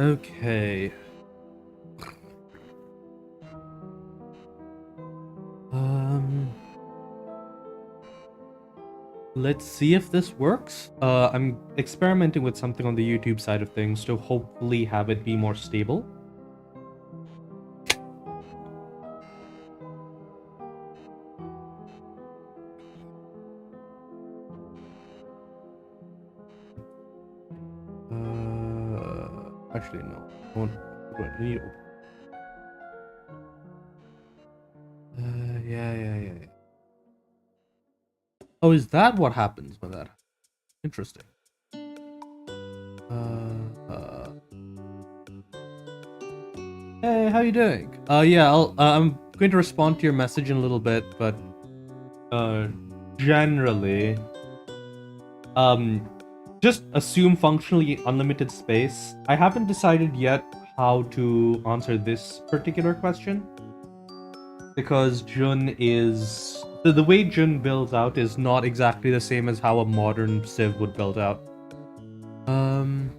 Okay. Let's see if this works. I'm experimenting with something on the YouTube side of things to hopefully have it be more stable. Actually, no. I need to yeah. Oh, is that what happens with that? Interesting. Hey, how you doing? Yeah, I'm going to respond to your message in a little bit, but generally, just assume functionally unlimited space. I haven't decided yet how to answer this particular question because Jun is the way Jun builds out is not exactly the same as how a modern Civ would build out. Um.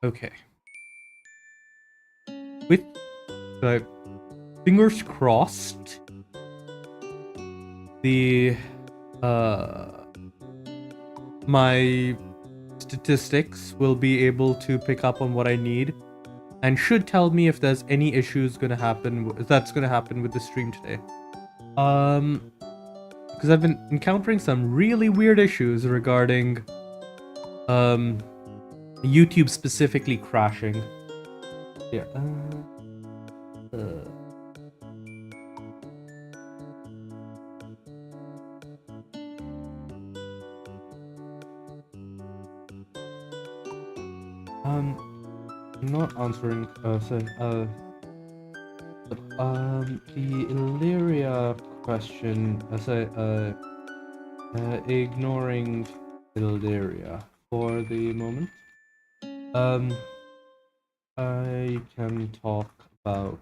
Okay. With fingers crossed, the my statistics will be able to pick up on what I need and should tell me if there's any issues gonna happen that's gonna happen with the stream today. Because I've been encountering some really weird issues regarding YouTube specifically crashing. Yeah. I'm not answering. The Illyria question. Ignoring Illyria for the moment. I can talk about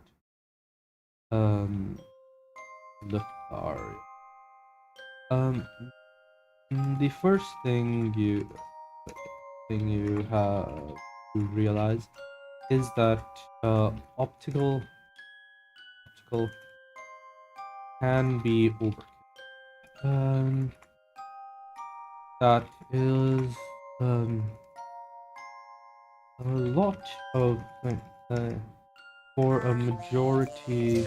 Lithari. The first thing you have to realize is that optical can be overkill. That is a lot of for a majority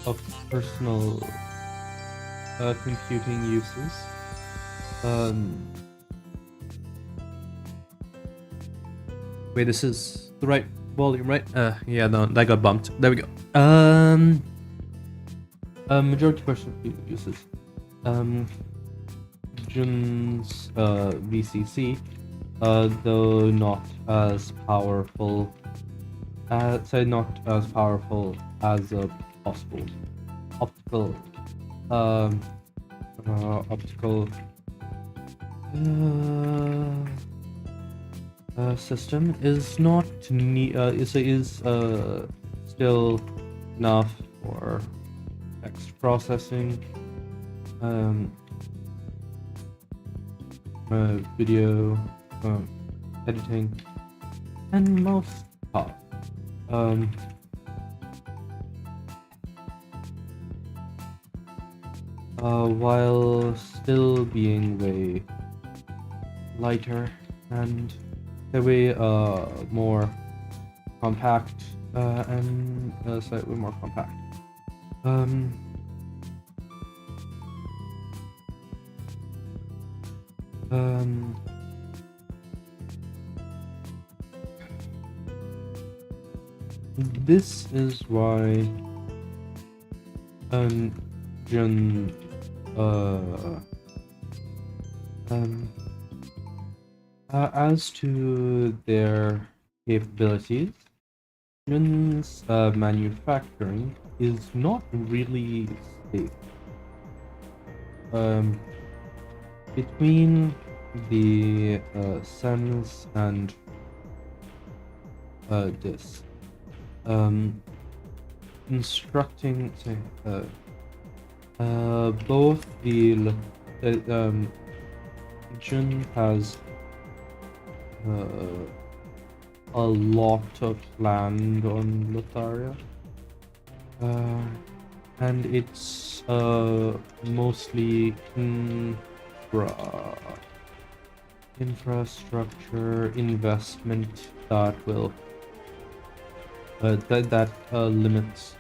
of personal computing uses. Wait, this is the right volume, right? Yeah, no, that got bumped. There we go. Majority personal computing uses. Jun's VCC, though not as powerful. Not as powerful as a possible optical optical system is not is still enough for text processing, video editing, and most parts. While still being way lighter and way more compact and slightly more compact. This is why Jun as to their capabilities, Jun's manufacturing is not really safe. Between the SEMS and this, instructing, say, both the Jun has a lot of land on Lotharia, and it's mostly infrastructure investment that will that limits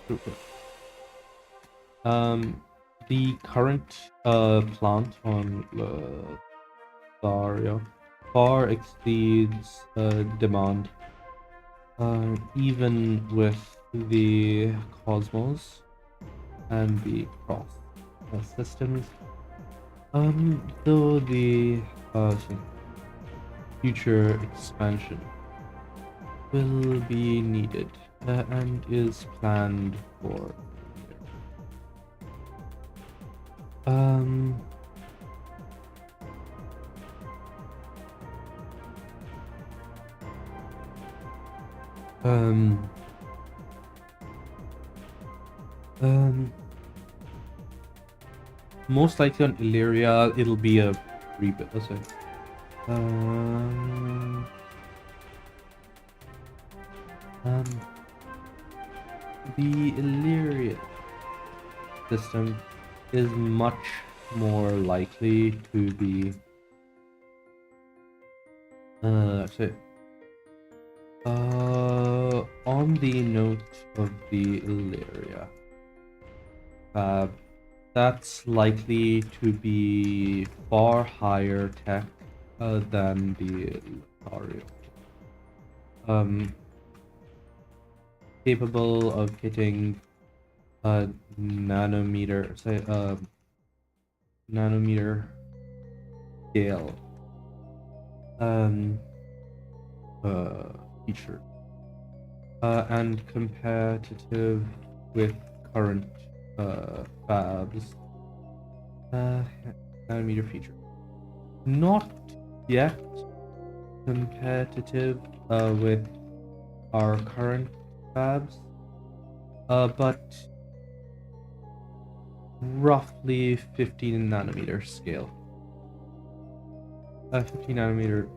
throughput. The current plant on Lotharia far exceeds demand, even with the Cosmos and the Cross systems. Though the future expansion will be needed and is planned for. Most likely on Illyria, it'll be a rebuild. The Illyria system is much more likely to be on the note of the Illyria fab, that's likely to be far higher tech than the Lothario. Capable of hitting nanometer scale feature and competitive with current fabs nanometer feature. Not yet competitive with our current fabs, but roughly 15 nanometer scale. 15 nanometer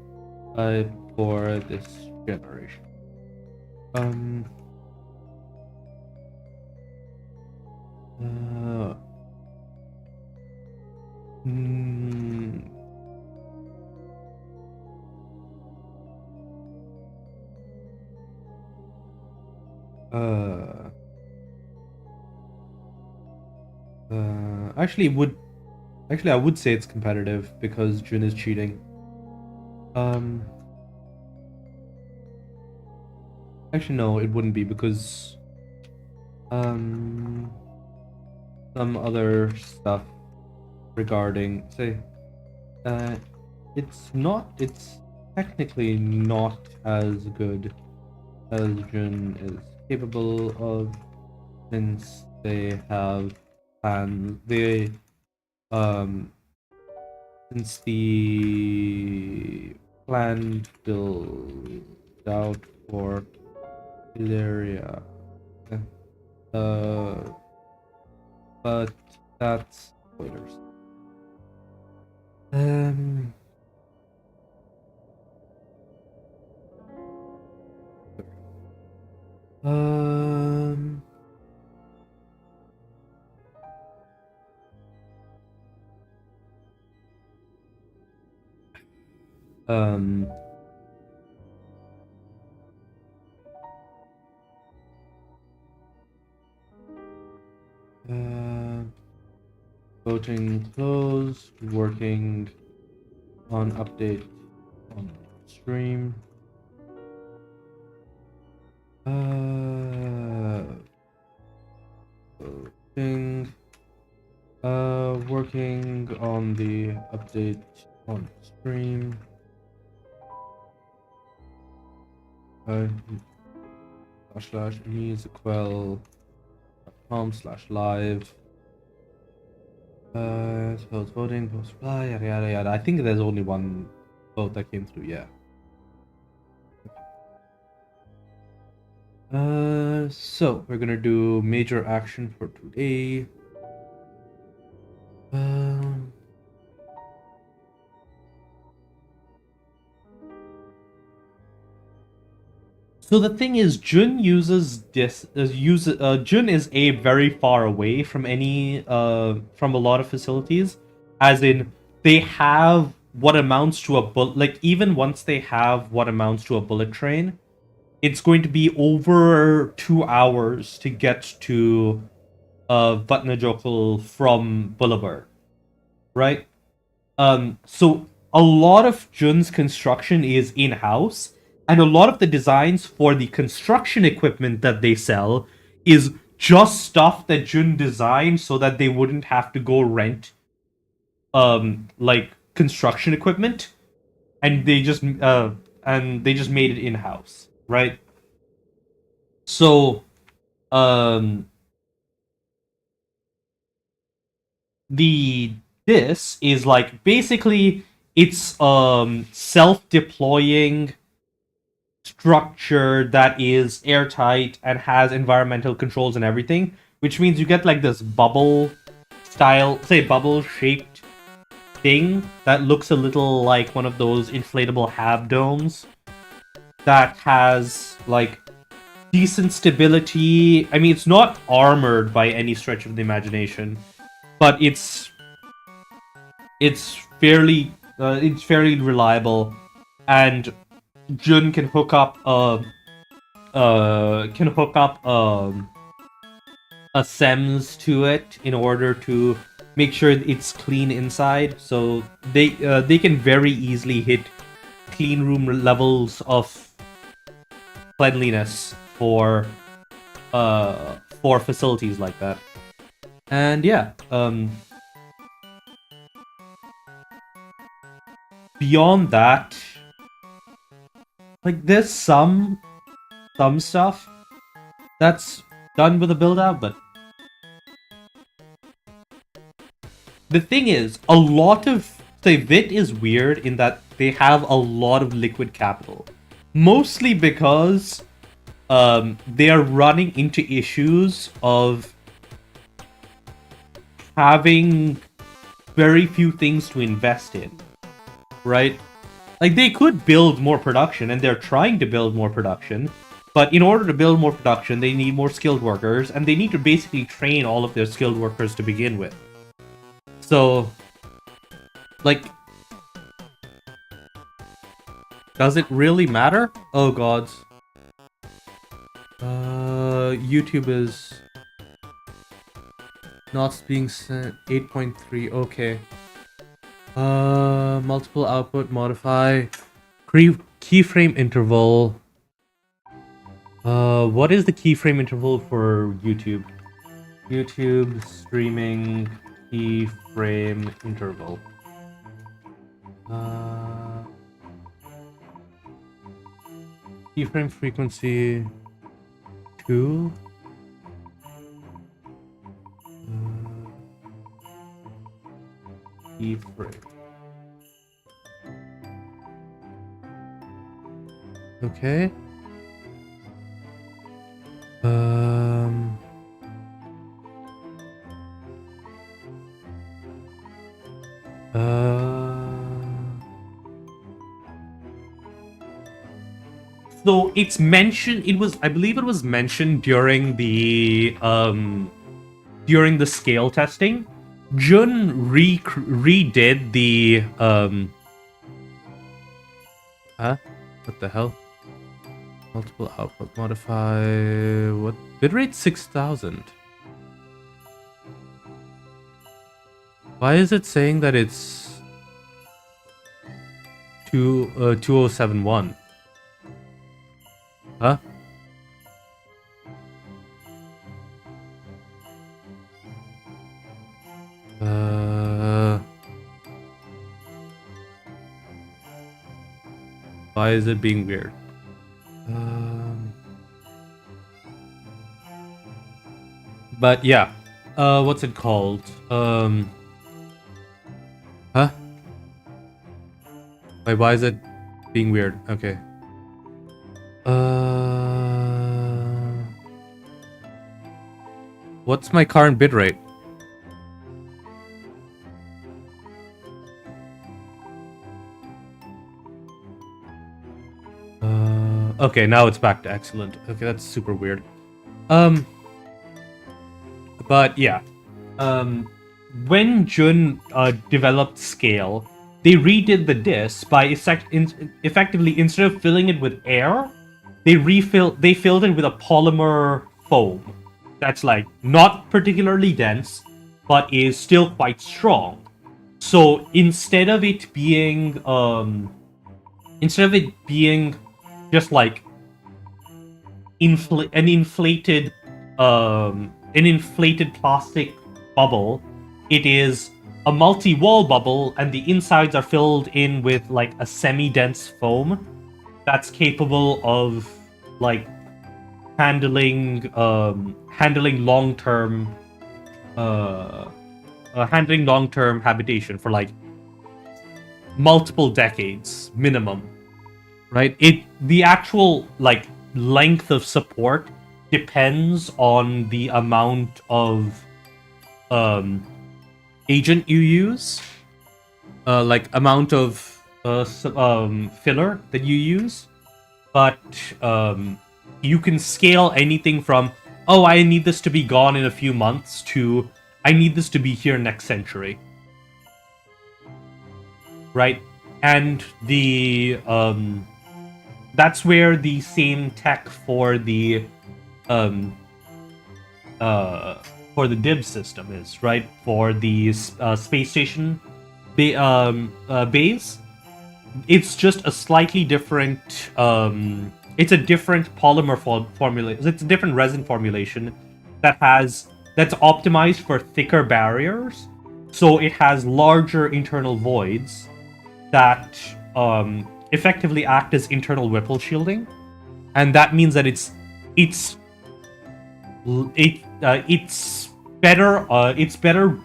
for this generation. Actually, I would say it's competitive because Jun is cheating. Actually, no, it wouldn't be because some other stuff regarding say it's technically not as good as Jun is capable of, since they have plans. Since the plan build out for Ilaria. But that's spoilers. Um. Um. Voting closed. Working on update on stream. Voting. Working on the update on stream. Slash musical.com/live. Post voting, post reply, yada yada yada. I think there's only one vote that came through, yeah. So we're gonna do major action for today. So the thing is, Jun uses this. Jun is very far away from from a lot of facilities, as in they have what amounts to a bullet. Like even once they have what amounts to a bullet train, it's going to be over 2 hours to get to Vatnajökull from Boulevard, right? So a lot of Jun's construction is in-house, and a lot of the designs for the construction equipment that they sell is just stuff that Jun designed so that they wouldn't have to go rent like construction equipment, and they just made it in-house, right? So this is like basically it's self-deploying structure that is airtight and has environmental controls and everything, which means you get like this bubble shaped thing that looks a little like one of those inflatable hab domes that has like decent stability. I mean, it's not armored by any stretch of the imagination, but it's fairly reliable, and Jun can hook up a SEMS to it in order to make sure it's clean inside. So they can very easily hit clean room levels of cleanliness for facilities like that. And yeah, beyond that, like there's some stuff that's done with a build out, but the thing is, a lot of VIT is weird in that they have a lot of liquid capital, mostly because they are running into issues of having very few things to invest in, right? Like, they could build more production, and they're trying to build more production, but in order to build more production, they need more skilled workers, and they need to basically train all of their skilled workers to begin with. So, like, does it really matter? Oh, gods. YouTube is... Not being sent 8.3. Okay. Multiple output modify. Keyframe interval. What is the keyframe interval for YouTube? YouTube streaming keyframe interval. Keyframe frequency 2. Keyframe. Okay. So it's mentioned. I believe it was mentioned during the scale testing. Jun redid the what the hell? Multiple output modify. What bitrate 6000? Why is it saying that it's 2071? Huh? Why is it being weird? But yeah, what's it called? Huh? Wait, why is it being weird? Okay. What's my current bitrate? Okay, now it's back to excellent. Okay, that's super weird. But yeah, when Jun developed Scale, they redid the disk by effectively, instead of filling it with air, they filled it with a polymer foam that's like not particularly dense, but is still quite strong. So instead of it being just like an inflated plastic bubble, it is a multi-wall bubble, and the insides are filled in with like a semi-dense foam that's capable of like handling long-term habitation for like multiple decades minimum. Right? The actual like length of support depends on the amount of agent you use, like amount of filler that you use. But you can scale anything from, oh, I need this to be gone in a few months, to I need this to be here next century. Right? And the that's where the same tech for the DIB system is, right? For the space station bays. It's just a slightly different it's a different polymer formulation. It's a different resin formulation that's optimized for thicker barriers. So it has larger internal voids that effectively act as internal ripple shielding, and that means that it's better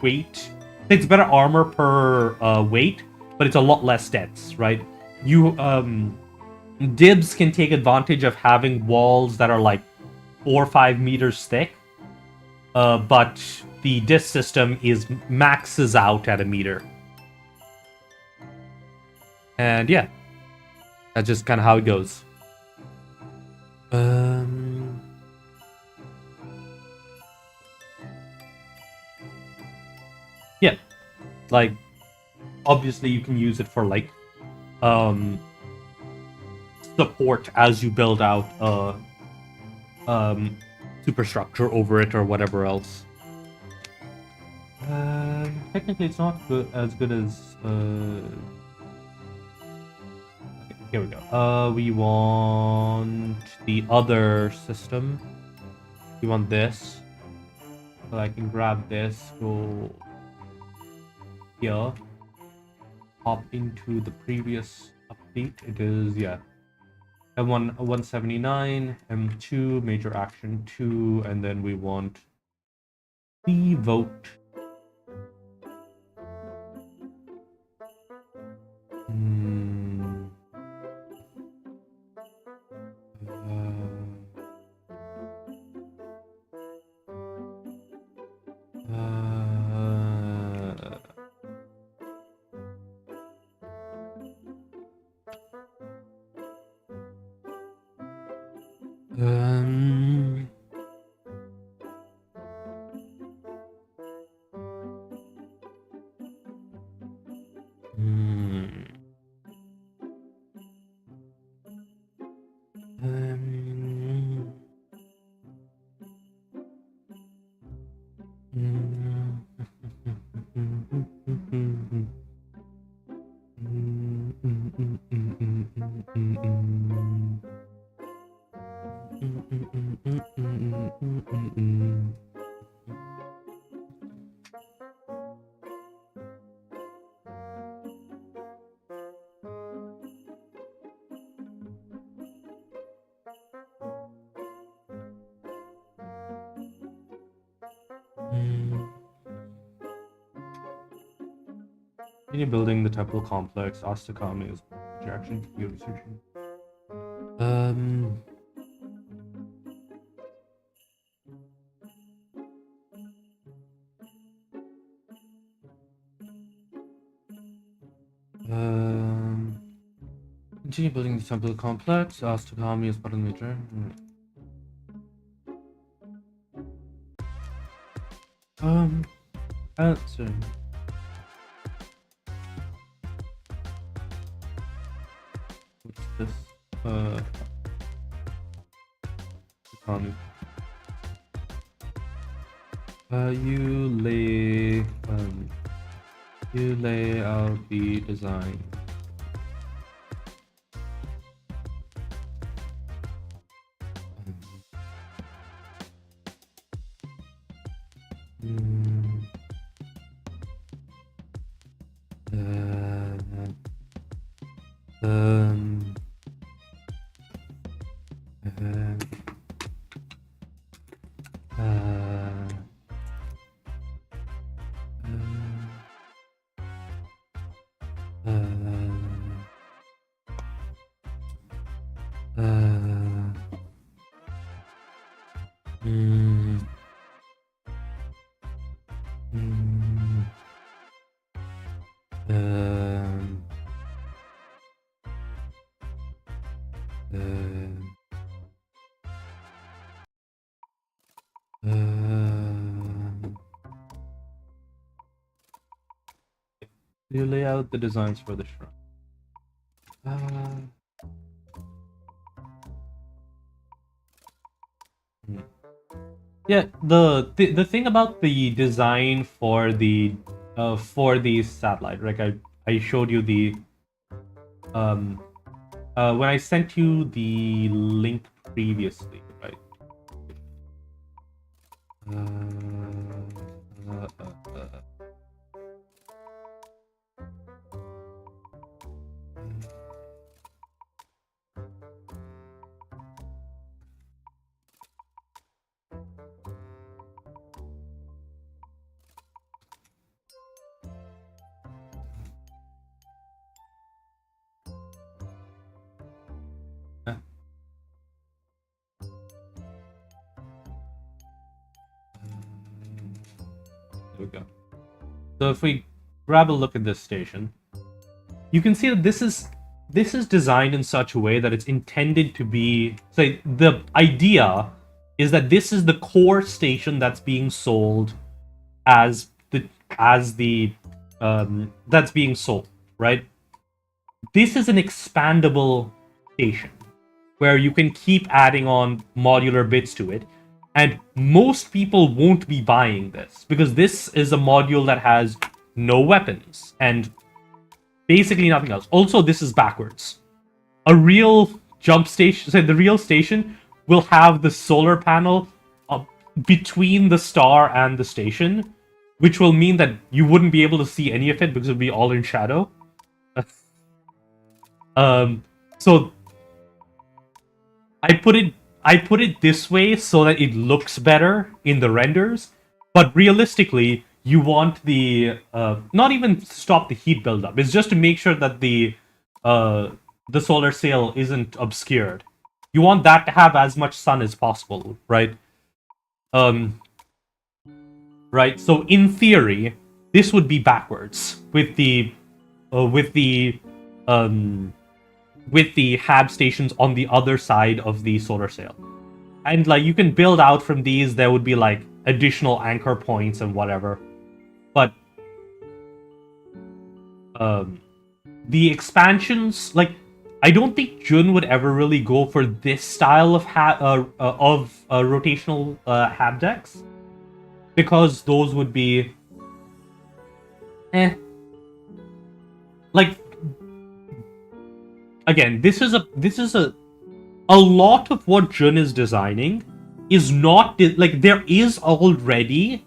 weight. It's better armor per weight, but it's a lot less dense, right? Dibs can take advantage of having walls that are like 4 or 5 meters thick, but the disc system maxes out at a meter. And yeah, that's just kind of how it goes. Yeah, like obviously you can use it for like support as you build out superstructure over it or whatever else. Technically, it's not as good as. Okay, here we go. We want the other system. We want this. So I can grab this, go here, hop into the previous update. It is, yeah, M1 179, M2, major action 2, and then we want the vote. Continue building the temple complex. Astakami is reaction to your researching. Continue building the temple complex. Astakami is part of the major. Answer. What's this? Astakami. You lay out the design. You lay out the designs for the shrine. Yeah, the thing about the design for the satellite, like I showed you the when I sent you the link previously, right? There we go. So if we grab a look at this station, you can see that this is designed in such a way that it's intended to be. Say the idea is that this is the core station that's being sold as the that's being sold, right? This is an expandable station where you can keep adding on modular bits to it. And most people won't be buying this because this is a module that has no weapons and basically nothing else. Also, this is backwards. A real jump station, so the real station will have the solar panel between the star and the station, which will mean that you wouldn't be able to see any of it because it would be all in shadow. So I put it this way so that it looks better in the renders, but realistically, you want the not even to stop the heat buildup. It's just to make sure that the solar sail isn't obscured. You want that to have as much sun as possible, right? Right. So in theory, this would be backwards with the with the hab stations on the other side of the solar sail. And like you can build out from these, there would be like additional anchor points and whatever. But the expansions, like I don't think Jun would ever really go for this style of rotational hab decks, because those would be like, again, this is a lot of what Jun is designing is not like, there is already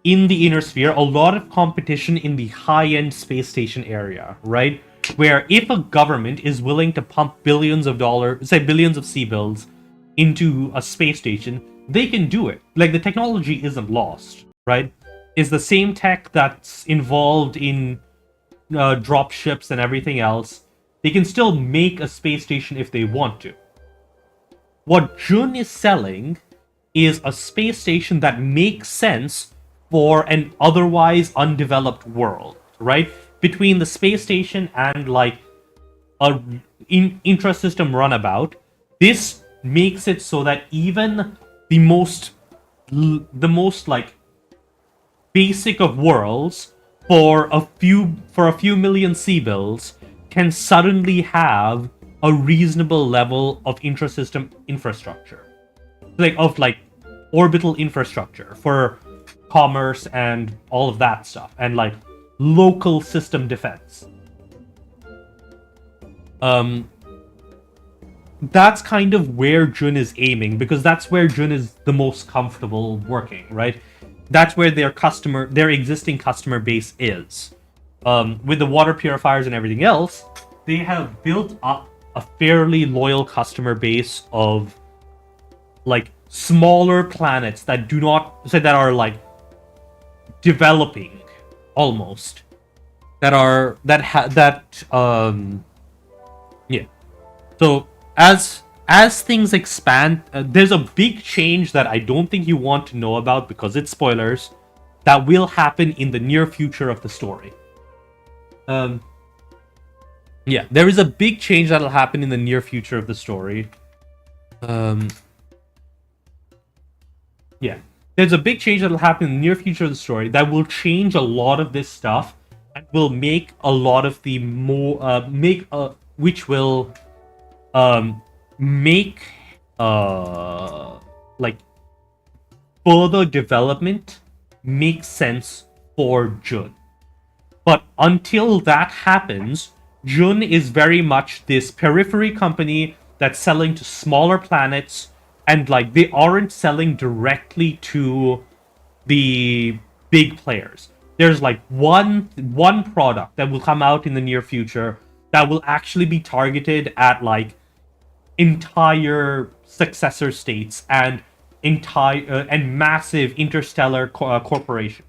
in the inner sphere a lot of competition in the high-end space station area, right? Where if a government is willing to pump billions of dollars, say billions of C-bills into a space station, they can do it. Like, the technology isn't lost, right? It's the same tech that's involved in drop ships and everything else. They can still make a space station if they want to. What Jun is selling is a space station that makes sense for an otherwise undeveloped world, right? Between the space station and like a intra-system runabout, this makes it so that even the most like basic of worlds for a few million C-bills can suddenly have a reasonable level of intra-system infrastructure, like orbital infrastructure for commerce and all of that stuff, and like local system defense. That's kind of where Jun is aiming, because that's where Jun is the most comfortable working, right? That's where their existing customer base is. With the water purifiers and everything else, they have built up a fairly loyal customer base of like smaller planets that are like developing almost, yeah. So as things expand, there's a big change that I don't think you want to know about because it's spoilers, that will happen in the near future of the story. Yeah, there is a big change that'll happen in the near future of the story. Yeah, there's a big change that'll happen in the near future of the story that will change a lot of this stuff and will make a lot of the which will make like further development make sense for Jun. But until that happens, Jun is very much this periphery company that's selling to smaller planets, and like they aren't selling directly to the big players. There's like one product that will come out in the near future that will actually be targeted at like entire successor states and massive interstellar corporations.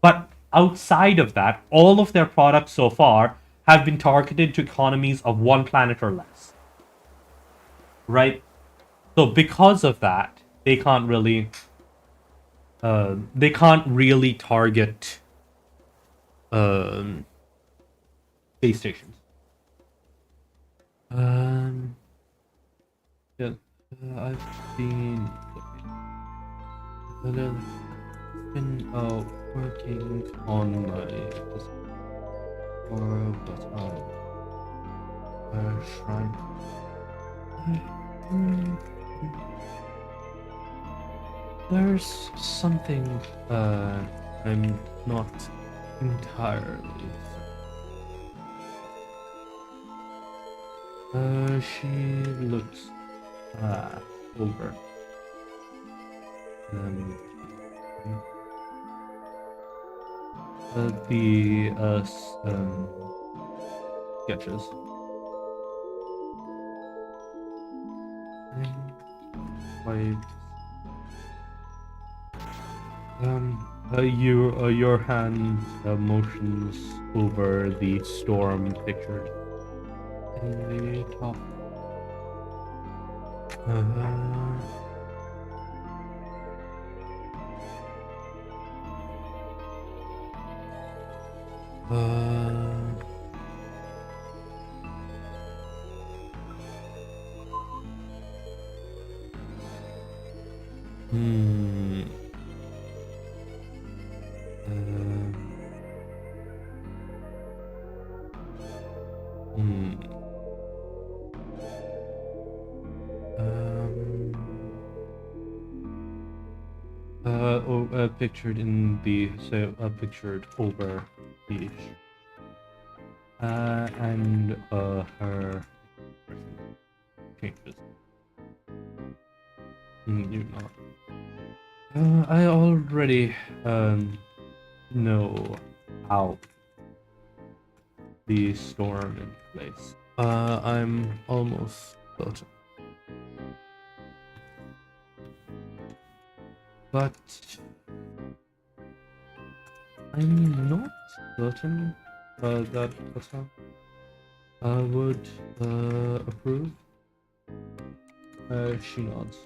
But outside of that, all of their products so far have been targeted to economies of one planet or less. Right? So because of that, they can't really target space stations. Yeah, I've been working on my shrine. There's something I'm not entirely. She looks over the sketches. Wipes. Your hand motions over the storm pictured in the top. Pictured in the pictured over the and her changes. You not. I already know how the storm in place. I'm almost certain. But I'm not certain that Hassan would approve. She nods.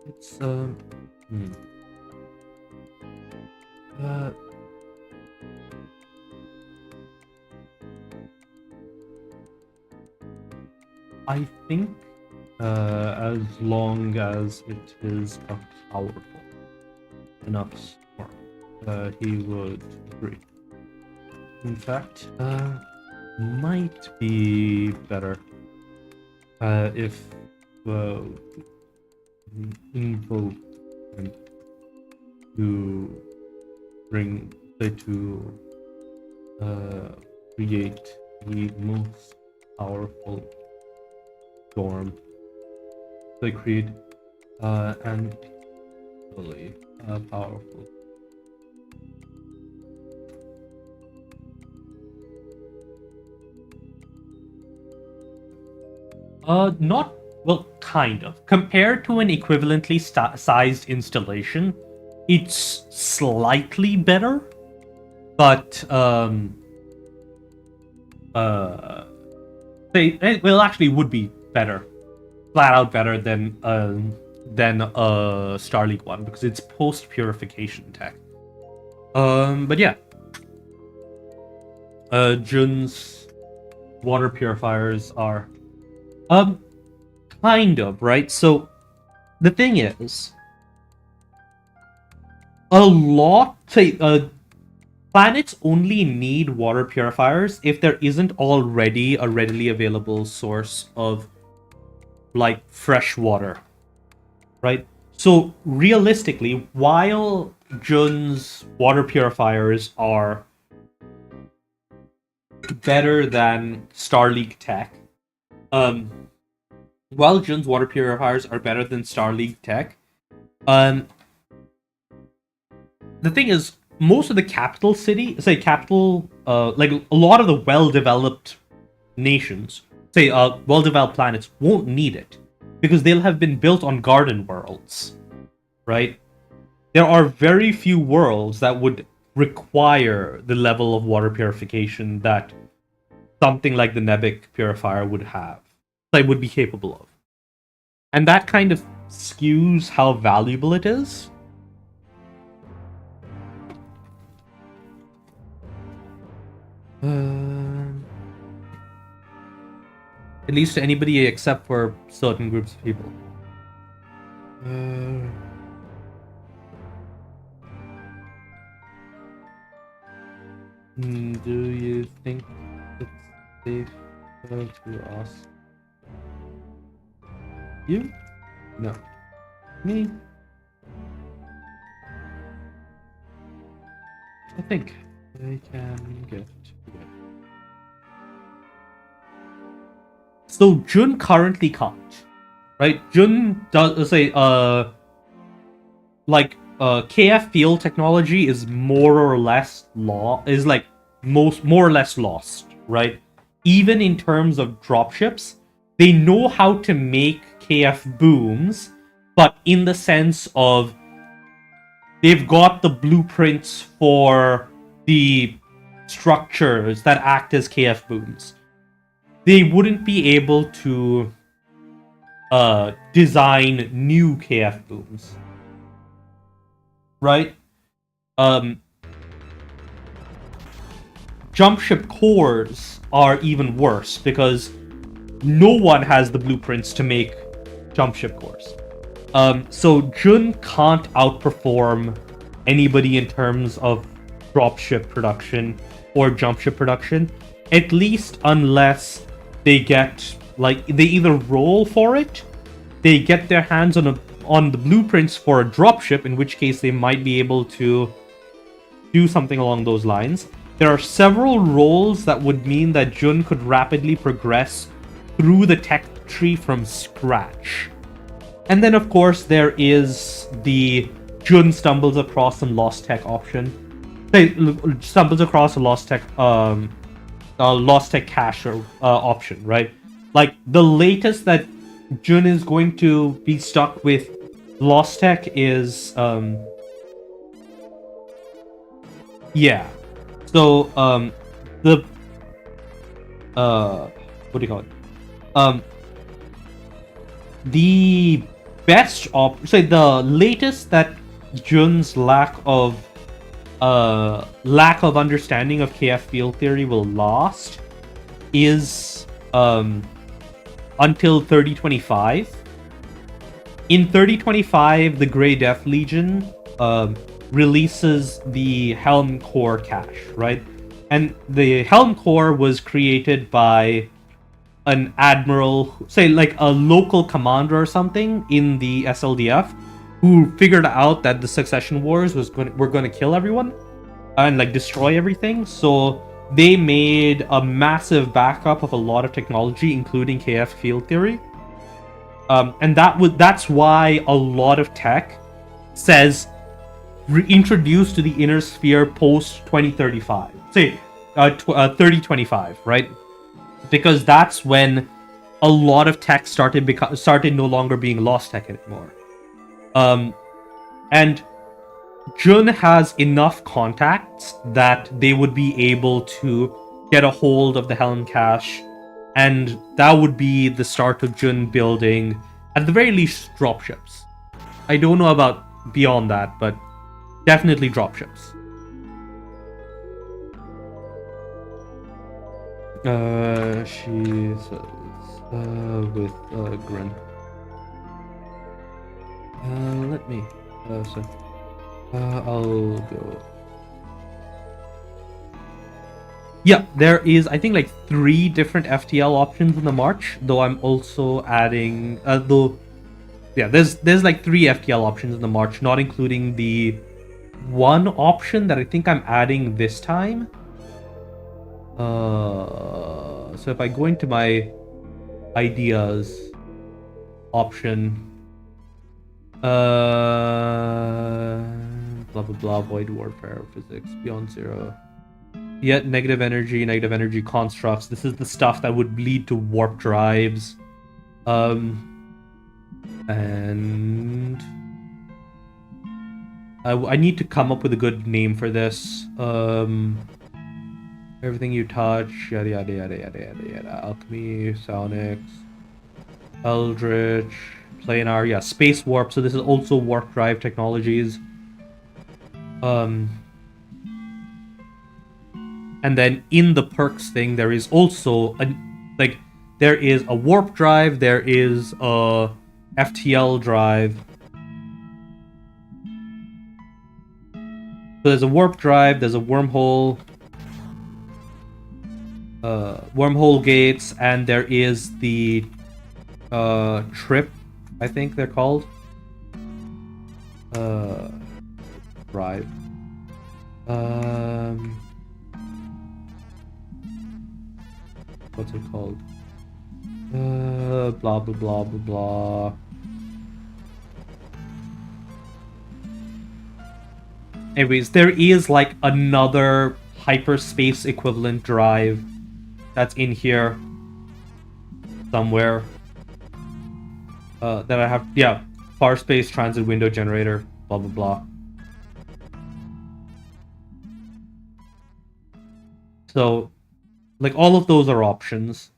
It's I think as long as it is a powerful enough storm, he would agree. In fact, might be better if invoke and to bring to create the most powerful storm. They create and really powerful. Not well, kind of. Compared to an equivalently sized installation, it's slightly better, but actually would be better, flat out better than a Starleague one because it's post purification tech. But yeah, Jun's water purifiers are kind of right. So the thing is, planets only need water purifiers if there isn't already a readily available source of like fresh water, right? So realistically, while Jun's water purifiers are better than Starleague tech, while Jun's water purifiers are better than Starleague tech, the thing is, most of the like a lot of the well-developed nations, well-developed planets, won't need it because they'll have been built on garden worlds, right? There are very few worlds that would require the level of water purification that something like the Nebic purifier would have, like would be capable of, and that kind of skews how valuable it is. At least to anybody except for certain groups of people. Do you think it's safe To us. You? No. Me? I think I can get to it. So Jun currently can't, right? Jun does say KF field technology is more or less more or less lost, right? Even in terms of dropships, they know how to make KF booms, but in the sense of they've got the blueprints for the structures that act as KF booms. They wouldn't be able to design new KF booms, right? Jump ship cores are even worse because no one has the blueprints to make jump ship cores. So Jun can't outperform anybody in terms of dropship production or jump ship production, at least unless they get they either roll for it, they get their hands on the blueprints for a dropship, in which case they might be able to do something along those lines. There are several roles that would mean that Jun could rapidly progress through the tech tree from scratch. And then, of course, there is the Jun stumbles across some lost tech option. Stumbles across a lost tech cache option, right? Like the latest that Jun is going to be stuck with lost tech is yeah. So the what do you call it? The best the latest that Jun's lack of understanding of KF field theory will last is until 3025. In 3025, the Grey Death Legion releases the Helm Core cache, right? And the Helm Core was created by an admiral, say like a local commander or something in the SLDF, who figured out that the succession wars were going to kill everyone and like destroy everything. So they made a massive backup of a lot of technology, including KF field theory. And that's why a lot of tech says reintroduced to the inner sphere post 2035. Say 3025, right? Because that's when a lot of tech started no longer being lost tech anymore. And Jun has enough contacts that they would be able to get a hold of the Helm cache, and that would be the start of Jun building, at the very least, dropships. I don't know about beyond that, but definitely dropships. She says, with Grin. Let me. I'll go. Yeah, there is, I think, like 3 different FTL options in the March, though I'm also adding, there's like 3 FTL options in the March, not including the one option that I think I'm adding this time. So if I go into my ideas option, blah blah blah, void warfare, physics, beyond zero, yet negative energy constructs. This is the stuff that would lead to warp drives, and I need to come up with a good name for this. Everything you touch, yada yada yada yada yada yada. Alchemy, psionics, eldritch, planar, yeah, space warp. So this is also warp drive technologies. And then in the perks thing, there is also there is a warp drive, there is a FTL drive. So there's a warp drive, there's a wormhole. wormhole gates, and there is the trip, I think they're called. Drive. What's it called? Blah blah blah blah blah. Anyways, there is like another hyperspace equivalent drive that's in here somewhere. That I have, yeah, far space transit window generator, blah blah blah. So, like, all of those are options.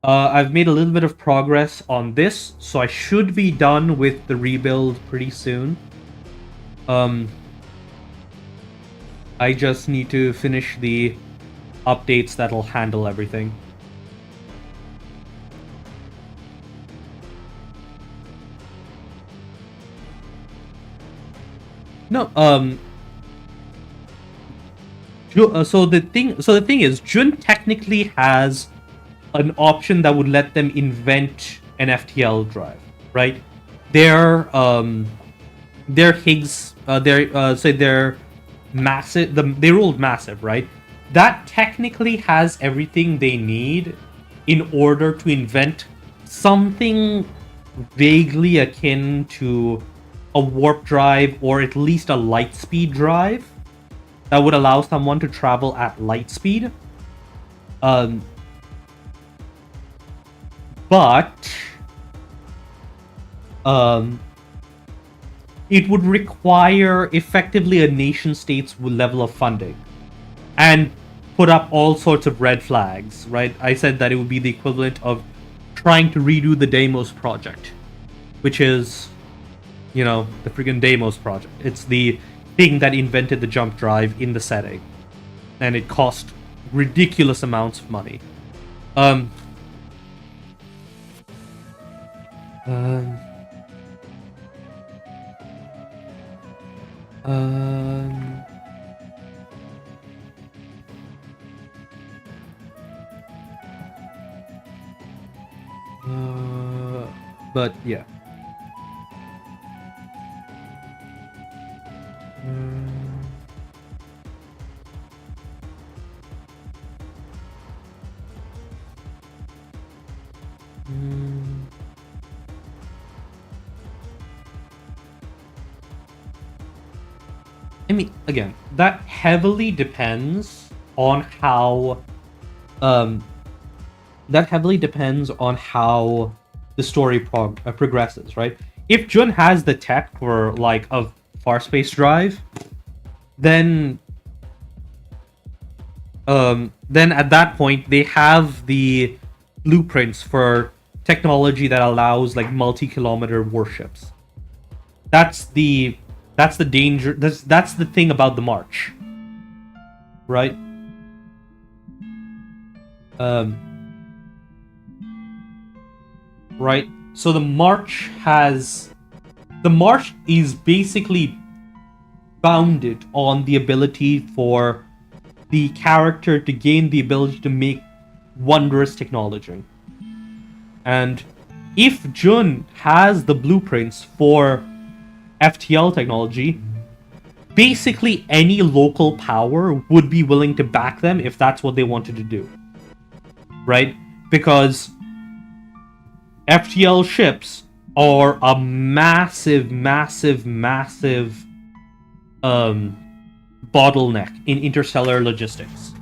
I've made a little bit of progress on this, so I should be done with the rebuild pretty soon. I just need to finish the updates that'll handle everything. No, so the thing is, Jun technically has an option that would let them invent an FTL drive, right? Their Higgs, their massive, they ruled massive, right? That technically has everything they need in order to invent something vaguely akin to a warp drive, or at least a light speed drive that would allow someone to travel at light speed. But it would require effectively a nation-state's level of funding and put up all sorts of red flags, right? I said that it would be the equivalent of trying to redo the Deimos project, which is, you know, the friggin' Deimos project. It's the thing that invented the jump drive in the setting, and it cost ridiculous amounts of money. But yeah. I mean, again, that heavily depends on how the story progresses, right? If Jun has the tech for like a far space drive, then at that point they have the blueprints for technology that allows like multi-kilometer warships. That's the danger. That's the thing about the March, right? Right. So the March is basically founded on the ability for the character to gain the ability to make wondrous technology. And if Jun has the blueprints for FTL technology, basically any local power would be willing to back them if that's what they wanted to do. Right? Because FTL ships are a massive bottleneck in interstellar logistics.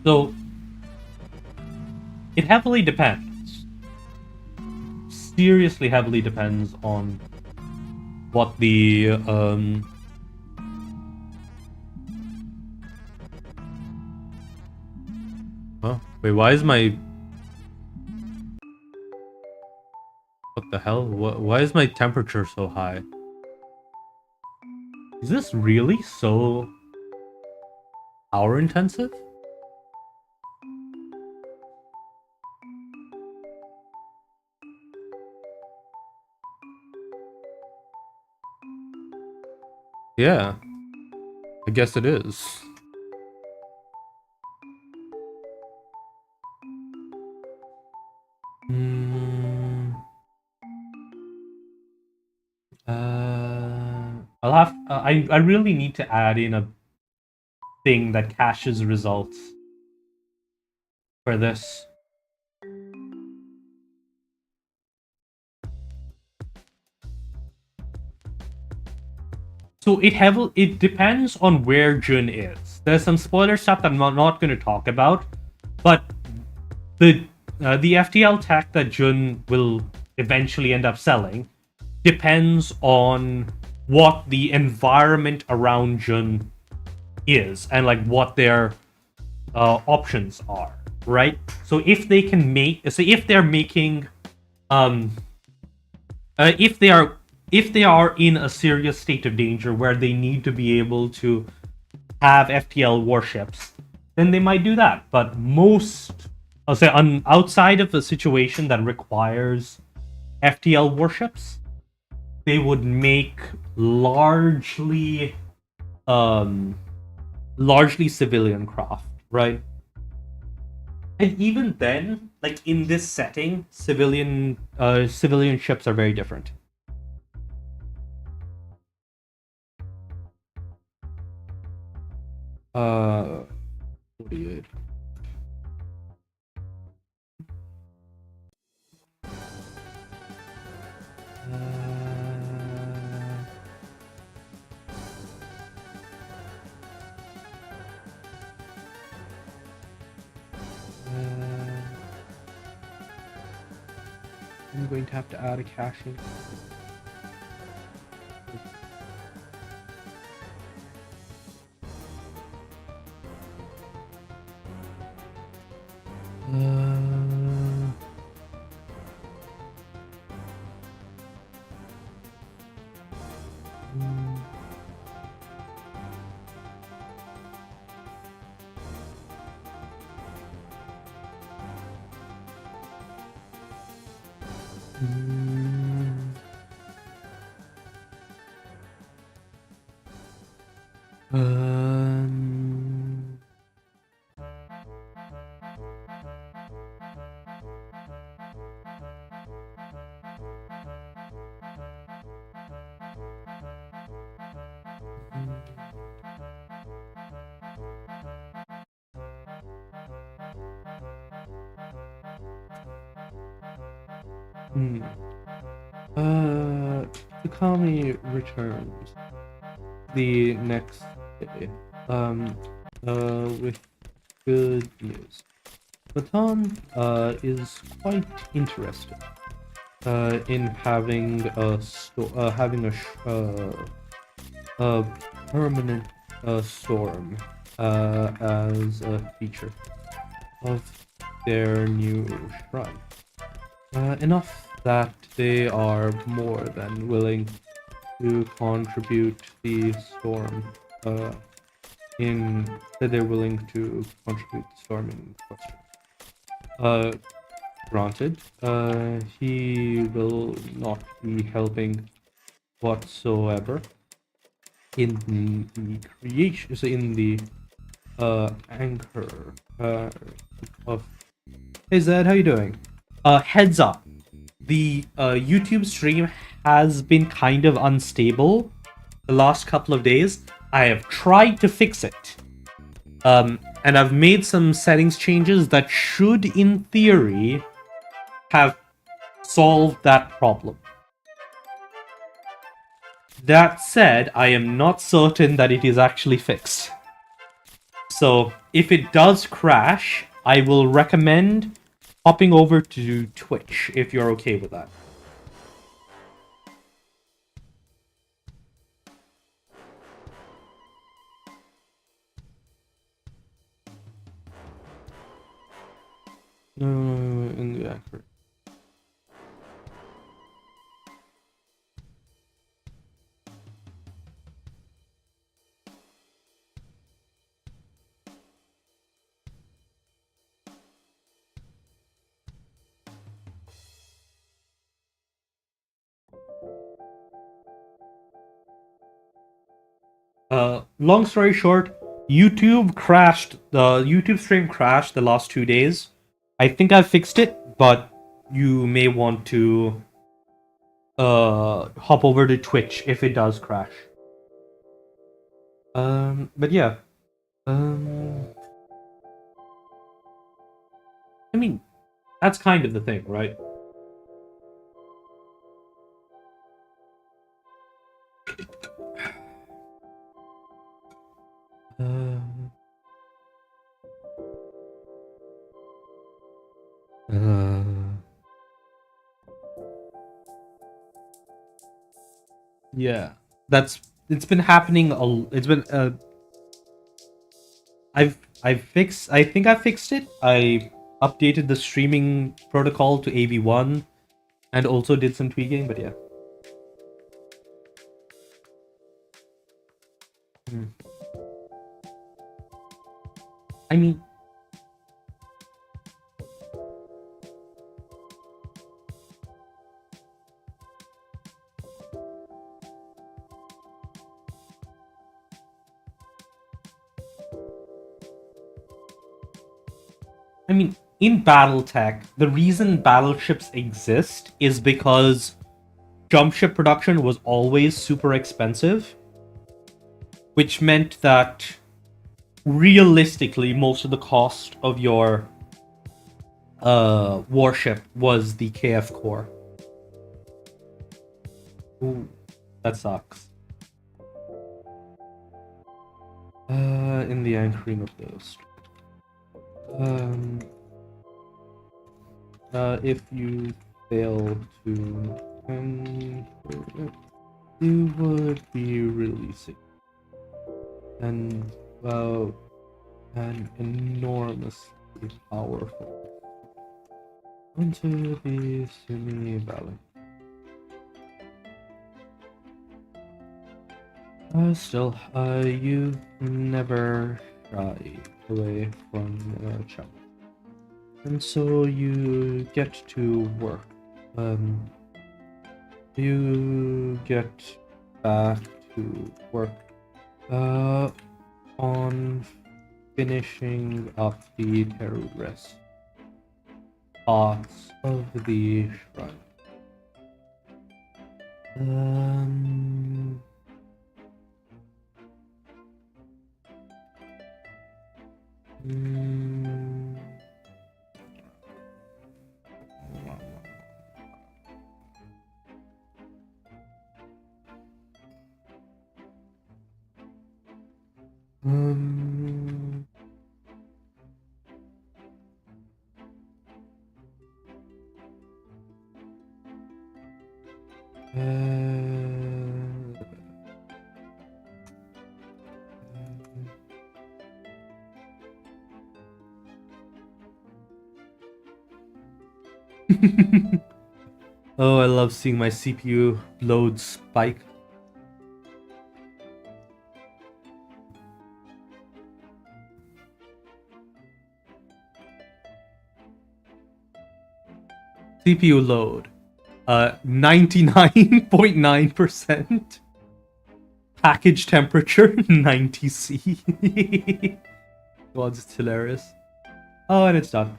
So it heavily depends. Seriously heavily depends on what the Huh? Wait, why is my hell? Why is my temperature so high? Is this really so power intensive? Yeah, I guess it is. I'll have. I really need to add in a thing that caches results for this. So it depends on where Jun is. There's some spoiler stuff that I'm not going to talk about, but the FTL tech that Jun will eventually end up selling depends on what the environment around Jun is and like what their options are, right? So if they can make, so if they're making, if they are in a serious state of danger where they need to be able to have FTL warships, then they might do that. But most, I'll say, outside of a situation that requires FTL warships, they would make largely civilian craft, right? And even then, like in this setting, civilian ships are very different. Weird. I'm going to have to add a caching. Takami returns the next day, with good news. Baton is quite interested in having a permanent storm as a feature of their new shrine. Enough that they are more than willing to contribute the storm in question. Granted, he will not be helping whatsoever in the creation, so in the anchor of. Hey Zed, how you doing? Heads up, the YouTube stream has been kind of unstable the last couple of days. I have tried to fix it. And I've made some settings changes that should, in theory, have solved that problem. That said, I am not certain that it is actually fixed. So, if it does crash, I will recommend hopping over to Twitch if you're okay with that. In the accurate. Long story short, YouTube crashed. The YouTube stream crashed the last 2 days. I think I fixed it, but you may want to hop over to Twitch if it does crash. But yeah. I mean, that's kind of the thing, right? Yeah, it's been happening. It's been I've fixed. I think I fixed it. I updated the streaming protocol to AV1, and also did some tweaking. But yeah. I mean, in BattleTech, the reason battleships exist is because jump ship production was always super expensive, which meant that realistically most of the cost of your warship was the KF core. Ooh, that sucks. In the anchoring of those. If you fail to anchor, you would be releasing an enormously powerful into the Sumi Valley. Still, you never shy away from a challenge. And so you get to work. You get back to work on finishing up the terrorist parts of the shrine. Oh, I love seeing my CPU load spike. CPU load. 99.9%. Package temperature 90C. God, it's hilarious. Oh, and it's done.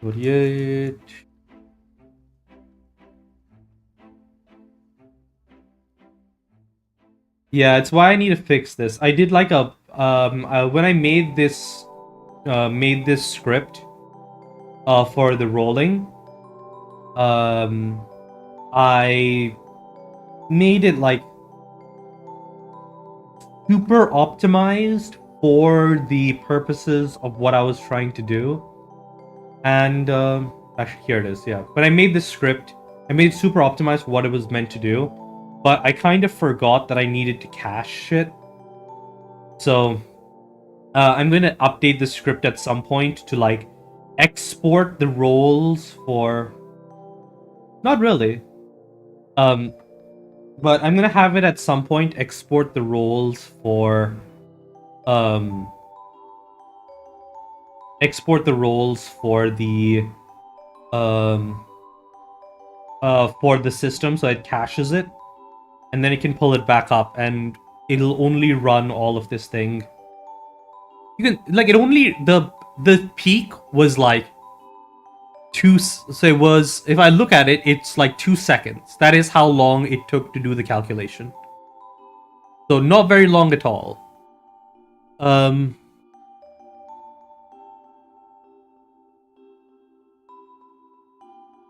48. Yeah, it's why I need to fix this. I did like a when I made this script for the rolling, I made it like super optimized for the purposes of what I was trying to do. And actually, here it is. Yeah, when I made this script, I made it super optimized for what it was meant to do, but I kind of forgot that I needed to cache shit. So I'm going to update the script at some point to like export the roles for. Not really. But I'm gonna have it at some point export the roles for export the roles for the for the system, so it caches it, and then it can pull it back up, and it'll only run all of this thing. You can like it only the peak was like so it was, if I look at it, it's like 2 seconds. That is how long it took to do the calculation. So not very long at all.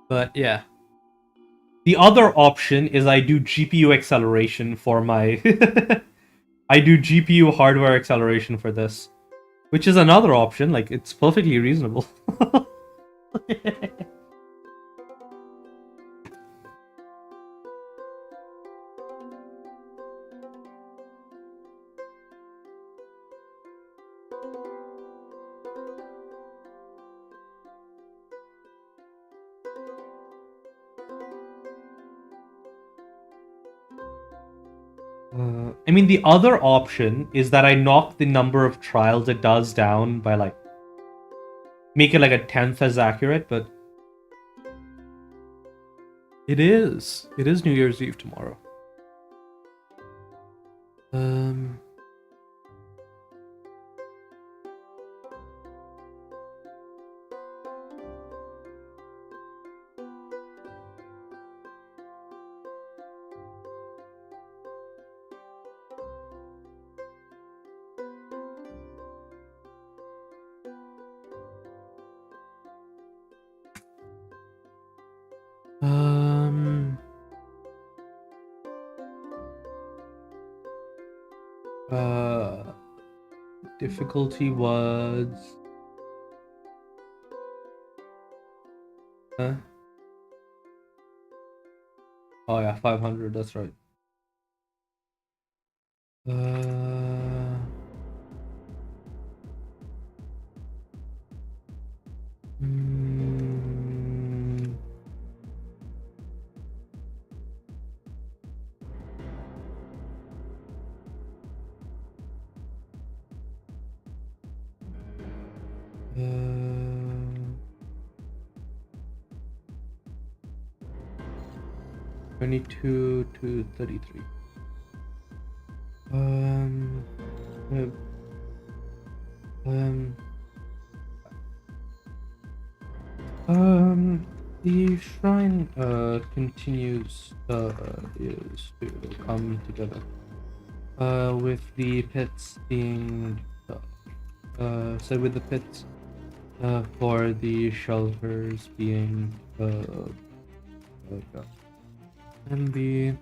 But yeah. The other option is I do GPU acceleration for my I do GPU hardware acceleration for this, which is another option. Like, it's perfectly reasonable. I mean, the other option is that I knock the number of trials it does down by, like, make it like 1/10 as accurate, but it is New Year's Eve tomorrow. Difficulty was... Oh yeah, 500, that's right. $22 to $33. The shrine continues is to come together with the pits being so with the pits for the shelters being and the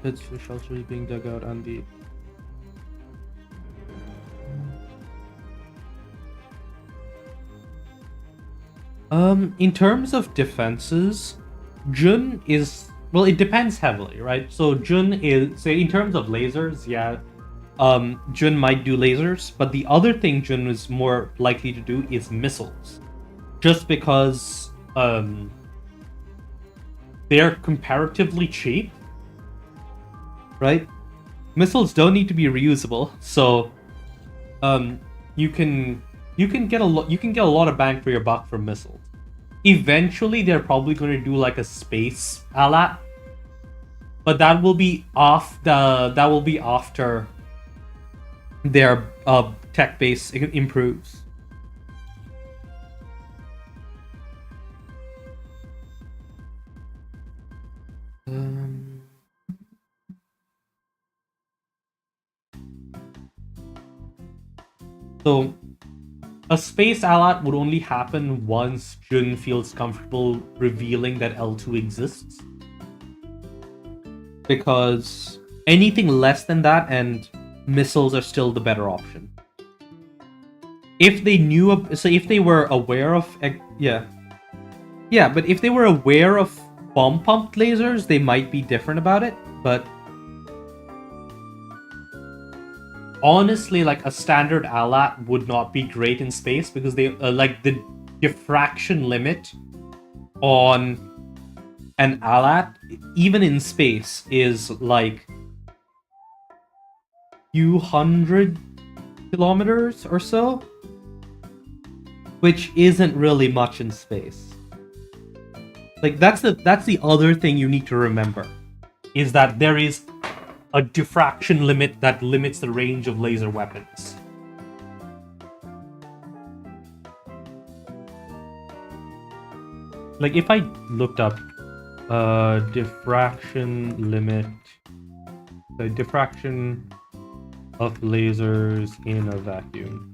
pits for shelters being dug out and the in terms of defenses, Jun is, well, it depends heavily, right? So Jun is, say, in terms of lasers, yeah, Jun might do lasers, but the other thing Jun is more likely to do is missiles, just because they're comparatively cheap, right? Missiles don't need to be reusable, so you can get a lot of bang for your buck from missiles. Eventually, they're probably going to do like a space alat, but that will be after their tech base improves. So, a space alat would only happen once Jun feels comfortable revealing that L2 exists. Because anything less than that and missiles are still the better option. If they knew, so if they were aware of, yeah. Yeah, but if they were aware of bomb pumped lasers, they might be different about it. But honestly, like a standard ALAT would not be great in space because they like the diffraction limit on an ALAT, even in space, is like few hundred kilometers or so, which isn't really much in space. Like that's the other thing you need to remember, is that there is a diffraction limit that limits the range of laser weapons. Like if I looked up diffraction limit, the diffraction of lasers in a vacuum.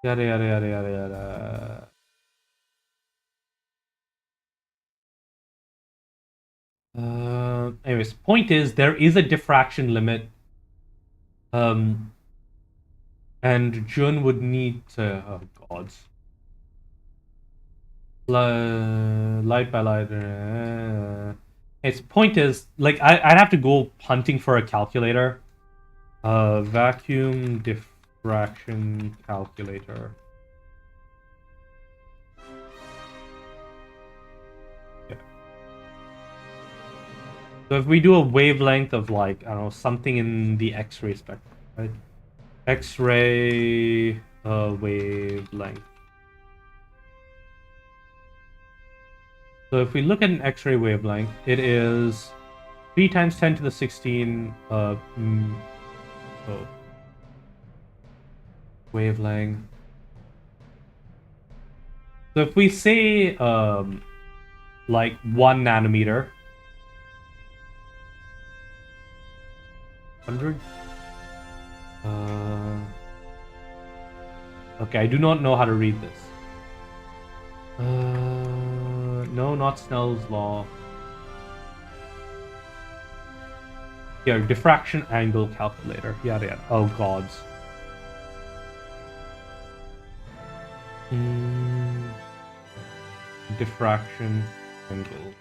Yada yada yada yada yada. Anyways, point is there is a diffraction limit. And Jun would need to. Oh god. Light by light. Its point is, like, I'd have to go hunting for a calculator. Vacuum diffraction calculator. Yeah. So if we do a wavelength of, like, I don't know, something in the X-ray spectrum, right? X-ray wavelength. So if we look at an X-ray wavelength, it is 3 times 10 to the 16 wavelength. So if we say like 1 nanometer, 100. Okay, I do not know how to read this. No, not Snell's law. Here, diffraction angle calculator. Yada yada. Oh gods. Diffraction angle.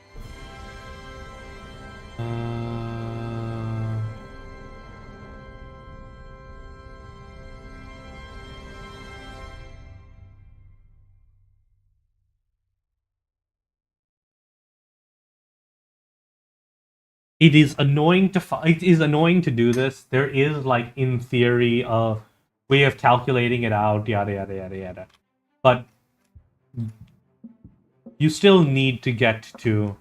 It is annoying to do this. There is, like, in theory, a way of calculating it out, yada yada yada yada. But you still need to get to.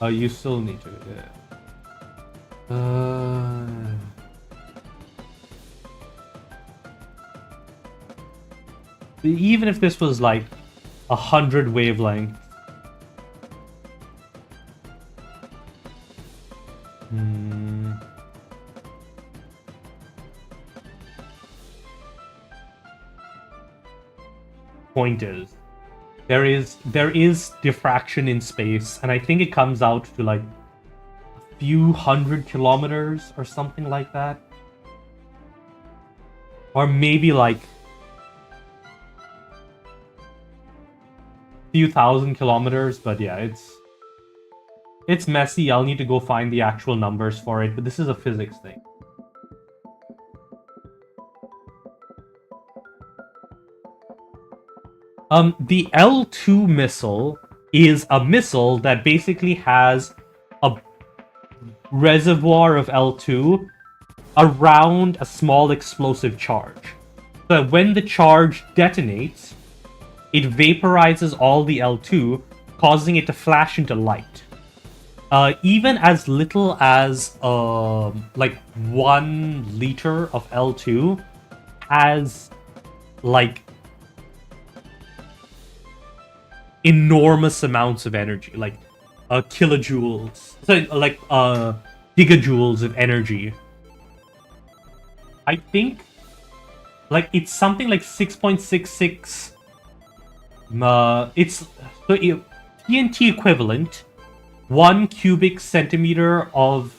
You still need to. Even if this was like 100 wavelength. Point is, there is diffraction in space, and I think it comes out to like a few hundred kilometers or something like that, or maybe like a few thousand kilometers. But yeah, it's messy. I'll need to go find the actual numbers for it, but this is a physics thing. The L2 missile is a missile that basically has a reservoir of L2 around a small explosive charge. So that when the charge detonates, it vaporizes all the L2, causing it to flash into light. Even as little as like 1 liter of L2 has like enormous amounts of energy, like kilojoules, so like gigajoules of energy. I think like it's something like 6.66. It's so TNT equivalent. 1 cubic centimeter of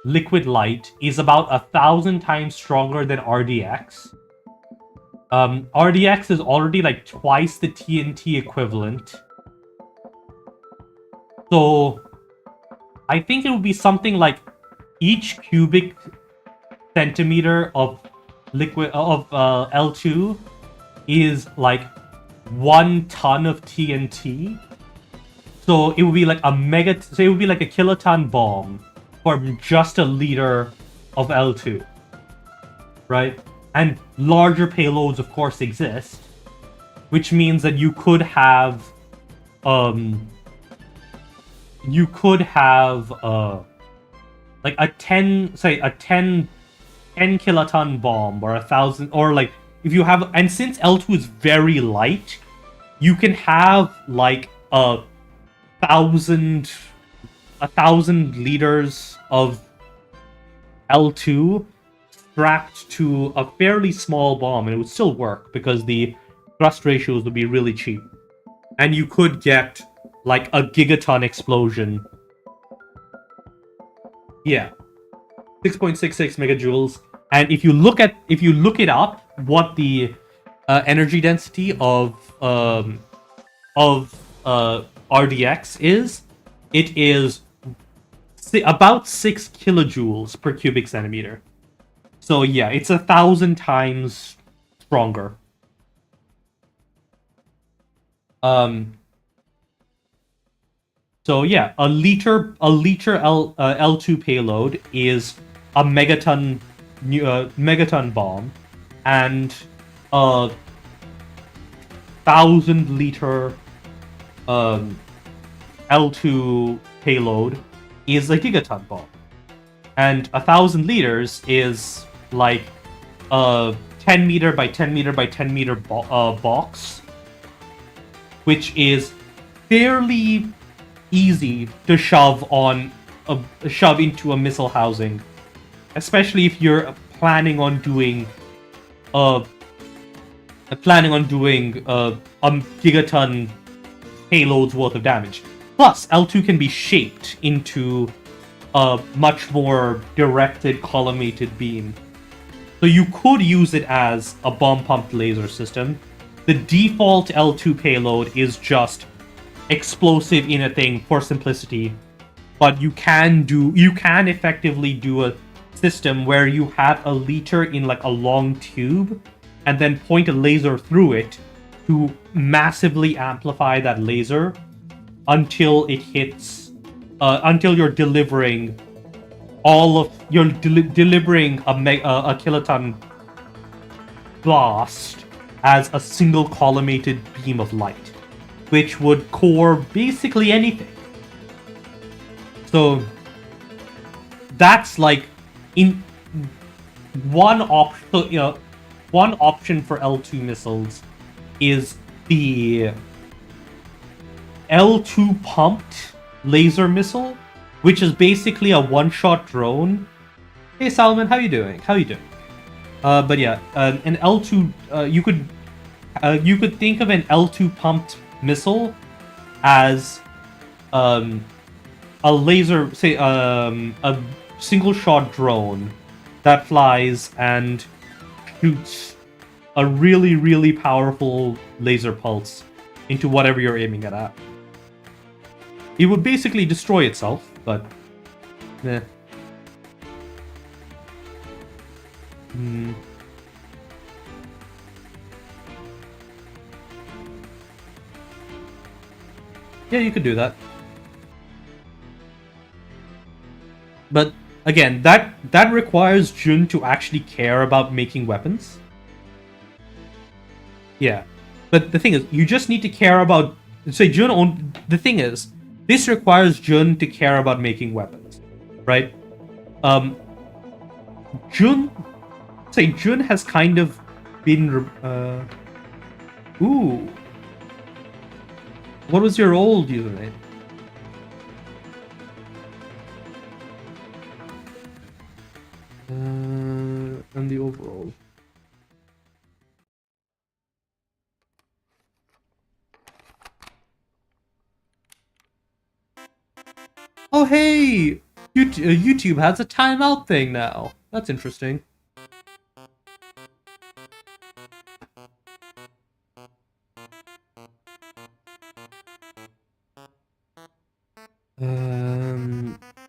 liquid light is about 1,000 times stronger than RDX. RDX is already like twice the TNT equivalent. So I think it would be something like each cubic centimeter of liquid of L2 is like 1 ton of TNT. So it would be like so it would be like a kiloton bomb for just a liter of L2. Right? And larger payloads, of course, exist, which means that you could have like a 10 kiloton bomb, or 1,000, or like if you have, and since L2 is very light, you can have like 1,000 liters of L2 strapped to a fairly small bomb, and it would still work because the thrust ratios would be really cheap, and you could get like a gigaton explosion. Yeah, 6.66 megajoules. And if you look it up, what the energy density of RDX is, it is about 6 kilojoules per cubic centimeter. So yeah, it's 1,000 times stronger. So yeah, a liter L2 payload is a megaton bomb, and a 1,000 liter L2 payload is a gigaton bomb, and 1,000 liters is like a 10 meter by 10 meter by 10 meter box, which is fairly easy to shove into a missile housing, especially if you're planning on doing a gigaton payload's worth of damage. Plus, L2 can be shaped into a much more directed collimated beam, so you could use it as a bomb-pumped laser system. The default L2 payload is just explosive in a thing for simplicity, but you can effectively do a system where you have a liter in like a long tube and then point a laser through it to massively amplify that laser until it hits until you're delivering delivering a kiloton blast as a single collimated beam of light, which would core basically anything. So that's like in one option. One option for L2 missiles is the L2 pumped laser missile, which is basically a one-shot drone. Hey Salman, how you doing? But yeah, an L2 you could think of an L2 pumped missile as a laser, say a single shot drone that flies and shoots a really, really powerful laser pulse into whatever you're aiming it at. It would basically destroy itself, but eh. Yeah, you could do that. But again, that requires Jun to actually care about making weapons. Yeah. But the thing is, you just need to care about... Say, the thing is, this requires Jun to care about making weapons, right? Jun has kind of been... Ooh. What was your old username? And the overall. Oh hey, YouTube has a timeout thing now. That's interesting.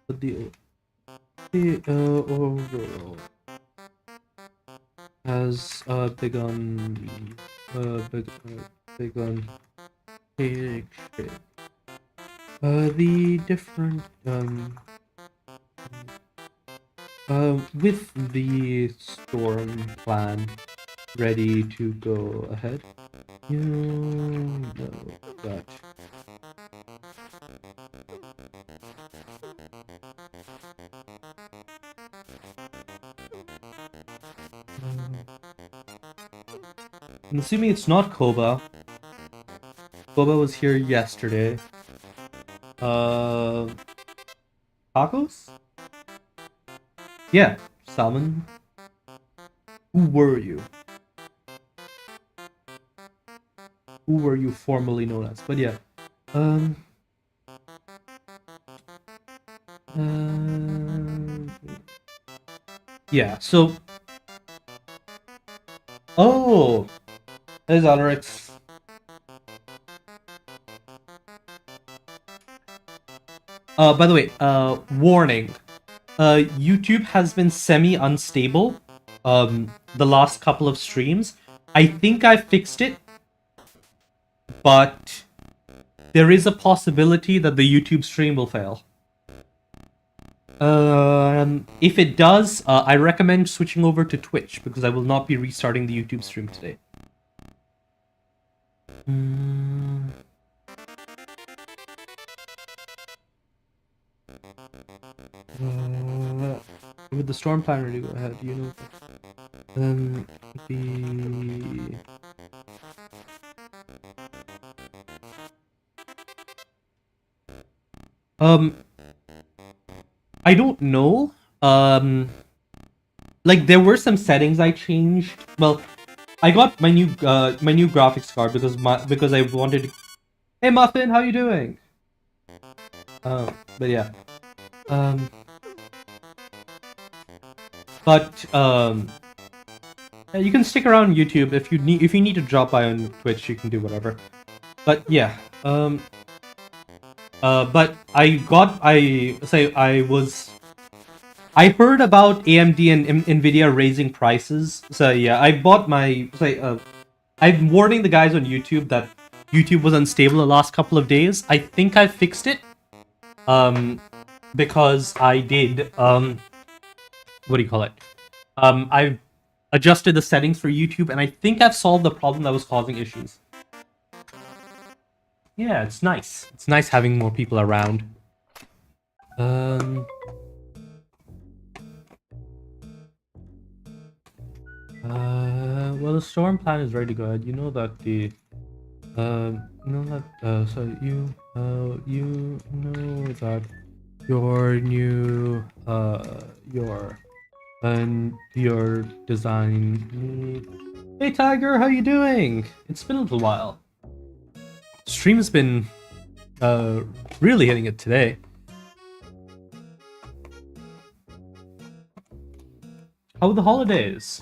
But the overall has begun begun take shape. The different with the storm plan ready to go ahead, you know that I'm assuming it's not Koba. Koba was here yesterday. Tacos? Yeah, salmon. Who were you? Who were you formerly known as? But yeah. Yeah, so... Oh! There's Alrix. By the way, warning. YouTube has been semi-unstable, the last couple of streams. I think I fixed it, but there is a possibility that the YouTube stream will fail. If it does, I recommend switching over to Twitch, because I will not be restarting the YouTube stream today. With the storm plan ready, go ahead. You know, I don't know. Like there were some settings I changed. Well, I got my new graphics card because I wanted to... Hey Muffin, how you doing? But yeah. You can stick around YouTube if you need to drop by on Twitch, you can do whatever. But yeah. But I heard about AMD and Nvidia raising prices. So yeah, I bought my I'm warning the guys on YouTube that YouTube was unstable the last couple of days. I think I fixed it. Because I did what do you call it? I've adjusted the settings for YouTube and I think I've solved the problem that was causing issues. Yeah, it's nice. It's nice having more people around. Well, the storm plan is ready to go ahead. You know that the you know that you know that your new your design. Hey Tiger, how you doing? It's been a little while. Stream's been really hitting it today. How were the holidays?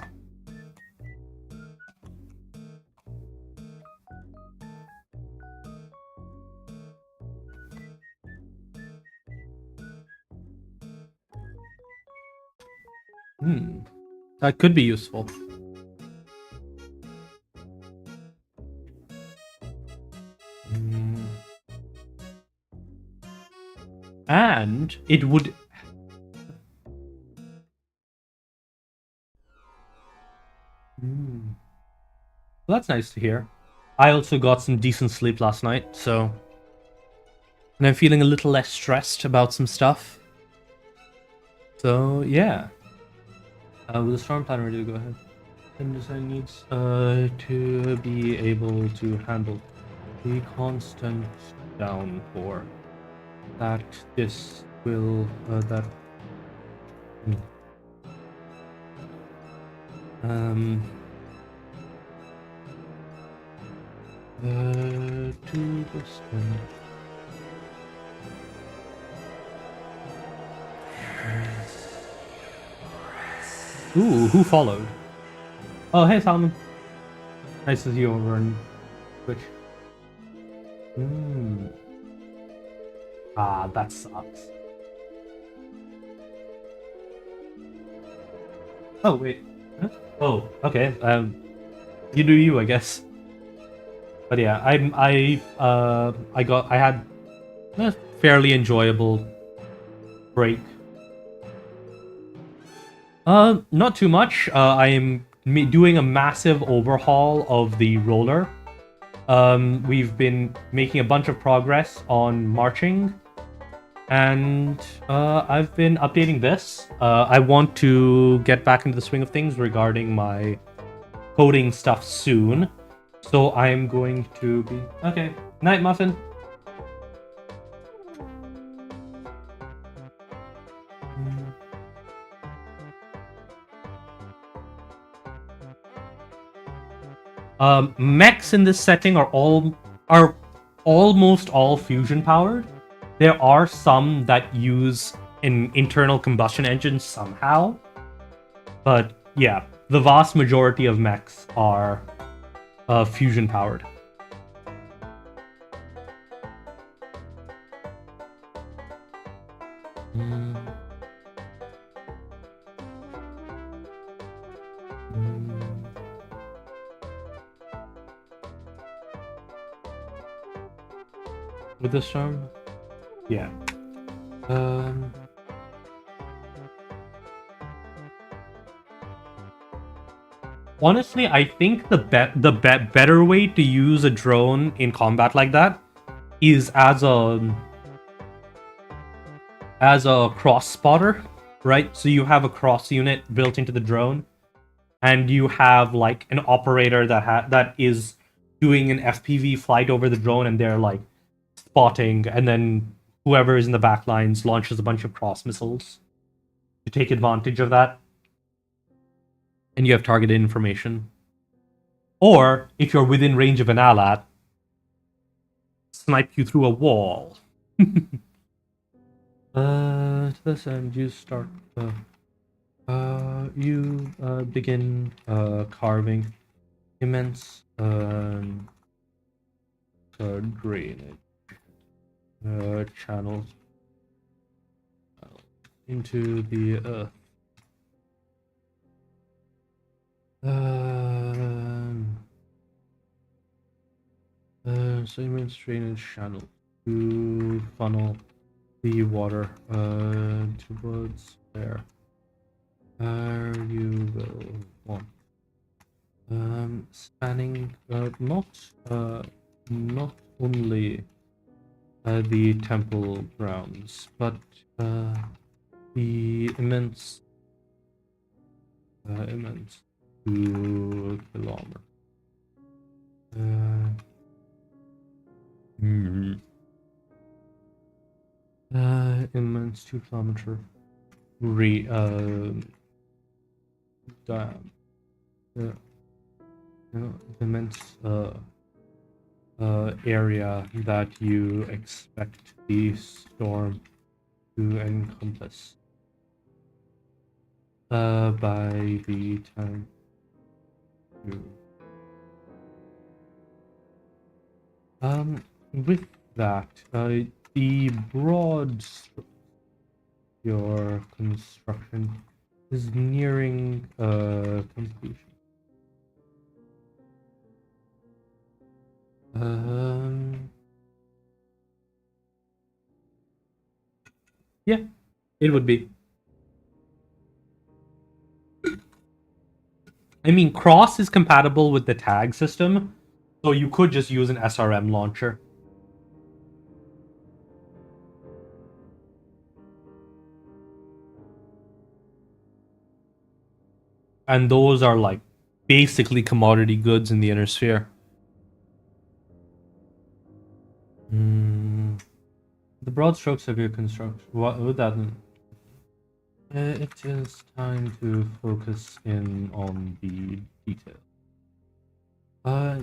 That could be useful. And it would... Well, that's nice to hear. I also got some decent sleep last night, so... And I'm feeling a little less stressed about some stuff. So, yeah. With the storm plan ready to go ahead. And design needs to be able to handle the constant downpour. That this will to distant. Ooh, who followed? Oh, hey, Salmon. Nice to see you over on Twitch. Ah, that sucks. Oh, wait. Huh? Oh, okay. You do you, I guess. But yeah, I had a fairly enjoyable break. Not too much. I am doing a massive overhaul of the roller. We've been making a bunch of progress on marching, and I've been updating this. I want to get back into the swing of things regarding my coding stuff soon, so I'm going to be okay. Night, Muffin. Mechs in this setting are almost all fusion powered. There are some that use an internal combustion engine somehow, but yeah, the vast majority of mechs are fusion powered. With this term, yeah. Honestly, I think the better way to use a drone in combat like that is as a cross spotter, right? So you have a cross unit built into the drone, and you have like an operator that is doing an FPV flight over the drone, and they're like spotting, and then whoever is in the back lines launches a bunch of cross missiles to take advantage of that, and you have targeted information. Or if you're within range of an ALAT, snipe you through a wall. To this end, you start. You begin carving immense drainage channels into the earth. So immense drainage channel to funnel the water towards there. You will want spanning not only the temple grounds, but the immense 2 kilometers. Immense 2 kilometer immense area that you expect the storm to encompass by the time you with that the broad your construction is nearing completion. Yeah, it would be. I mean, Cross is compatible with the tag system, so you could just use an SRM launcher. And those are like basically commodity goods in the inner sphere. The broad strokes of your construction. What would that mean? It is time to focus in on the details.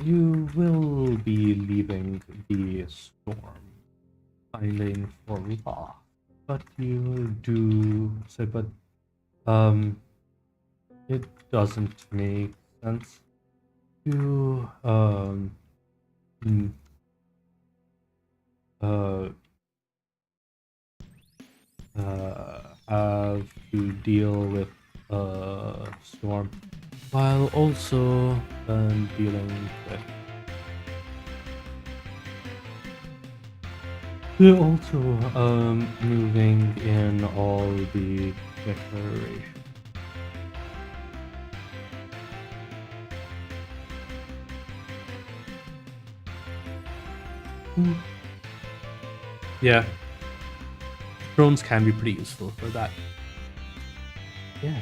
You will be leaving the storm, filing for law, but you do say, but It doesn't make sense to mm, uh, have to deal with a storm while also dealing with moving in all the decorations. Yeah, drones can be pretty useful for that. Yeah.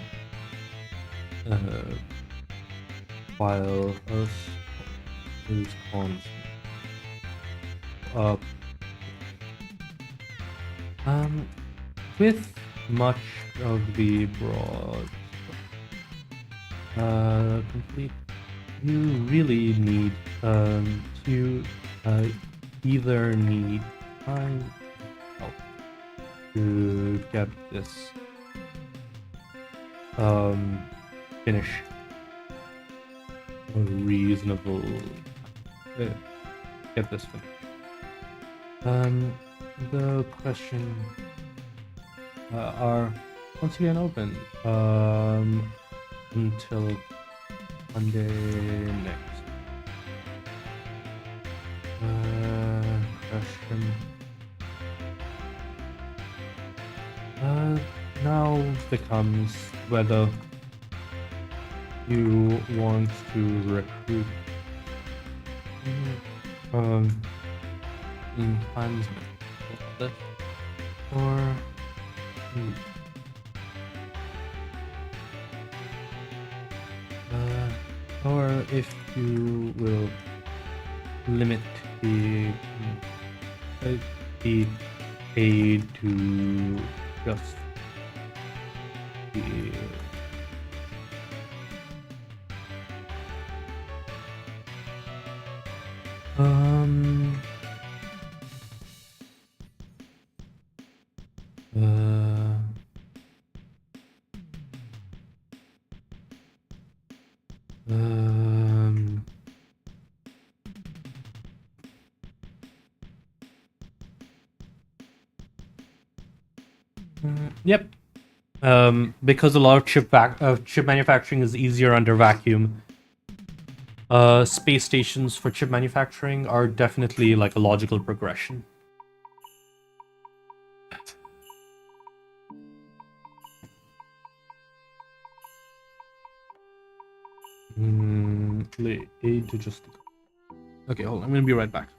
While us is constant. Uh, with much of the broad complete, you really need to either need time help to get this finish a reasonable get this finished. The question are once again open until Monday next. Question now becomes whether you want to recruit in clansmen or if you will limit the aid to just the yep. Because a lot of chip manufacturing is easier under vacuum. Space stations for chip manufacturing are definitely like a logical progression. Aid to just. Okay, hold on. I'm gonna be right back.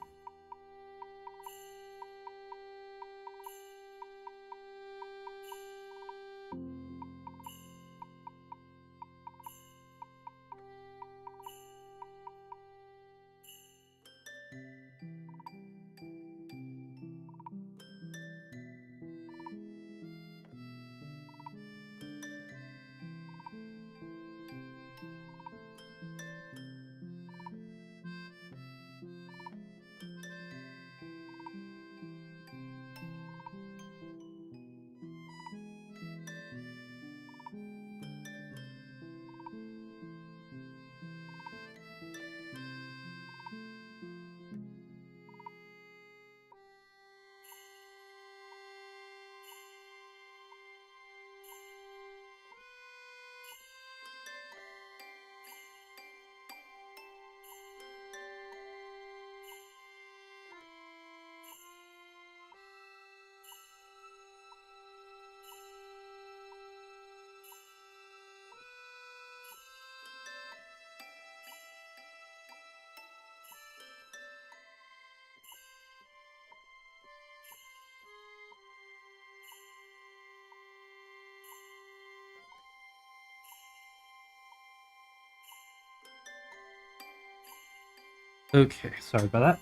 Okay, sorry about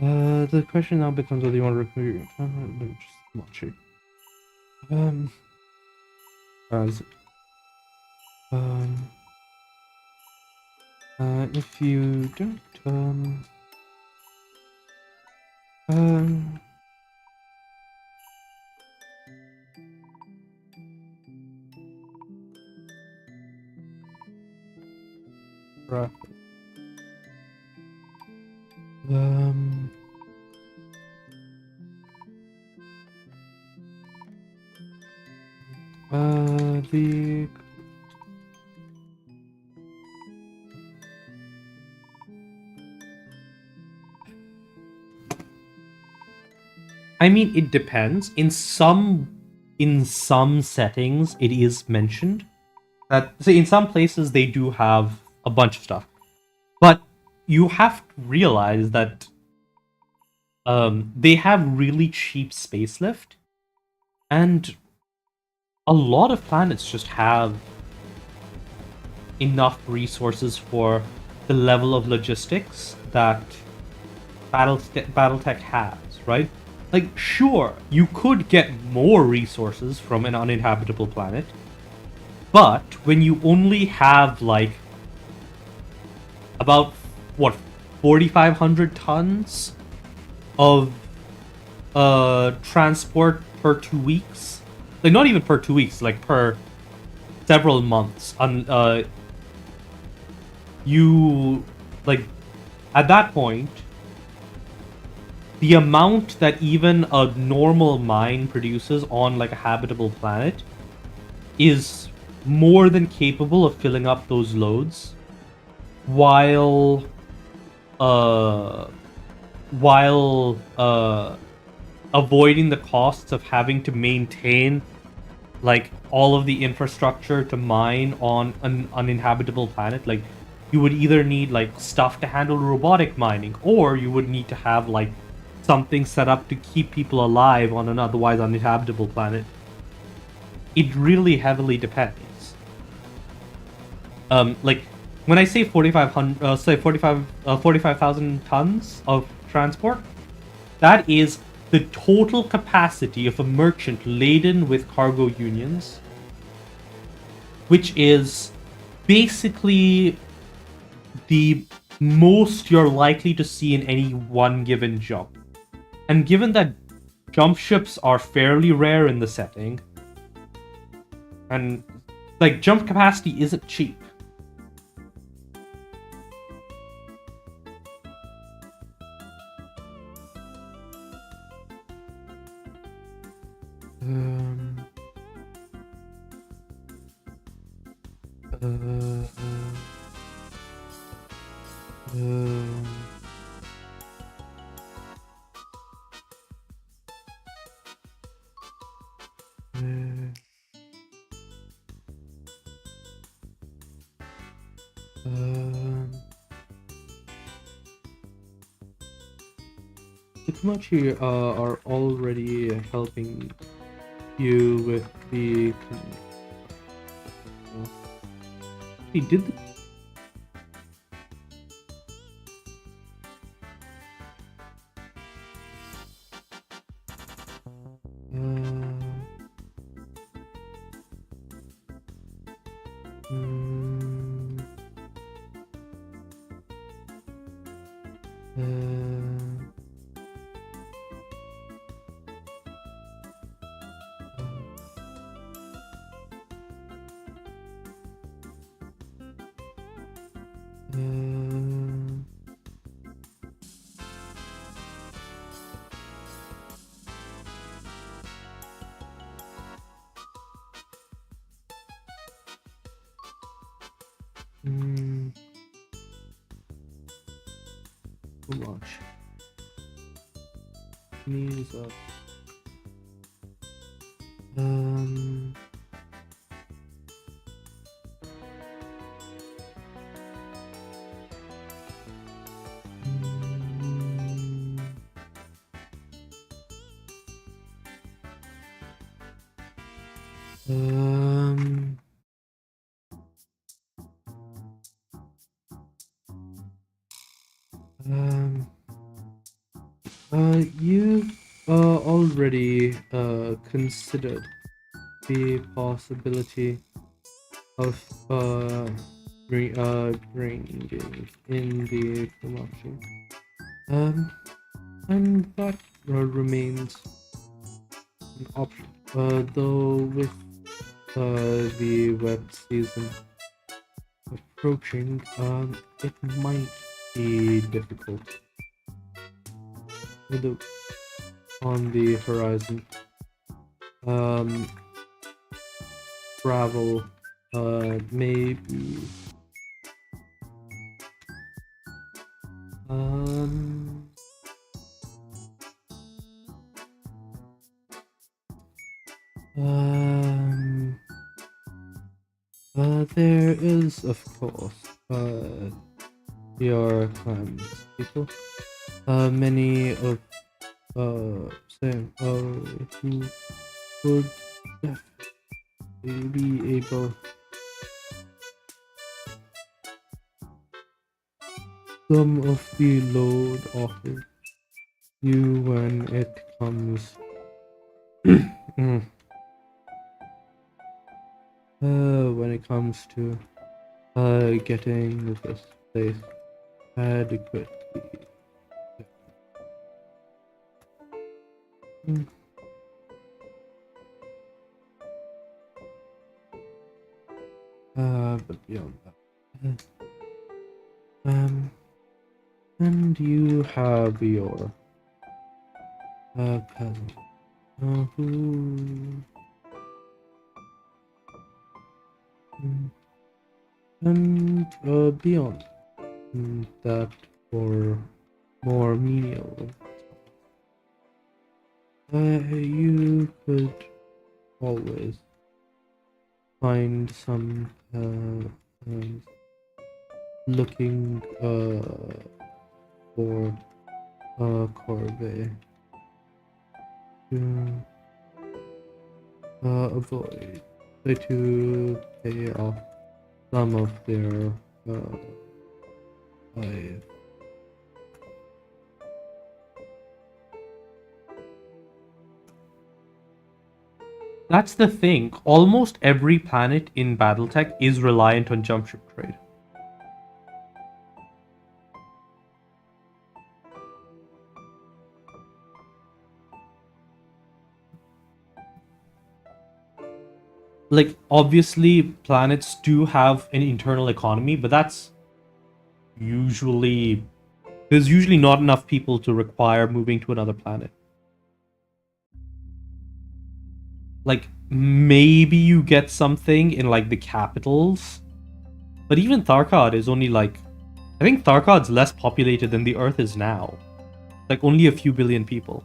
that. The question now becomes whether you want to recruit. Let me just watch it. As if you don't Right. Um. The. I mean, it depends. In some settings, it is mentioned that, say, in some places they do have a bunch of stuff, but you have to realize that they have really cheap space lift, and a lot of planets just have enough resources for the level of logistics that BattleTech has, right? Like, sure, you could get more resources from an uninhabitable planet, but when you only have, like, about, what, 4,500 tons of transport per 2 weeks? Like, not even per 2 weeks, like, per several months. You, like, at that point, the amount that even a normal mine produces on, like, a habitable planet is more than capable of filling up those loads while avoiding the costs of having to maintain, like, all of the infrastructure to mine on an uninhabitable planet. Like, you would either need, like, stuff to handle robotic mining, or you would need to have, like, something set up to keep people alive on an otherwise uninhabitable planet. It really heavily depends. Like, when I say 45,000 tons of transport, that is the total capacity of a merchant laden with cargo unions, which is basically the most you're likely to see in any one given jump. And given that jump ships are fairly rare in the setting, and, like, jump capacity isn't cheap. Hitachi are already helping you with the. He did the. Too much. Knees up. You've already considered the possibility of bringing in the promotion. And that remains an option. Though with the web season approaching. It might be difficult. On the horizon. Travel. Maybe. There is, of course, your clans, people. Many of, who would definitely be able. Some of the load offered you when it comes. When it comes to getting this place adequately. But beyond that, and you have your cousin, who. And beyond that, for more menial, you could always find some looking for a corvée to avoid. To pay off some of their life. That's the thing. Almost every planet in Battletech is reliant on jump ship trade. Like, obviously, planets do have an internal economy, but that's usually... There's usually not enough people to require moving to another planet. Like, maybe you get something in, like, the capitals. But even Tharkad is only, like... I think Tharkad's less populated than the Earth is now. Like, only a few billion people.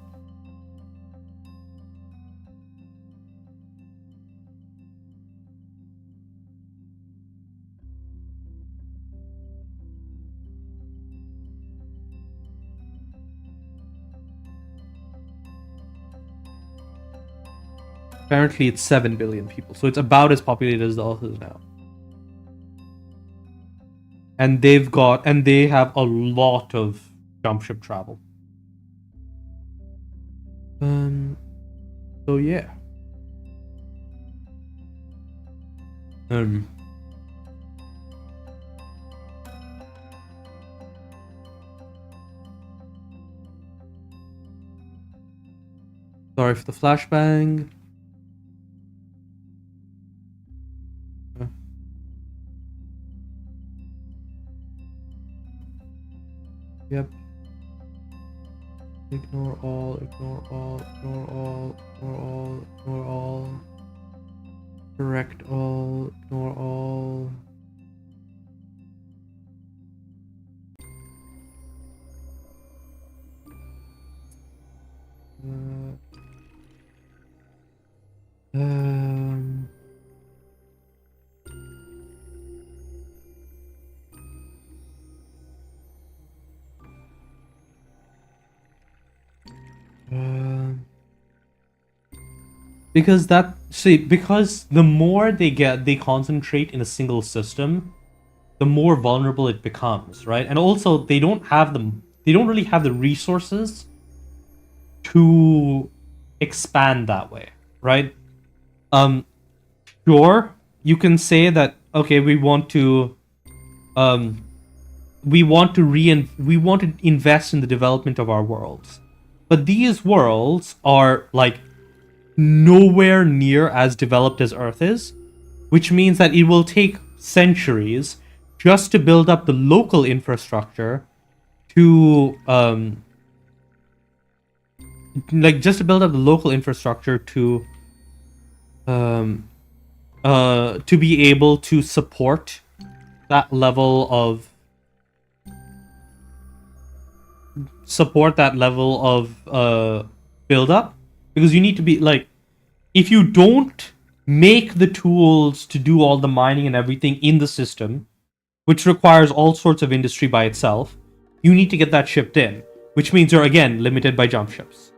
Apparently it's 7 billion people, so it's about as populated as the Earth is now. And they have a lot of jump ship travel. So yeah. Sorry for the flashbang. Yep. Ignore all, ignore all, ignore all, ignore all, ignore all. Correct all, ignore all. Because the more they concentrate in a single system, the more vulnerable it becomes, right? And also they don't really have the resources to expand that way, right? Sure, you can say that, okay, we want to invest in the development of our worlds. But these worlds are, like, nowhere near as developed as Earth is, which means that it will take centuries just to build up the local infrastructure to just to build up the local infrastructure to be able to support that level of build up, because you need to be like, if you don't make the tools to do all the mining and everything in the system, which requires all sorts of industry by itself, you need to get that shipped in, which means you're again limited by jump ships.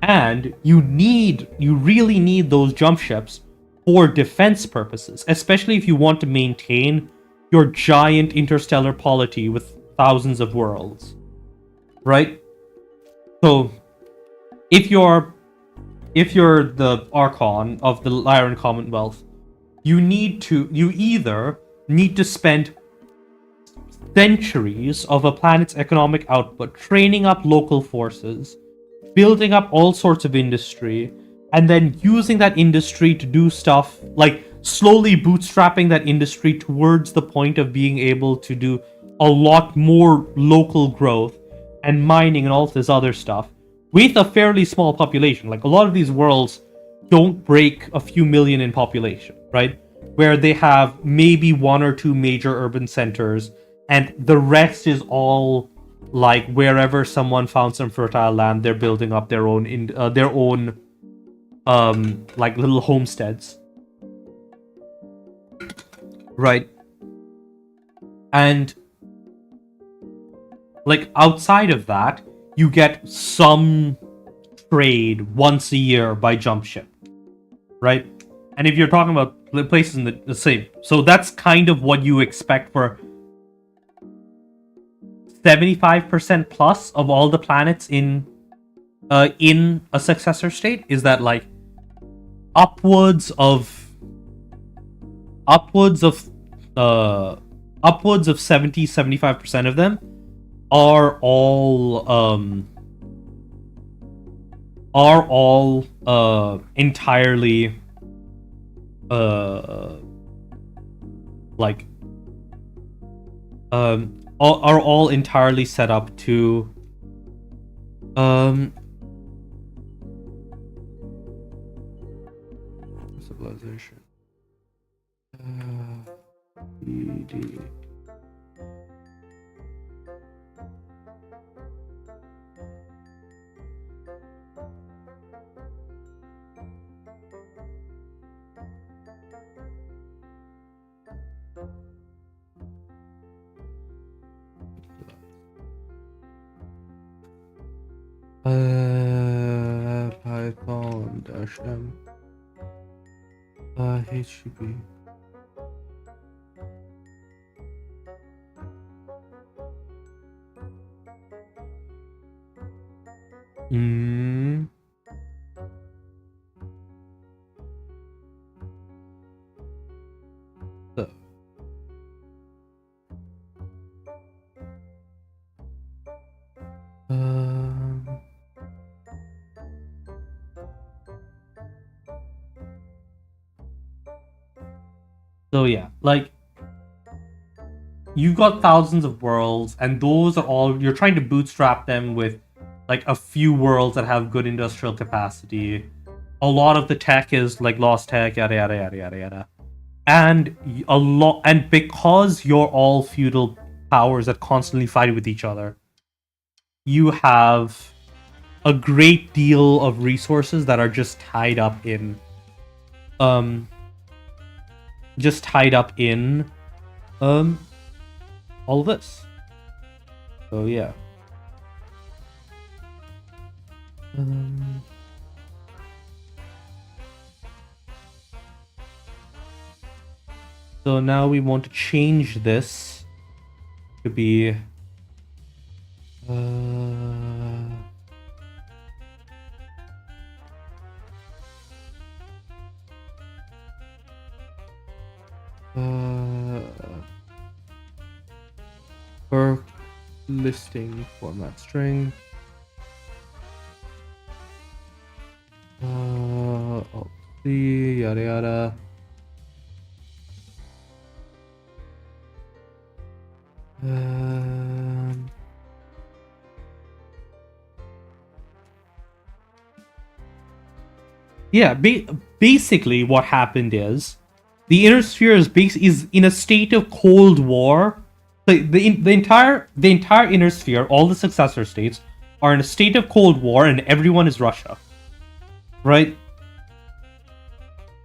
And you really need those jump ships for defense purposes, especially if you want to maintain your giant interstellar polity with thousands of worlds. Right? So if you're the Archon of the Lyran Commonwealth, you either need to spend centuries of a planet's economic output training up local forces, building up all sorts of industry, and then using that industry to do stuff like slowly bootstrapping that industry towards the point of being able to do a lot more local growth and mining and all this other stuff with a fairly small population. Like, a lot of these worlds don't break a few million in population, right? Where they have maybe one or two major urban centers, and the rest is all like wherever someone found some fertile land, they're building up their own like little homesteads, right? And like, outside of that, you get some trade once a year by jump ship, right? And if you're talking about places in the same, so that's kind of what you expect for 75% plus of all the planets in a successor state, is that like upwards of 70-75% of them are all entirely are all entirely set up to civilization. ED. Python -m HTTP. So yeah, like, you've got thousands of worlds, and those are all, you're trying to bootstrap them with like a few worlds that have good industrial capacity. A lot of the tech is like lost tech, yada yada yada yada yada. And because you're all feudal powers that constantly fight with each other, you have a great deal of resources that are just tied up in all of this. So yeah. So now we want to change this to be per listing format string. Yada yada. Yeah, basically what happened is the inner sphere is in a state of Cold War. The entire inner sphere, all the successor states, are in a state of Cold War, and everyone is Russia, right?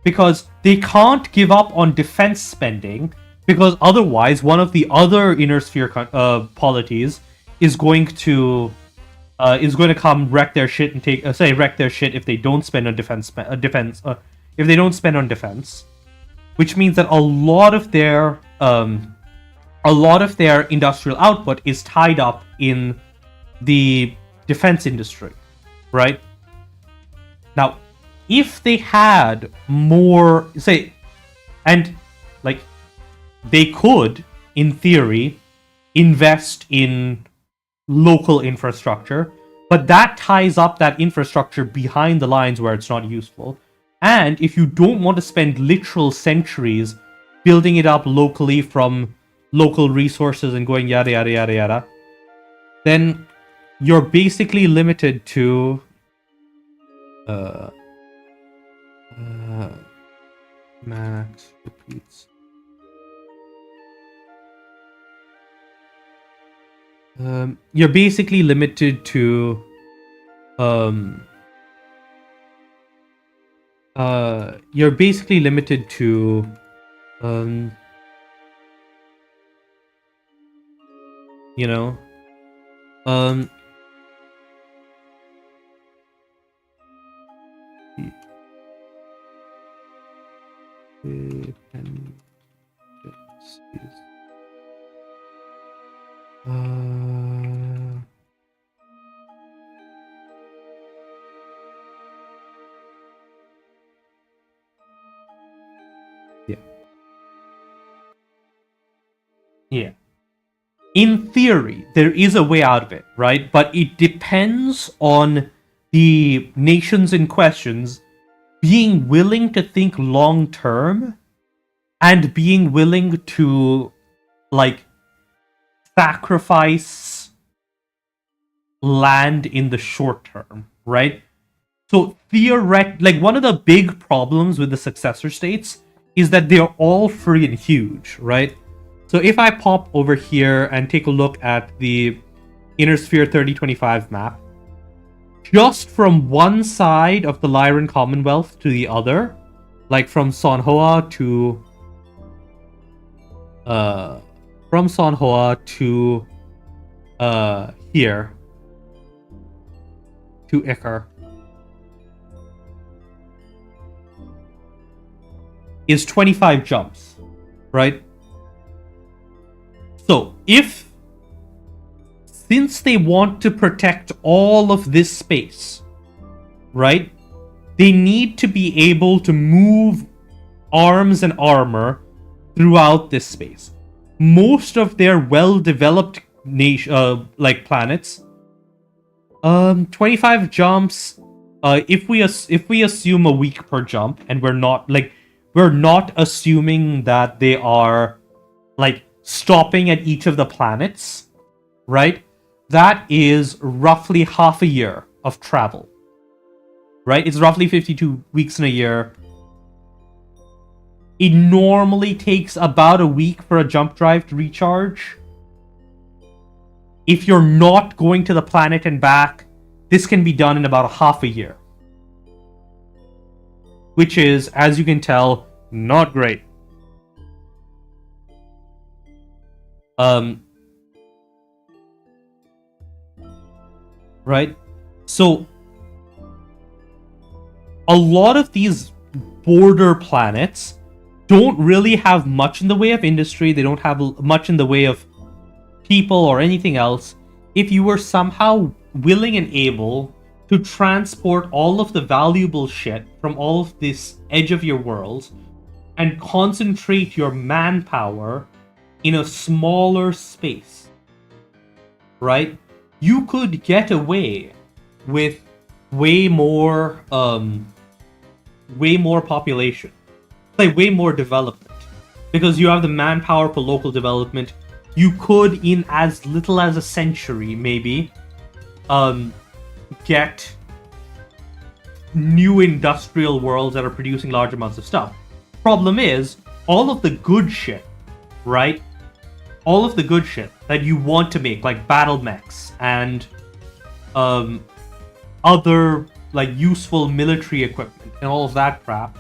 Because they can't give up on defense spending, because otherwise one of the other inner sphere polities is going to come wreck their shit and wreck their shit if they don't spend on if they don't spend on defense, which means that a lot of their industrial output is tied up in the defense industry, right? Now, if they had more, they could, in theory, invest in local infrastructure, but that ties up that infrastructure behind the lines where it's not useful. And if you don't want to spend literal centuries building it up locally from local resources and going yada yada yada yada, then you're basically limited to Max repeats. You're basically limited to you know, yeah. In theory, there is a way out of it, right? But it depends on the nations in questions being willing to think long term and being willing to, like, sacrifice land in the short term, right? So one of the big problems with the successor states is that they're all free and huge, right? So if I pop over here and take a look at the Inner Sphere 3025 map, just from one side of the Lyran Commonwealth to the other, like from Sonhoa to here to Icar, is 25 jumps, right? So since they want to protect all of this space, right, they need to be able to move arms and armor throughout this space. Most of their well-developed planets, 25 jumps. If we assume a week per jump, and we're not assuming that they are stopping at each of the planets, right? That is roughly half a year of travel, right? It's roughly 52 weeks in a year. It normally takes about a week for a jump drive to recharge. If you're not going to the planet and back, this can be done in about a half a year. Which is, as you can tell, not great. Right? So, a lot of these border planets don't really have much in the way of industry. They don't have much in the way of people or anything else. If you were somehow willing and able to transport all of the valuable shit from all of this edge of your world and concentrate your manpower in a smaller space, right? You could get away with way more population, way more development, because you have the manpower for local development. you could, in as little as a century, maybe, get new industrial worlds that are producing large amounts of stuff. Problem is, all of the good shit, right? All of the good shit that you want to make, like battle mechs and other like useful military equipment and all of that crap,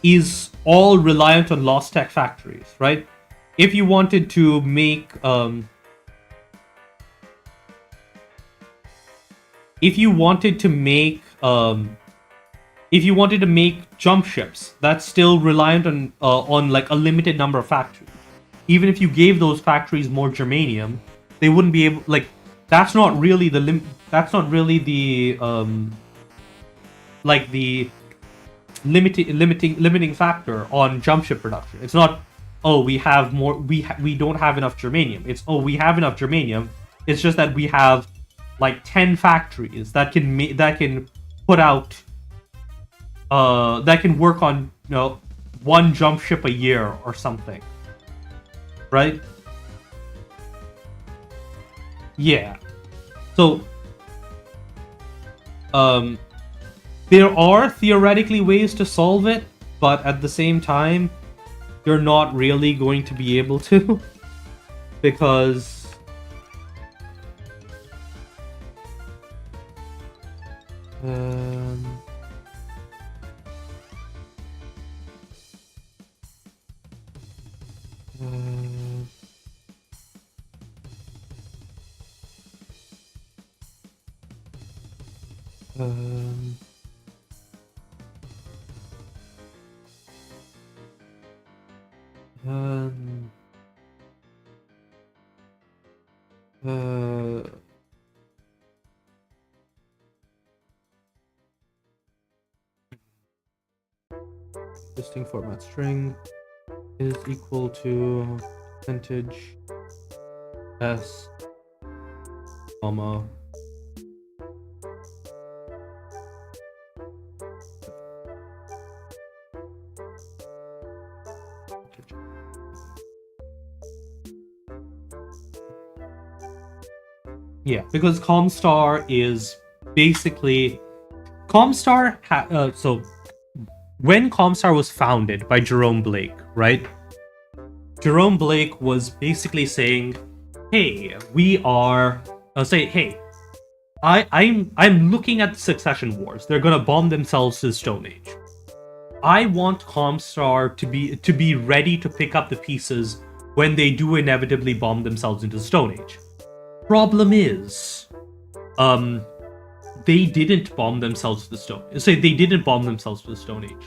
is all reliant on lost tech factories, right? If you wanted to make if you wanted to make jump ships, that's still reliant on like a limited number of factories. Even if you gave those factories more germanium, they wouldn't be able, like, that's not really the like the limiting factor on jump ship production. It's not, oh, we don't have enough germanium. It's, oh, we have enough germanium. It's just that we have like 10 factories that can put out that can work on, you know, one jump ship a year or something, right? Yeah. So there are theoretically ways to solve it, but at the same time, you're not really going to be able to because listing format string is equal to percentage s comma yeah, because Comstar is basically so when Comstar was founded by Jerome Blake, right? Jerome Blake was basically saying, "Hey, I'm looking at the succession wars. They're gonna bomb themselves to the Stone Age. I want Comstar to be ready to pick up the pieces when they do inevitably bomb themselves into the Stone Age." Problem is, they didn't bomb themselves to the Stone. They didn't bomb themselves to the Stone Age.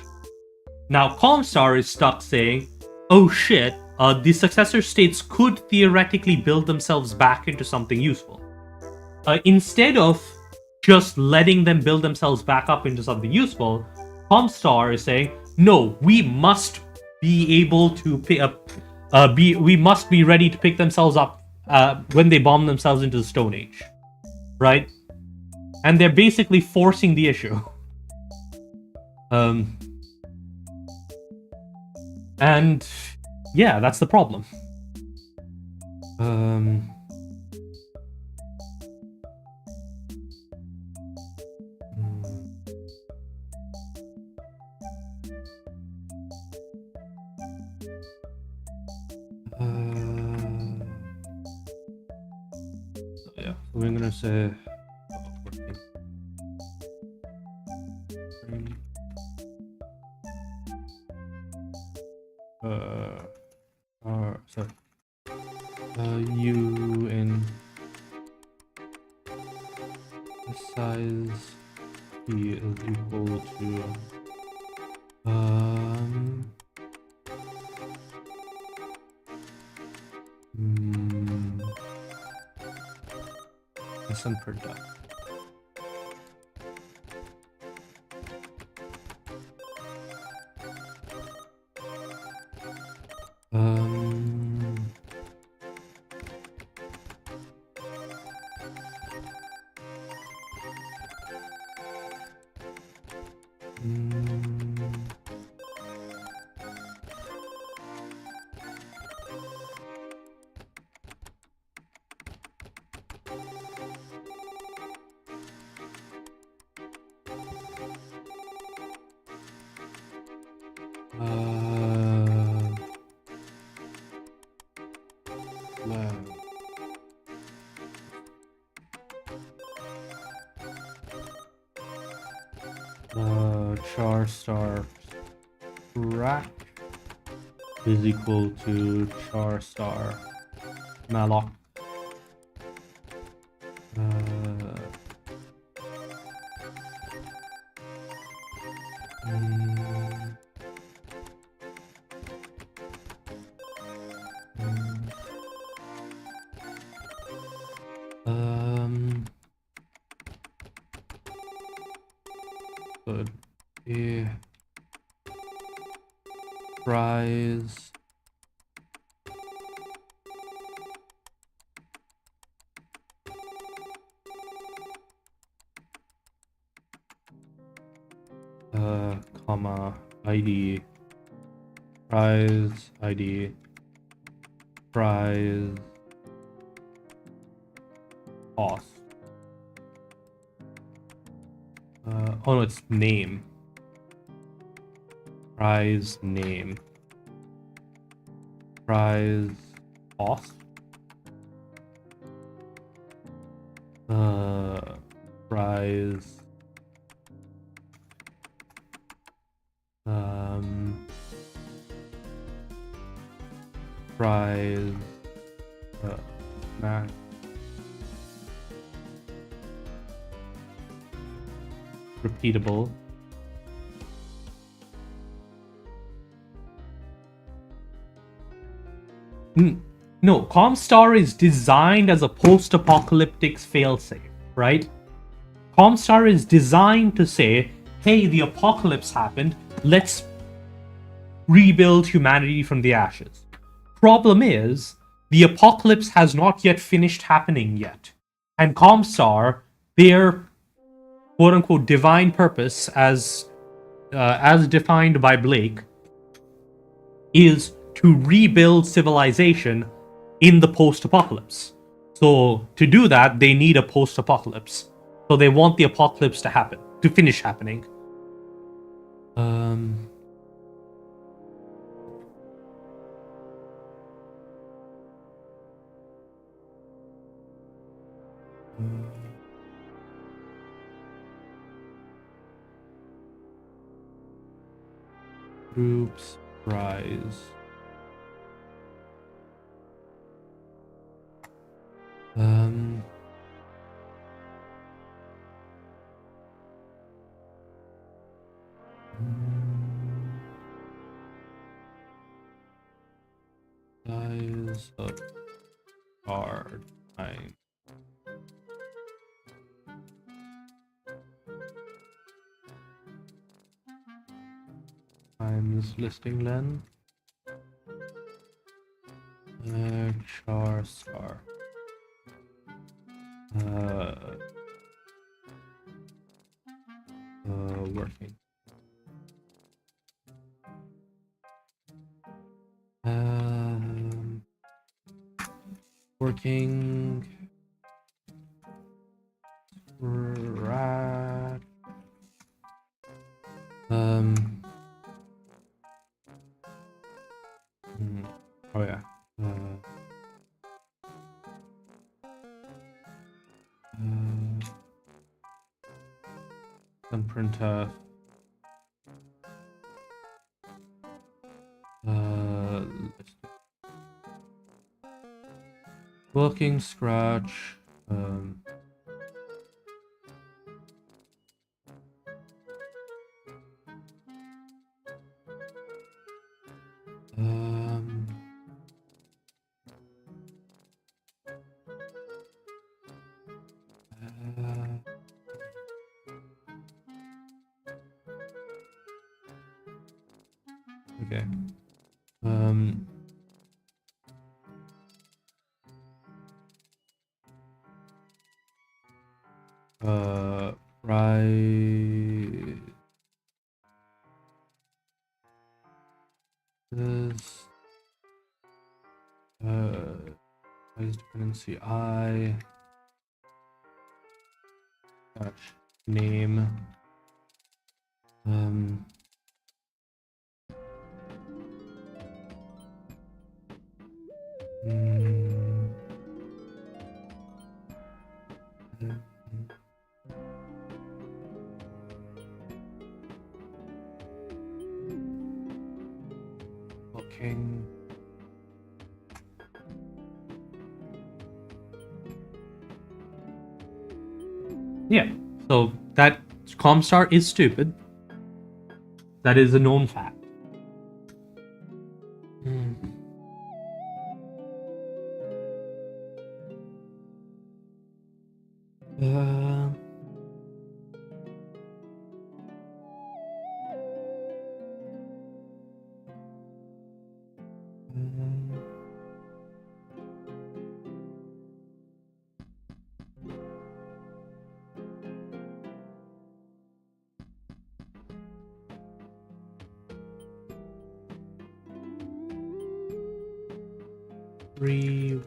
Now Comstar is stuck saying, "Oh shit, the successor states could theoretically build themselves back into something useful." Instead of just letting them build themselves back up into something useful, Comstar is saying, "No, we must be able to we must be ready to pick themselves up when they bomb themselves into the Stone Age," right? And they're basically forcing the issue. And yeah, that's the problem. Yeah, we're gonna say u in size p is equal to listen per depth. Char star rack is equal to char star malloc. Good. Yeah. Fries. Comma ID. Fries ID. Fries. Cost. Oh no, it's name. Fries name. Fries cost. Fries. Fries. Mac. Repeatable. No, Comstar is designed as a post-apocalyptic failsafe, right? Comstar is designed to say, hey, the apocalypse happened, let's rebuild humanity from the ashes. Problem is, the apocalypse has not yet finished happening yet. And Comstar, their quote-unquote divine purpose, as defined by Blake, is to rebuild civilization in the post-apocalypse. So to do that, they need a post-apocalypse. So they want the apocalypse to happen, to finish happening. Groups, rise. Size of card time. Times listing length. Char star. Working. Working. Rat. Oh yeah. Some printer. Working scratch. Okay. Right. This. Size dependency I. Touch name. Looking. Yeah, so that Comstar is stupid. That is a known fact. Three.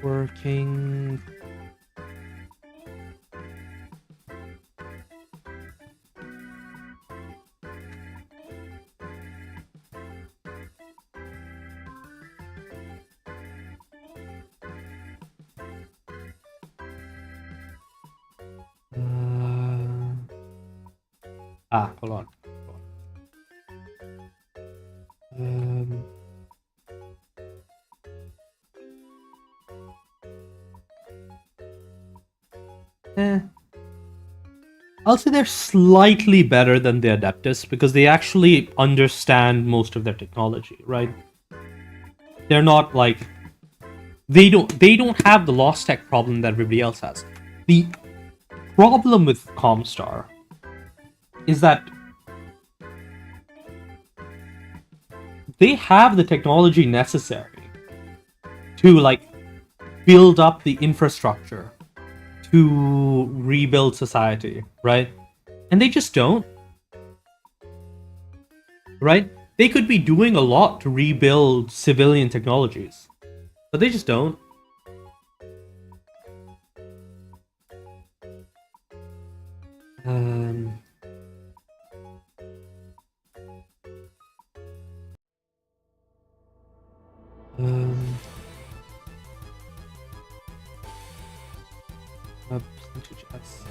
Working. Hold on. I'll say they're slightly better than the Adeptus because they actually understand most of their technology, right? They're not like they don't have the lost tech problem that everybody else has. The problem with Comstar is that they have the technology necessary to like build up the infrastructure to rebuild society, right? And they just don't. Right? They could be doing a lot to rebuild civilian technologies, but they just don't. Percentages.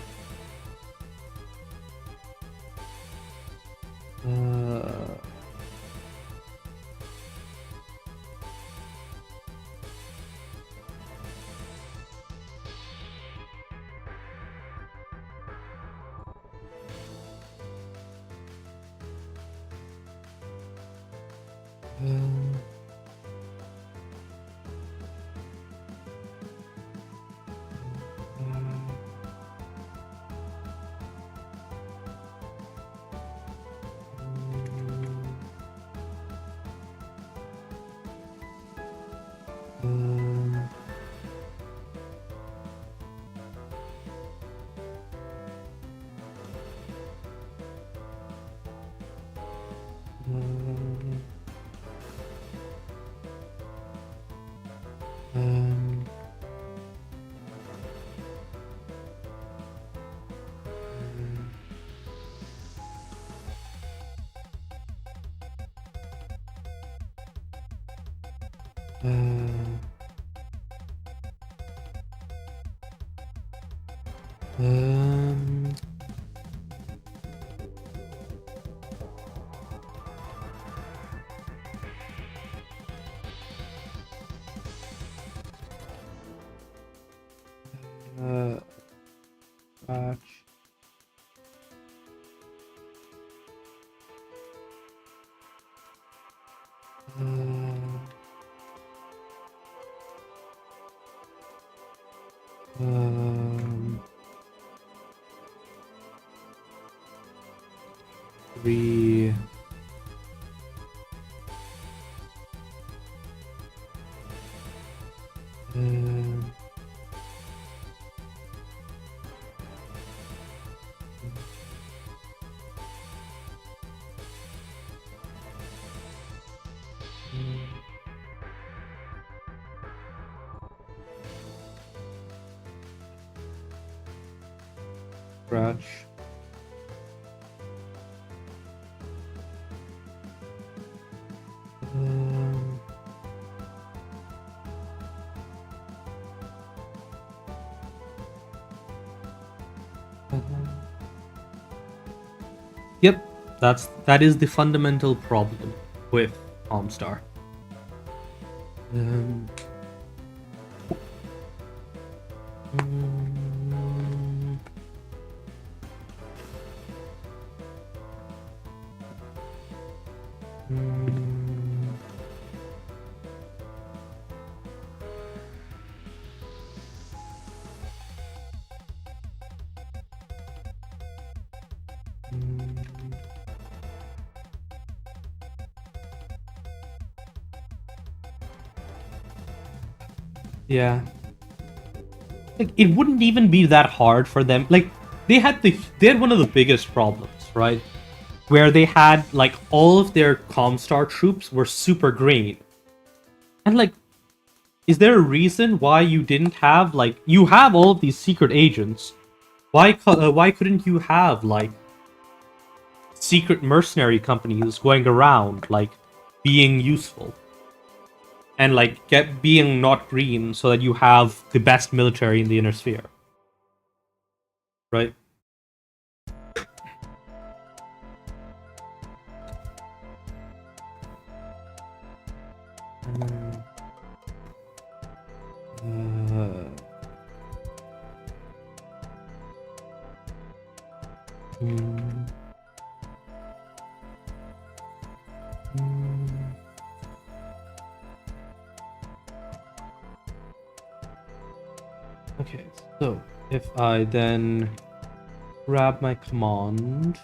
Batch. Three. Scratch. Yep, that is the fundamental problem with Palmstar. Yeah. Like, it wouldn't even be that hard for them. Like, they had one of the biggest problems, right? Where they had, like, all of their Comstar troops were super green. And, like, is there a reason why you didn't have, like, you have all of these secret agents. Why couldn't you have, like, secret mercenary companies going around, like, being useful? And, like, being not green so that you have the best military in the inner sphere. Right? Okay, so if I then grab my command.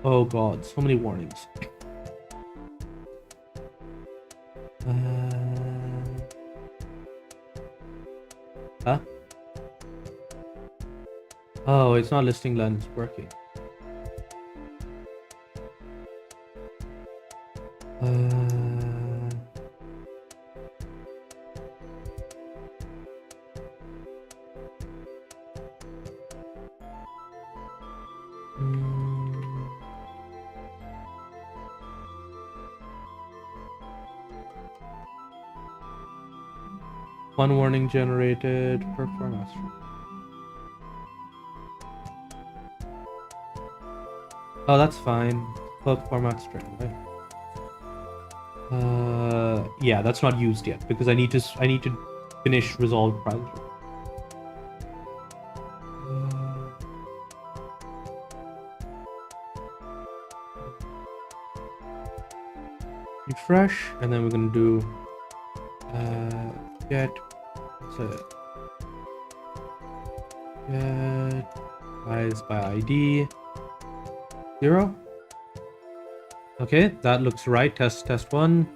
Oh god, so many warnings. Huh? Oh, it's not listing lens working. One warning generated per format. Oh, that's fine. Cloak format string, right? Yeah, that's not used yet because I need to finish resolved browser. Refresh, and then we're gonna do get size by ID 0. Okay, that looks right. Test 1.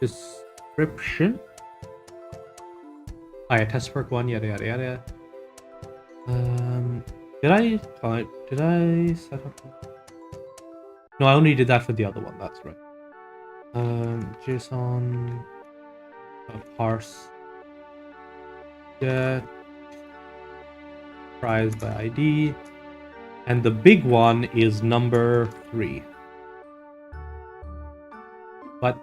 Description. Oh yeah, test perk 1. Yada yada yada. Did I set up? No, I only did that for the other one. That's right. JSON parse get prize by ID, and the big one is number 3. But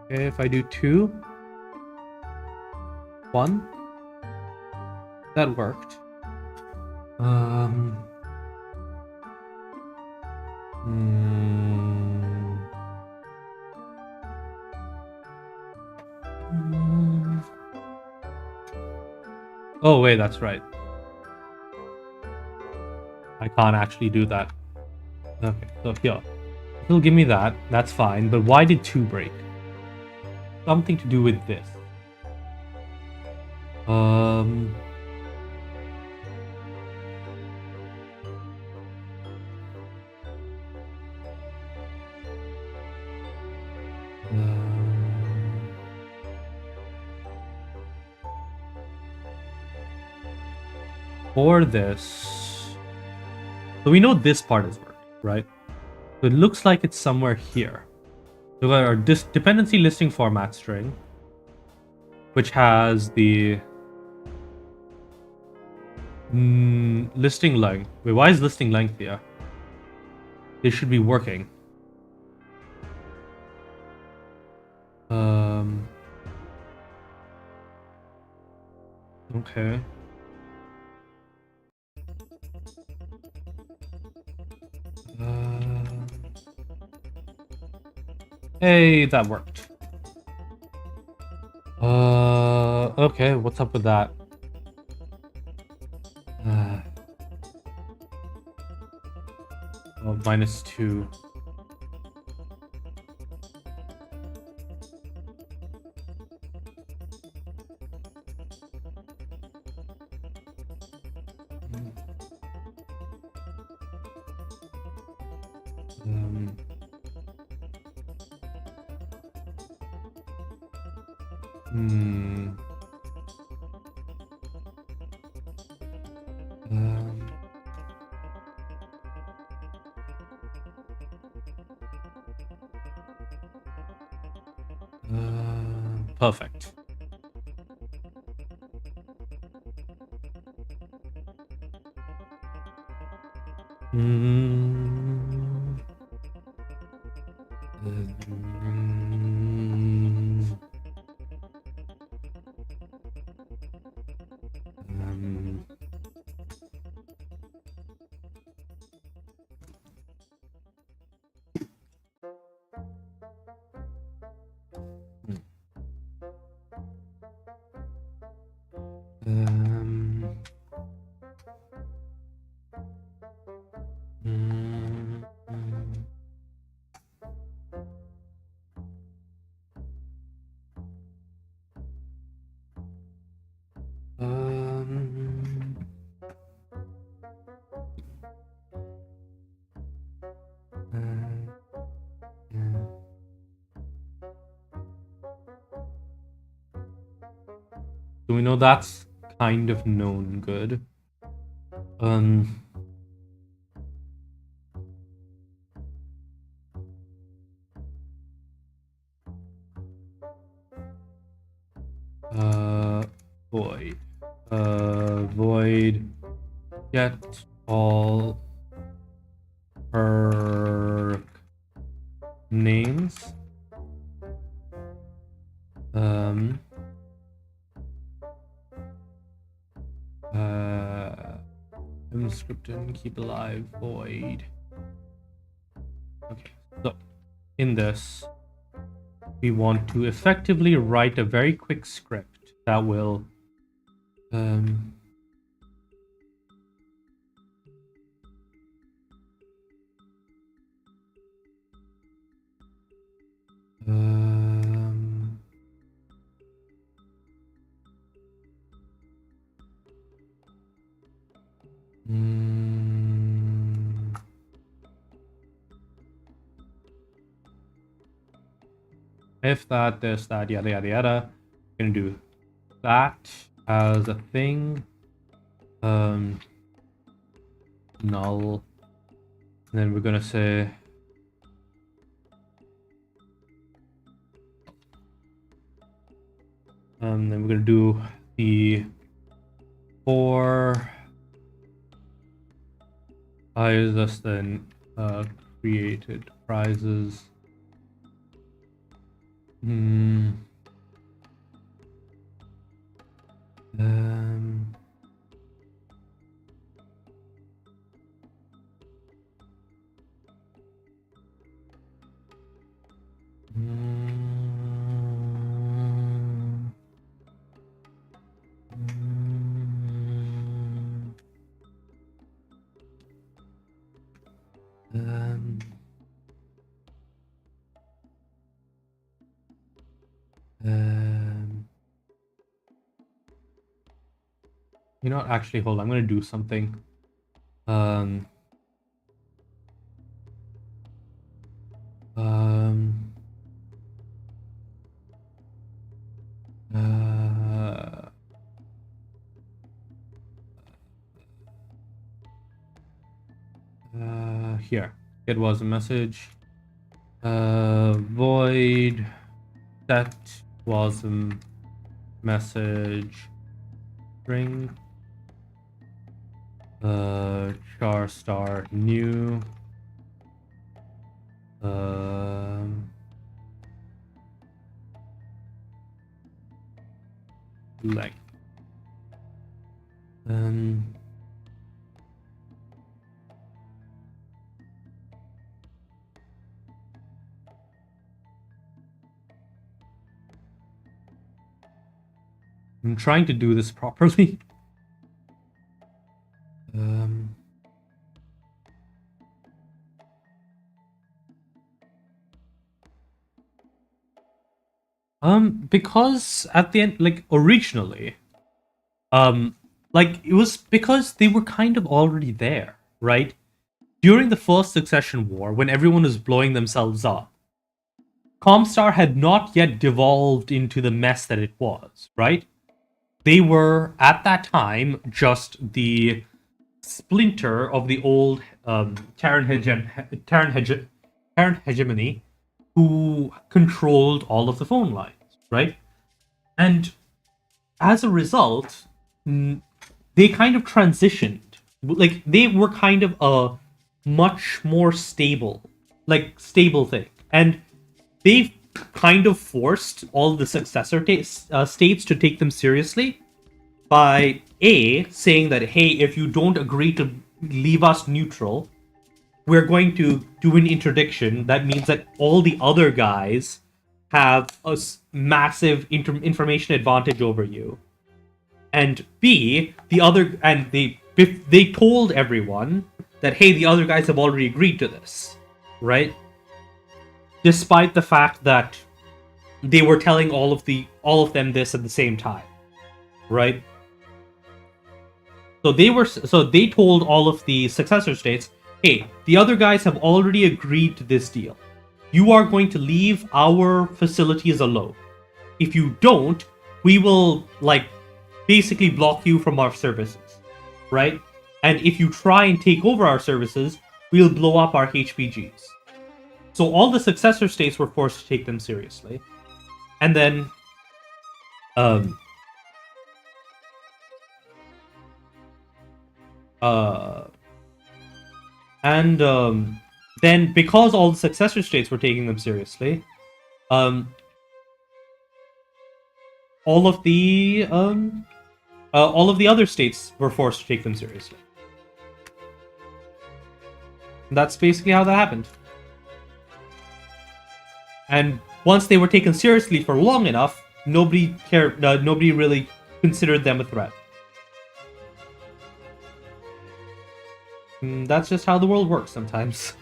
okay, if I do 2, 1, that worked. Oh wait, that's right. I can't actually do that. Okay, so here. It'll give me that. That's fine. But why did 2 break? Something to do with this. For this, so we know this part is working, right? So it looks like it's somewhere here. So our dependency listing format string, which has the listing length. Wait, why is listing length here? It should be working. Okay. Hey, that worked. Okay, what's up with that? Oh, -2. Perfect. So we know that's kind of known good. Void. Void get all her names. Unscripted, keep alive, void. Okay, so in this, we want to effectively write a very quick script that will if that, this, that, yada, yada, yada. We're gonna do that as a thing. Null. And then we're gonna say then we're gonna do the for prizes, then created prizes. You know what? Actually, hold on. I'm gonna do something. Um. Um. Uh. Here. It was a message. Void. That was a message. String. Char star new. Like. I'm trying to do this properly. Because at the end, like originally, like it was because they were kind of already there, right? During the first Succession War, when everyone was blowing themselves up, Comstar had not yet devolved into the mess that it was, right? They were, at that time, just the splinter of the old Terran hegemony who controlled all of the phone lines, right? And as a result, they kind of transitioned. Like, they were kind of a much more stable thing. And they kind of forced all the successor states to take them seriously by saying that, hey, if you don't agree to leave us neutral, we're going to do an interdiction. That means that all the other guys have a massive information advantage over you. And B, they told everyone that, hey, the other guys have already agreed to this, right? Despite the fact that they were telling all of them this at the same time, right? So they told all of the successor states, hey, the other guys have already agreed to this deal. You are going to leave our facilities alone. If you don't, we will basically block you from our services, right? And if you try and take over our services, we'll blow up our HPGs. So all the successor states were forced to take them seriously. And then then because all the successor states were taking them seriously, all of the other states were forced to take them seriously. And that's basically how that happened. And once they were taken seriously for long enough, nobody cared. Nobody really considered them a threat. And that's just how the world works sometimes.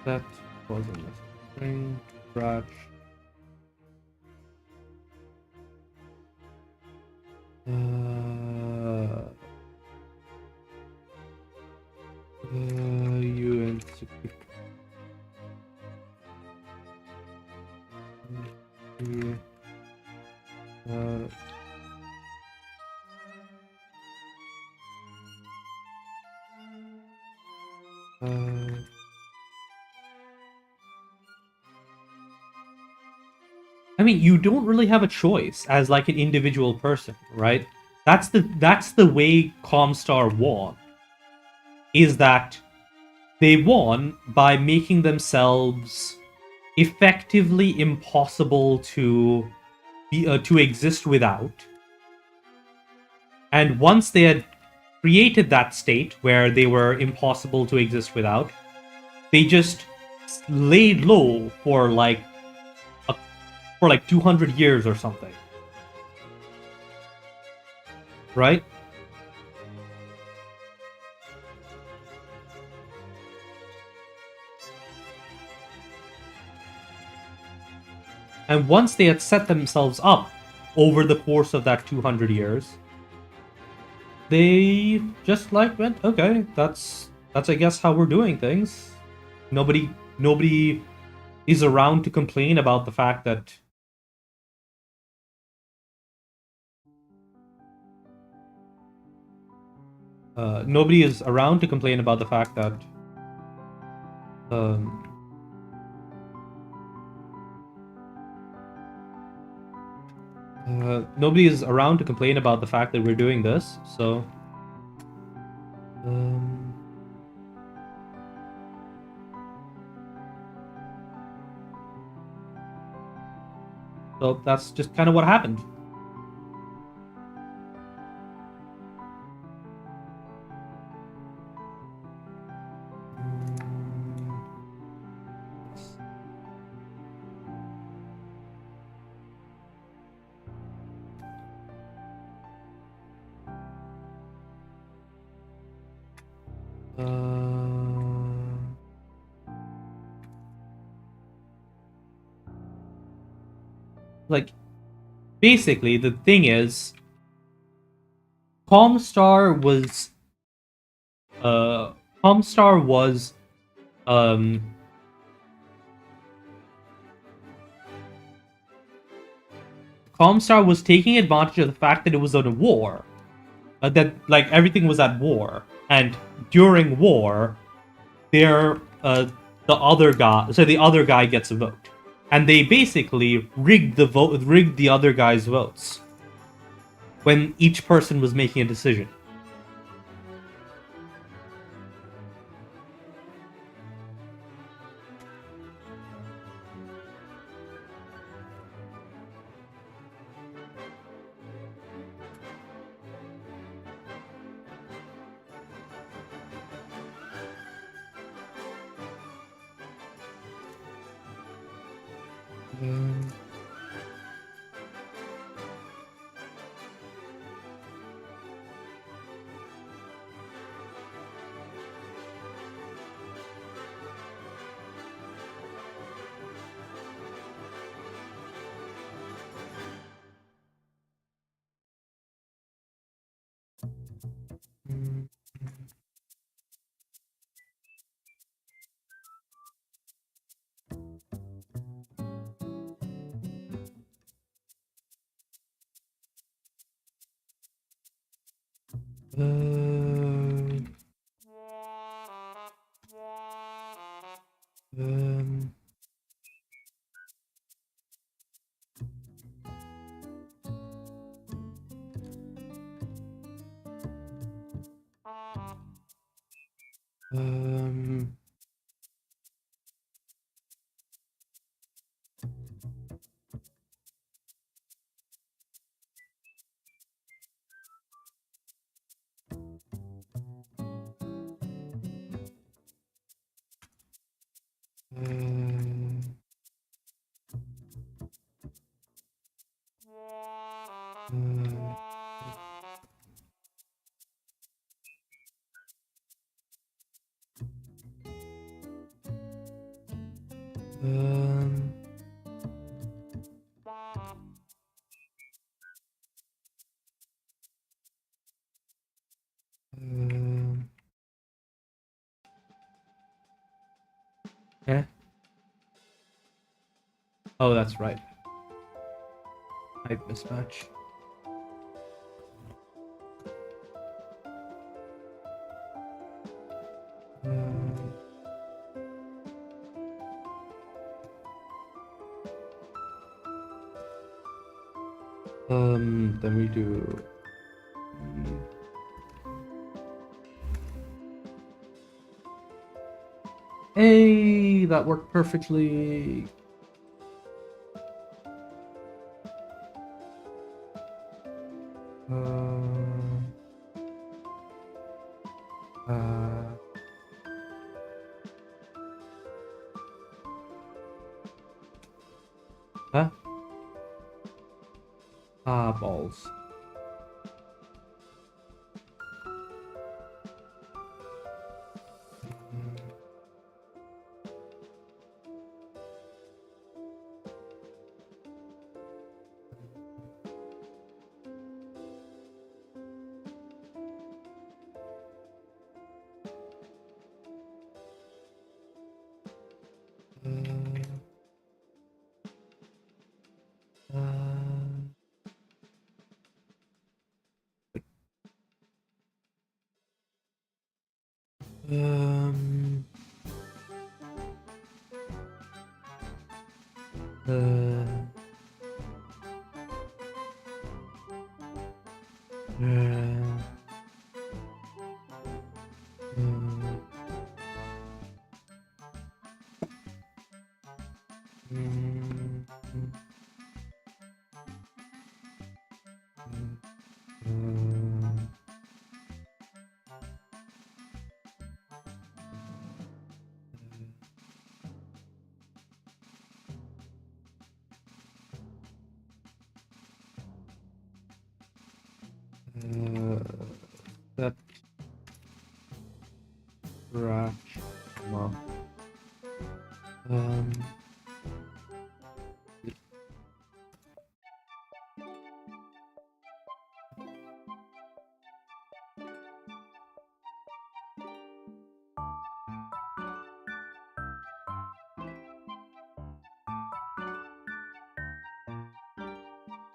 That wasn't a string. Scratch. UNC. I mean, you don't really have a choice as like an individual person, right? That's the way Comstar won. Is that they won by making themselves effectively impossible to exist without. And once they had created that state where they were impossible to exist without, they just laid low for like 200 years or something, right? And once they had set themselves up over the course of that 200 years, they just like went, okay, that's I guess how we're doing things. Nobody is around to complain about the fact that nobody is around to complain about the fact that um, nobody is around to complain about the fact that we're doing this. Um, so that's just kind of what happened. Like, basically, the thing is, Comstar was, uh, Comstar was, um, Comstar was taking advantage of the fact that it was on a war, that like everything was at war, and during war, they're the other guy gets a vote, and they basically rigged the other guy's votes when each person was making a decision. Um, um, um, um, um, eh? Oh, that's right. Height mismatch. Then we do. Hey, that worked perfectly. Huh? Ah, balls. Um, uh, that trash. Um,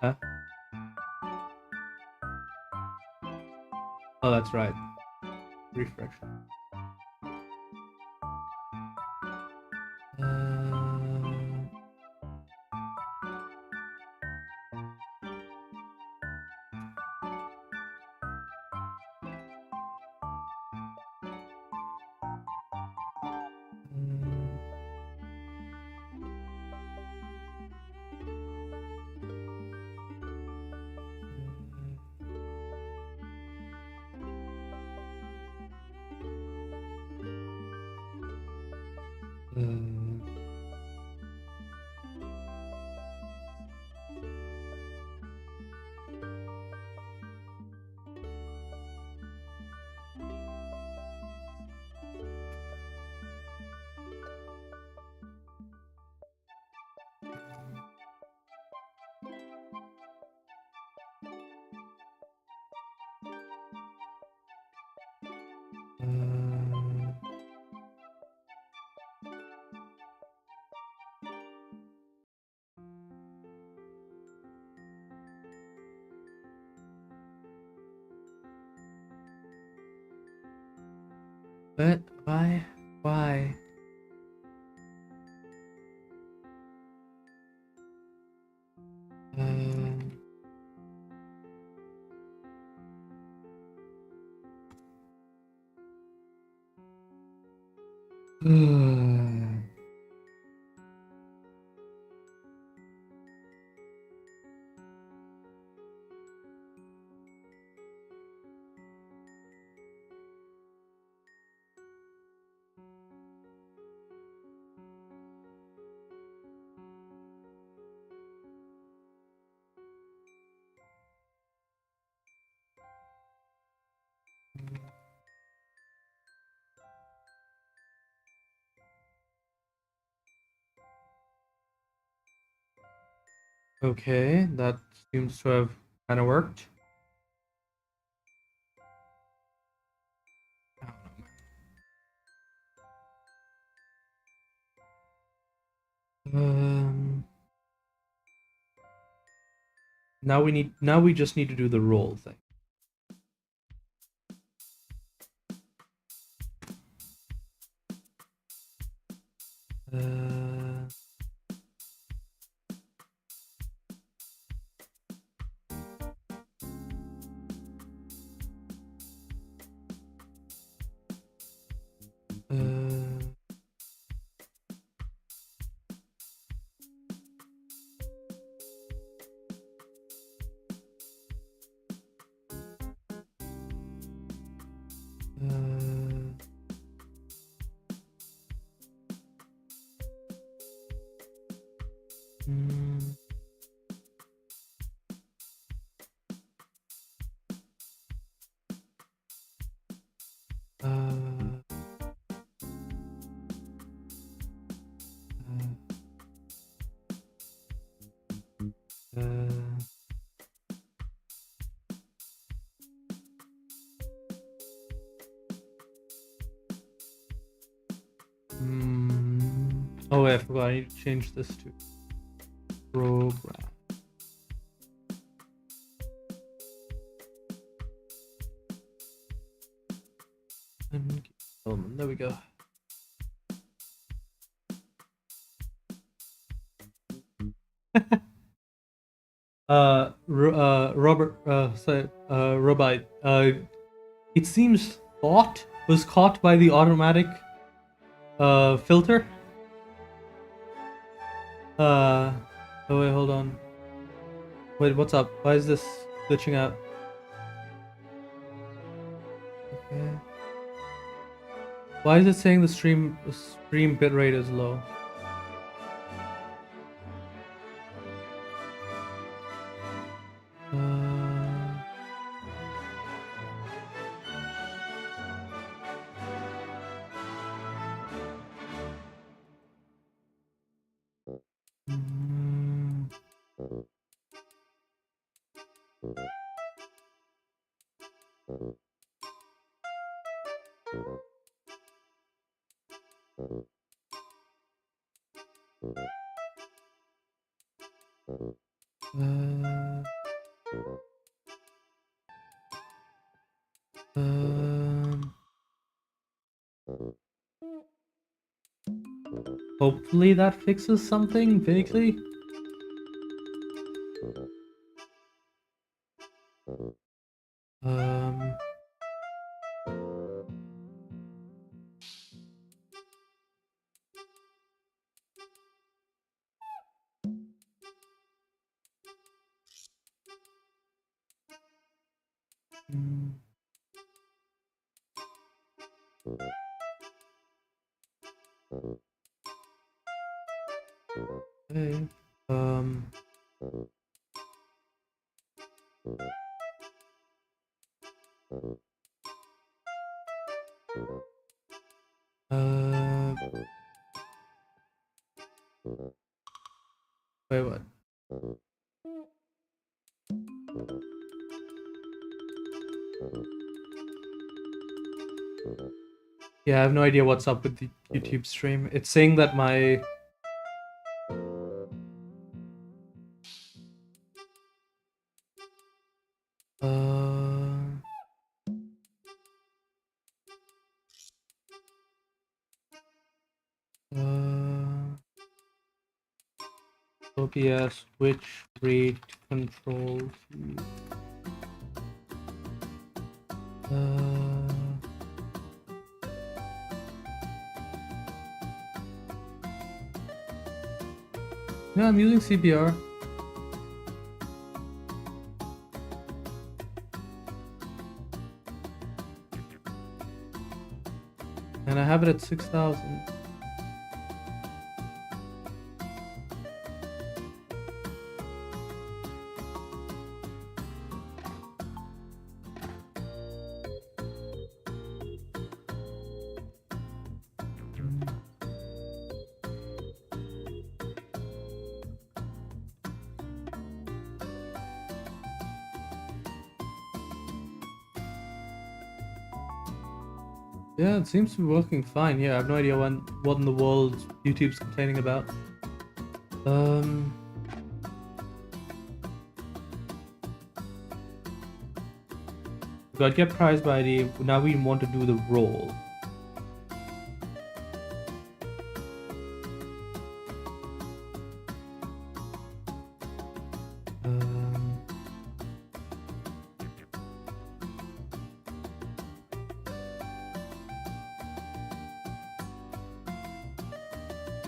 huh? Oh, that's right. Refresh. But why? Why? Okay, that seems to have kind of worked. I don't know, man. Now we just need to do the roll thing. Oh, wait, I forgot. I need to change this to program. There we go. Robert, Robite. It seems thought was caught by the automatic filter. Oh wait, hold on. Wait, what's up? Why is this glitching out? Okay. Why is it saying the stream bitrate is low? Hopefully that fixes something vaguely. Okay. Wait, what? Yeah, I have no idea what's up with the YouTube stream. It's saying that my OBS switch rate control. Yeah, I'm using CBR. And I have it at 6,000. Yeah, it seems to be working fine. Yeah, I have no idea what in the world YouTube's complaining about. Got get prize by ID. Now we want to do the roll.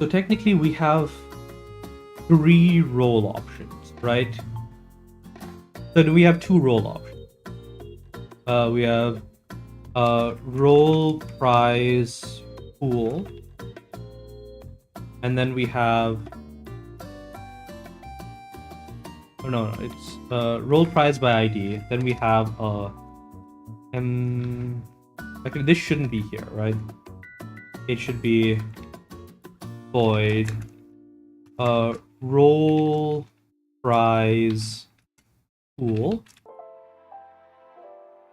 So technically we have 3 role options, right? So we have 2 role options. We have role prize pool, and then we have no, it's role prize by ID. Then we have actually this shouldn't be here, right? It should be void role prize pool,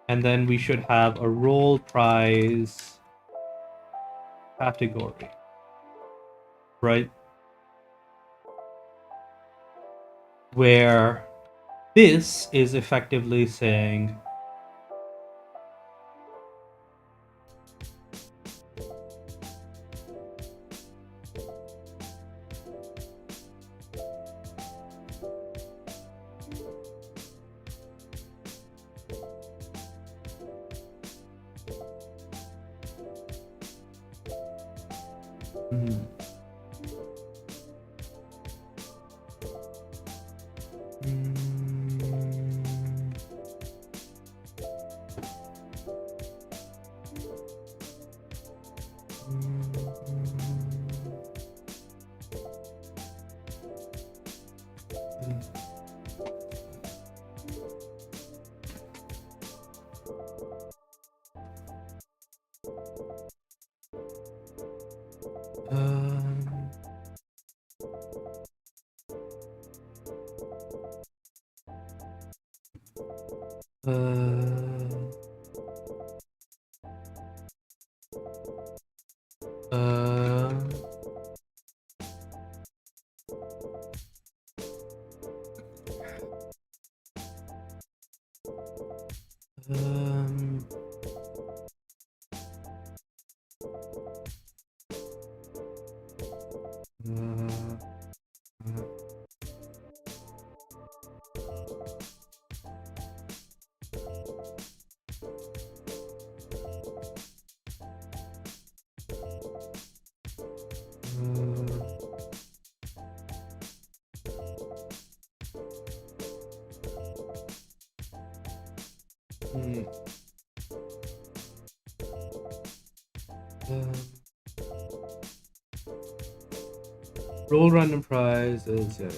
and then we should have a role prize category, right? Where this is effectively saying roll random prize is yeah.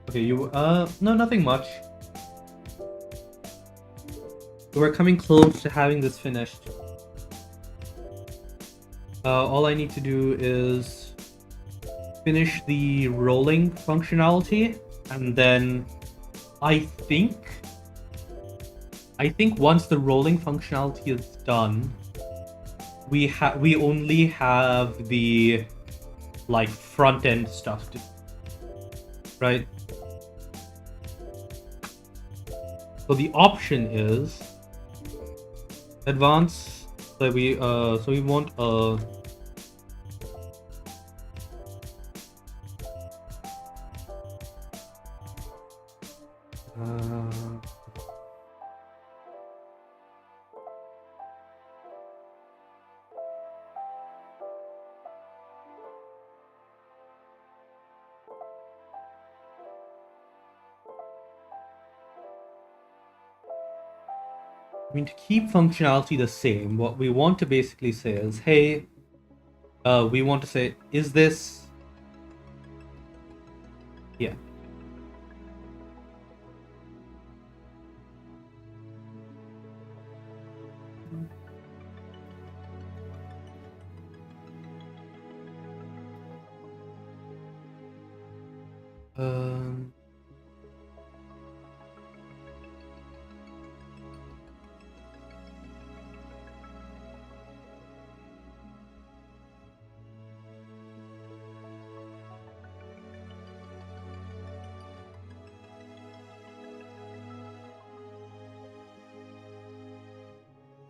Okay, you no, nothing much. We're coming close to having this finished. All I need to do is finish the rolling functionality, and then I think once the rolling functionality is done, we only have the like front end stuff to, right? So the option is advance. So we want a I mean, to keep functionality the same, what we want to basically say is, hey, we want to say, is this... Yeah. Um,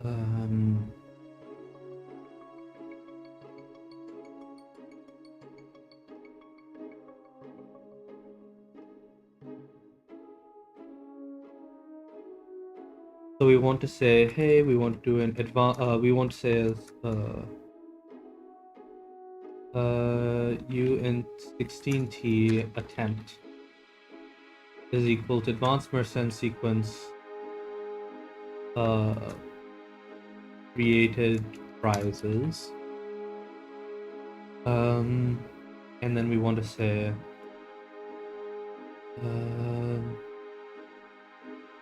um, so we want to say, hey, we want to do an we want to say uint 16t attempt is equal to advanced merchant sequence created prizes. And then we want to say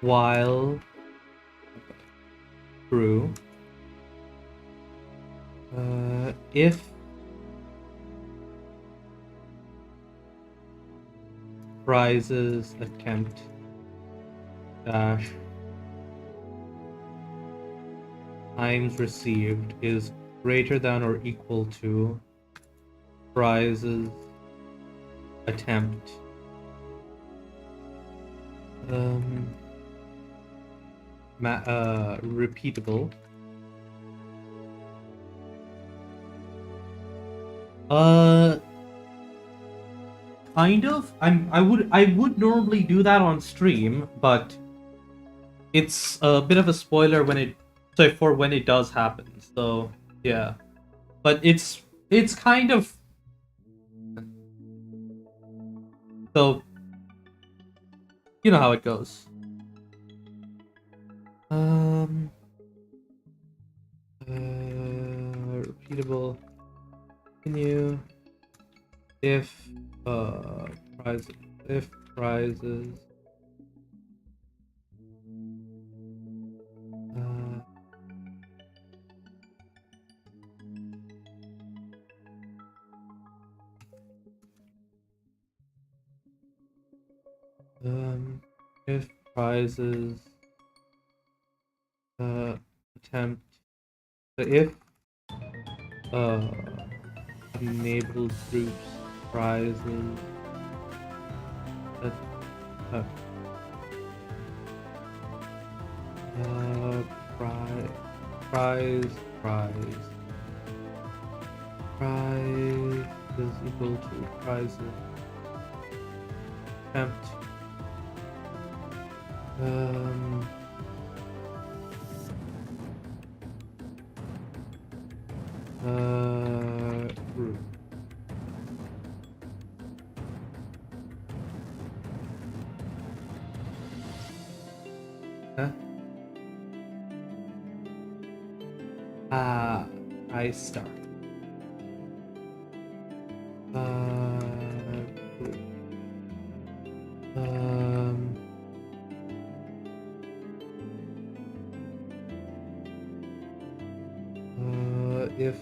while true, if prizes attempt dash times received is greater than or equal to prizes attempt repeatable. Kind of. I would normally do that on stream, but it's a bit of a spoiler for when it does happen. So yeah, but it's kind of so you know how it goes. Repeatable. Continue. If prizes if prizes attempt if enabled groups prizes prize is equal to prizes attempt group. I start. Group. If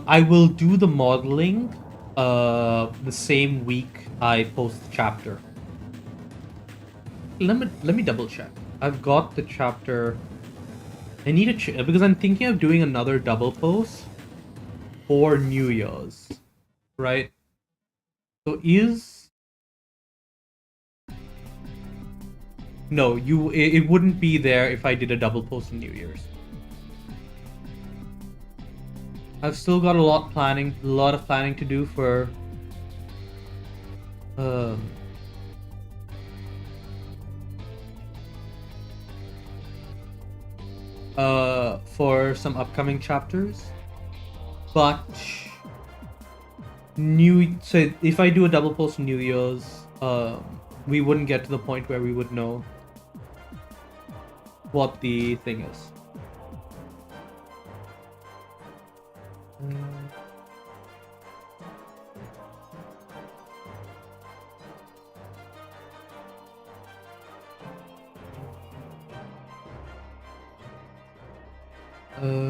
I will do the modeling the same week I post the chapter. Let me double check. I've got the chapter. I need to because I'm thinking of doing another double post for New Year's, right? So no, it wouldn't be there if I did a double post in New Year's. I've still got a lot of planning to do for some upcoming chapters. But so if I do a double post in New Year's, we wouldn't get to the point where we would know what the thing is. Uh...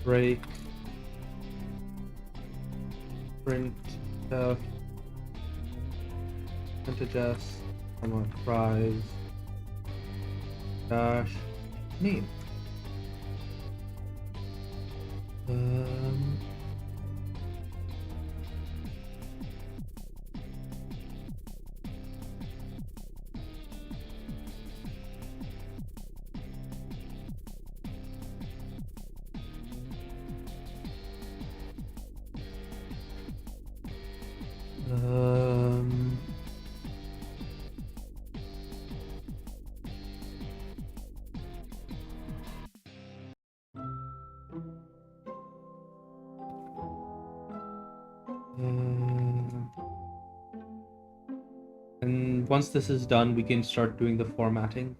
break, print, adjust, come on, prize, dash, name. And once this is done, we can start doing the formatting.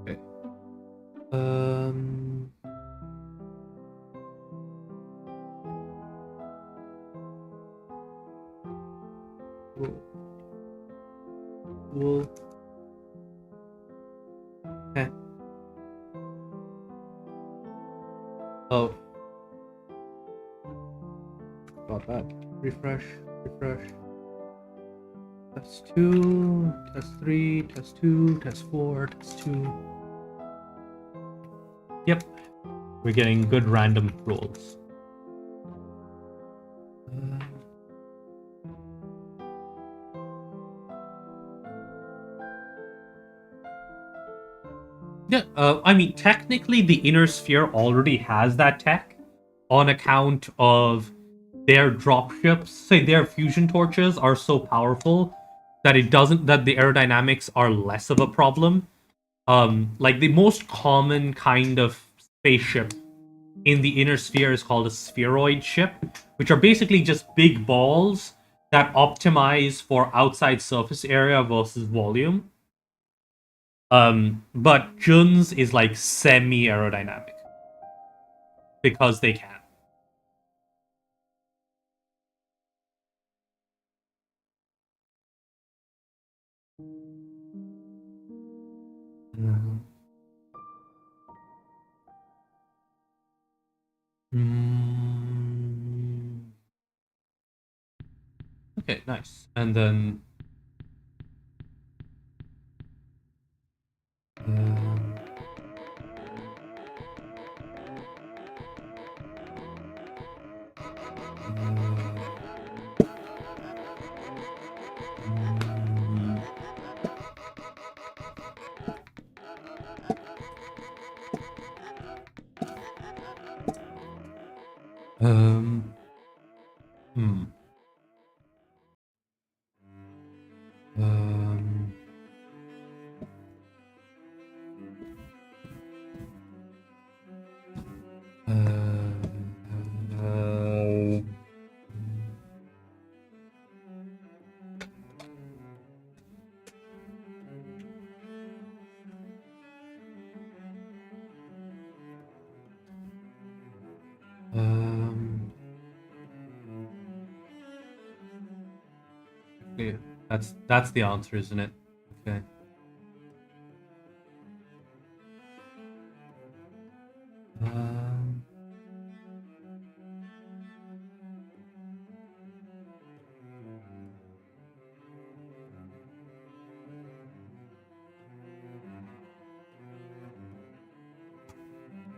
Okay. Cool. Okay. Oh. Got that. Refresh. Test 2, test 3, test 2, test 4, test 2. Yep. We're getting good random rolls. Yeah, I mean, technically the Inner Sphere already has that tech on account of their dropships. Say their fusion torches are so powerful that the aerodynamics are less of a problem. Like the most common kind of spaceship in the Inner Sphere is called a spheroid ship, which are basically just big balls that optimize for outside surface area versus volume. But Jun's is like semi aerodynamic because they can. Okay, nice. And then hmm. Yeah, that's the answer, isn't it? Okay.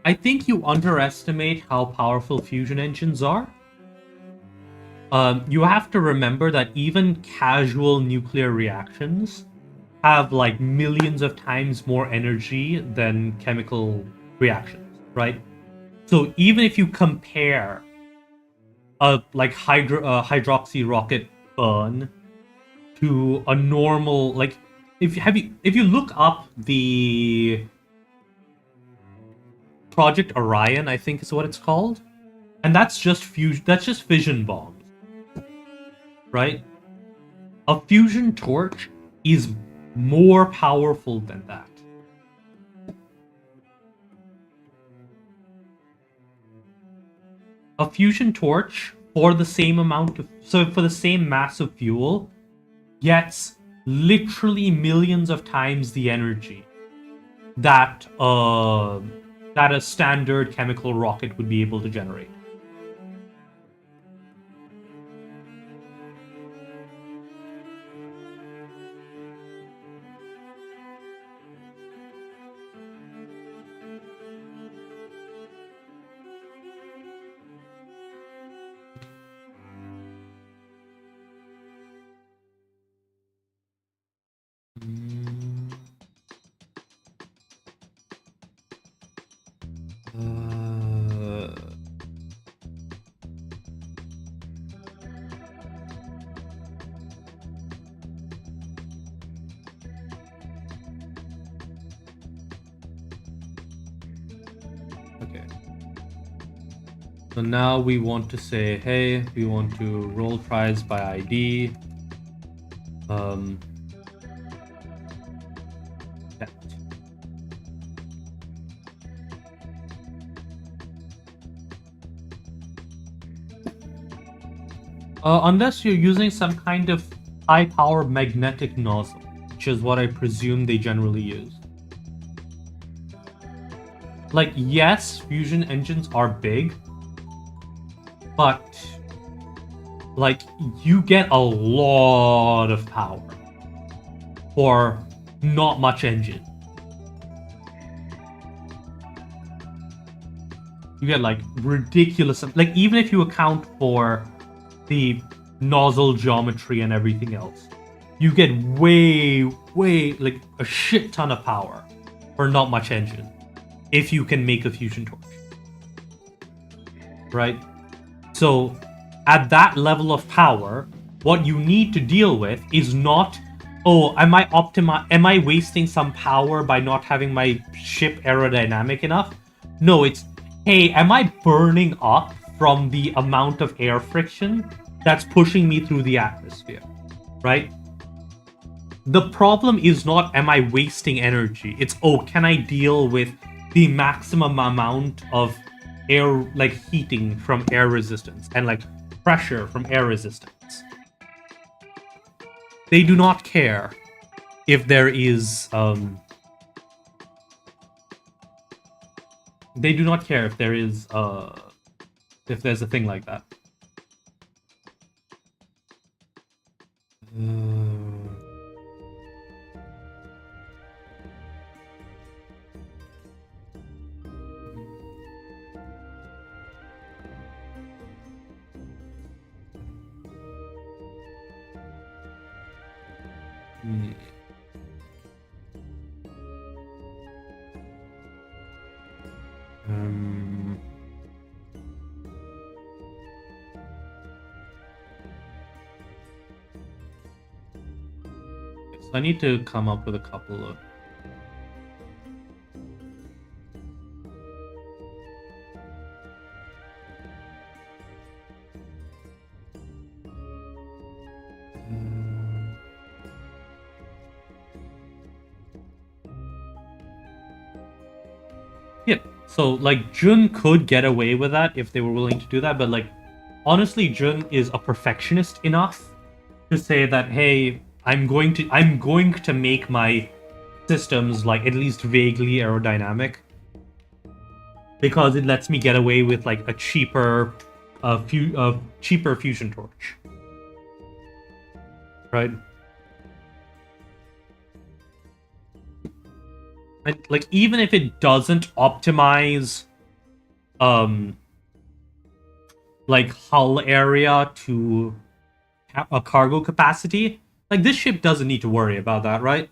I think you underestimate how powerful fusion engines are. You have to remember that even casual nuclear reactions have like millions of times more energy than chemical reactions, right? So even if you compare a like hydroxy rocket burn to a normal, like, if you look up the Project Orion, I think is what it's called, and that's just fission bombs, right? A fusion torch is more powerful than that. A fusion torch for the same for the same mass of fuel gets literally millions of times the energy that that a standard chemical rocket would be able to generate. Okay. So now we want to say, hey, we want to roll tries by ID. Yeah. Unless you're using some kind of high-power magnetic nozzle, which is what I presume they generally use. Like, yes, fusion engines are big, but like, you get a lot of power for not much engine. You get like ridiculous, like, even if you account for the nozzle geometry and everything else, you get way like a shit ton of power for not much engine if you can make a fusion torch, right? So at that level of power, what you need to deal with is not, oh, am I wasting some power by not having my ship aerodynamic enough? No, it's, hey, am I burning up from the amount of air friction that's pushing me through the atmosphere, right? The problem is not, am I wasting energy? It's, oh, can I deal with the maximum amount of air, like heating from air resistance and like pressure from air resistance? They do not care if there is, they do not care if there is, if there's a thing like that. So I need to come up with a couple of... Yeah, so like Jun could get away with that if they were willing to do that, but like honestly, Jun is a perfectionist enough to say that, hey, I'm going to make my systems like at least vaguely aerodynamic because it lets me get away with like a cheaper fusion torch, right? Like, even if it doesn't optimize like hull area to a cargo capacity, like this ship doesn't need to worry about that, right?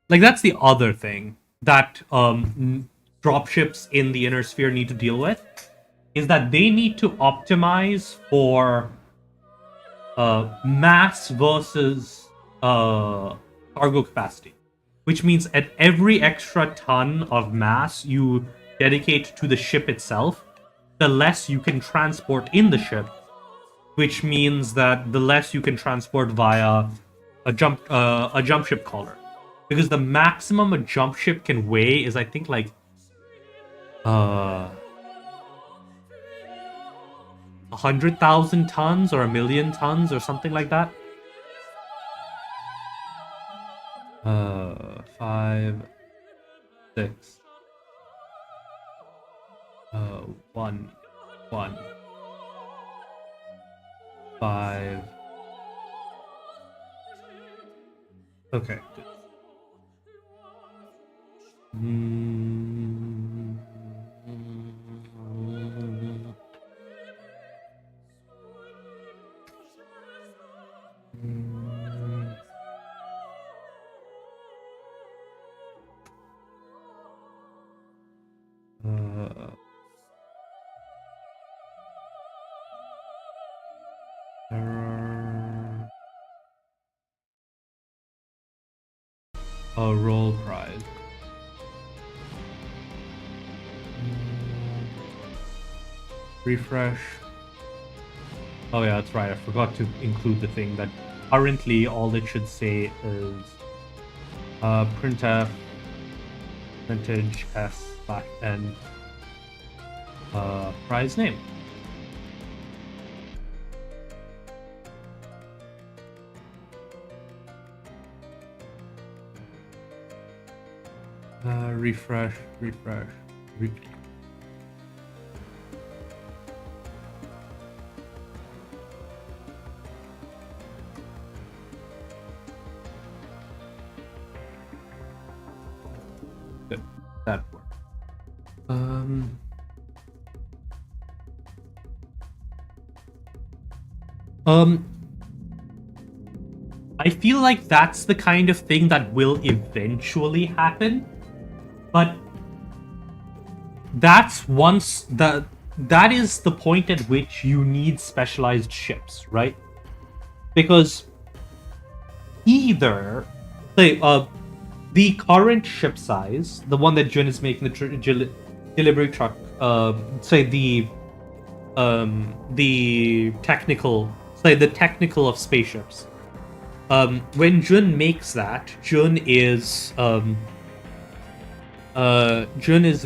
Like that's the other thing that dropships in the inner sphere need to deal with, is that they need to optimize for mass versus cargo capacity, which means at every extra ton of mass you dedicate to the ship itself, the less you can transport in the ship, which means that the less you can transport via a jump ship collar, because the maximum a jump ship can weigh is, I think, like 100,000 tons or 1,000,000 tons or something like that. 5, 6, 1, 1, 5. Okay. Mm. Error. A roll prize. Refresh. Oh yeah, that's right. I forgot to include the thing that currently all it should say is printf vintage s/n prize name. Refresh. Good. That worked. I feel like that's the kind of thing that will eventually happen, but that's once that is the point at which you need specialized ships, right? Because either the current ship size, the one that Jun is making, the delivery truck, the technical of spaceships. When Jun makes that, Jun is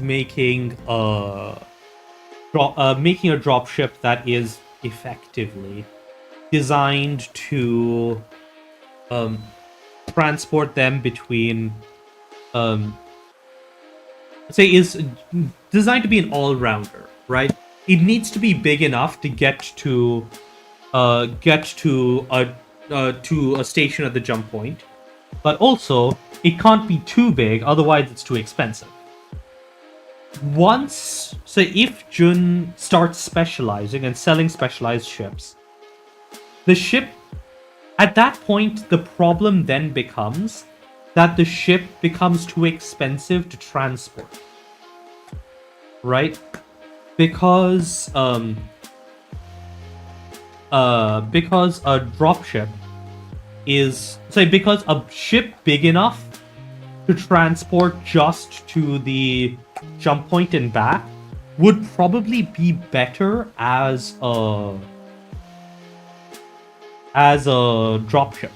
making making a dropship that is effectively designed to transport them between is designed to be an all-rounder, right? It needs to be big enough to get to a station at the jump point, but also it can't be too big, otherwise it's too expensive. If Jun starts specializing and selling specialized ships, the ship, at that point, the problem then becomes that the ship becomes too expensive to transport. Right? Because a dropship because a ship big enough to transport just to the jump point and back would probably be better as a dropship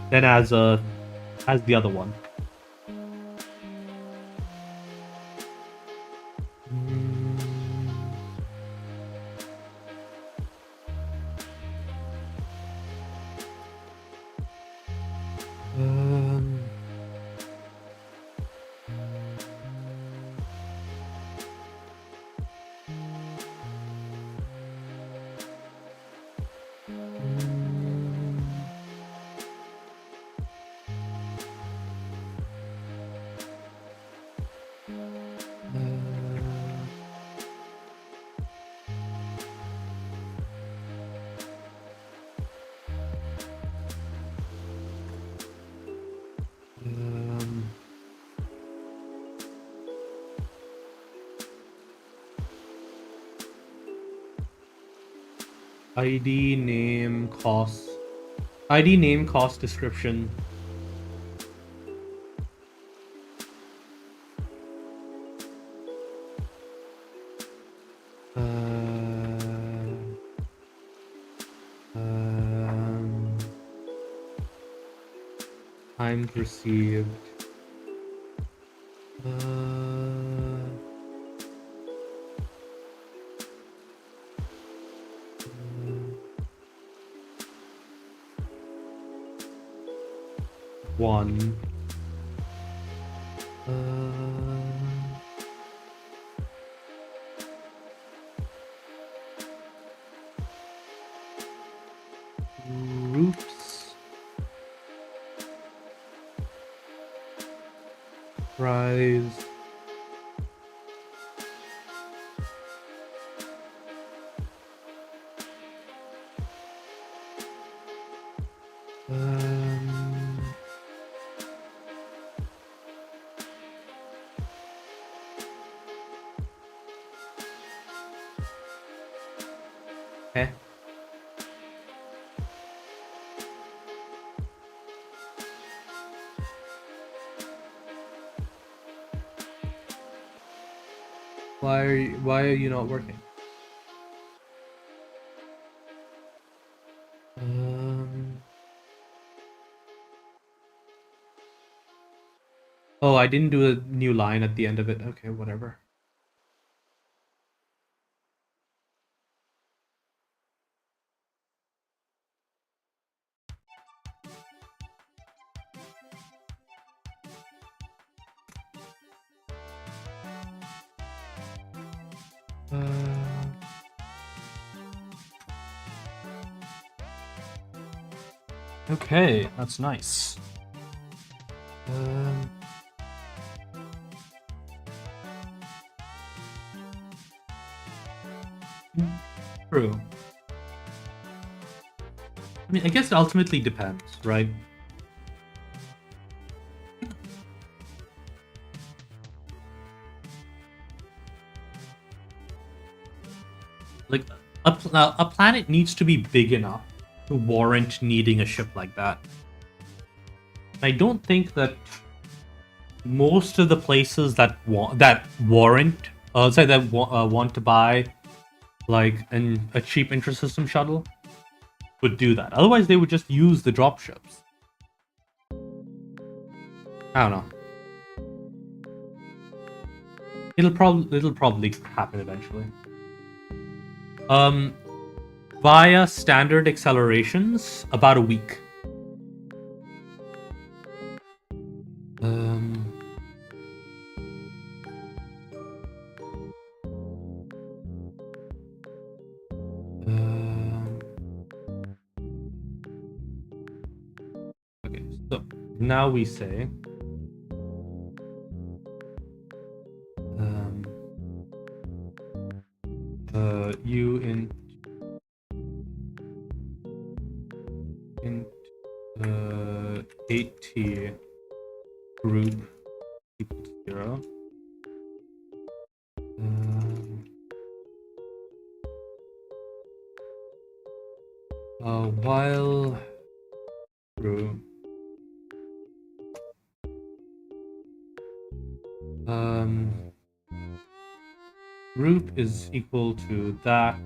than as the other one. ID name cost. ID name cost description. Times received. One. Groups. Prize. Okay. Why are you not working? Oh, I didn't do a new line at the end of it. Okay, whatever. Okay, that's nice. True. I mean, I guess it ultimately depends, right? Like, a planet needs to be big enough to warrant needing a ship like that. I don't think that most of the places that warrant, want to buy like a cheap inter-system shuttle would do that. Otherwise, they would just use the dropships. I don't know. It'll probably happen eventually. Via standard accelerations, about a week. Okay, so now we say u int 8t group equals 0. While group group is equal to that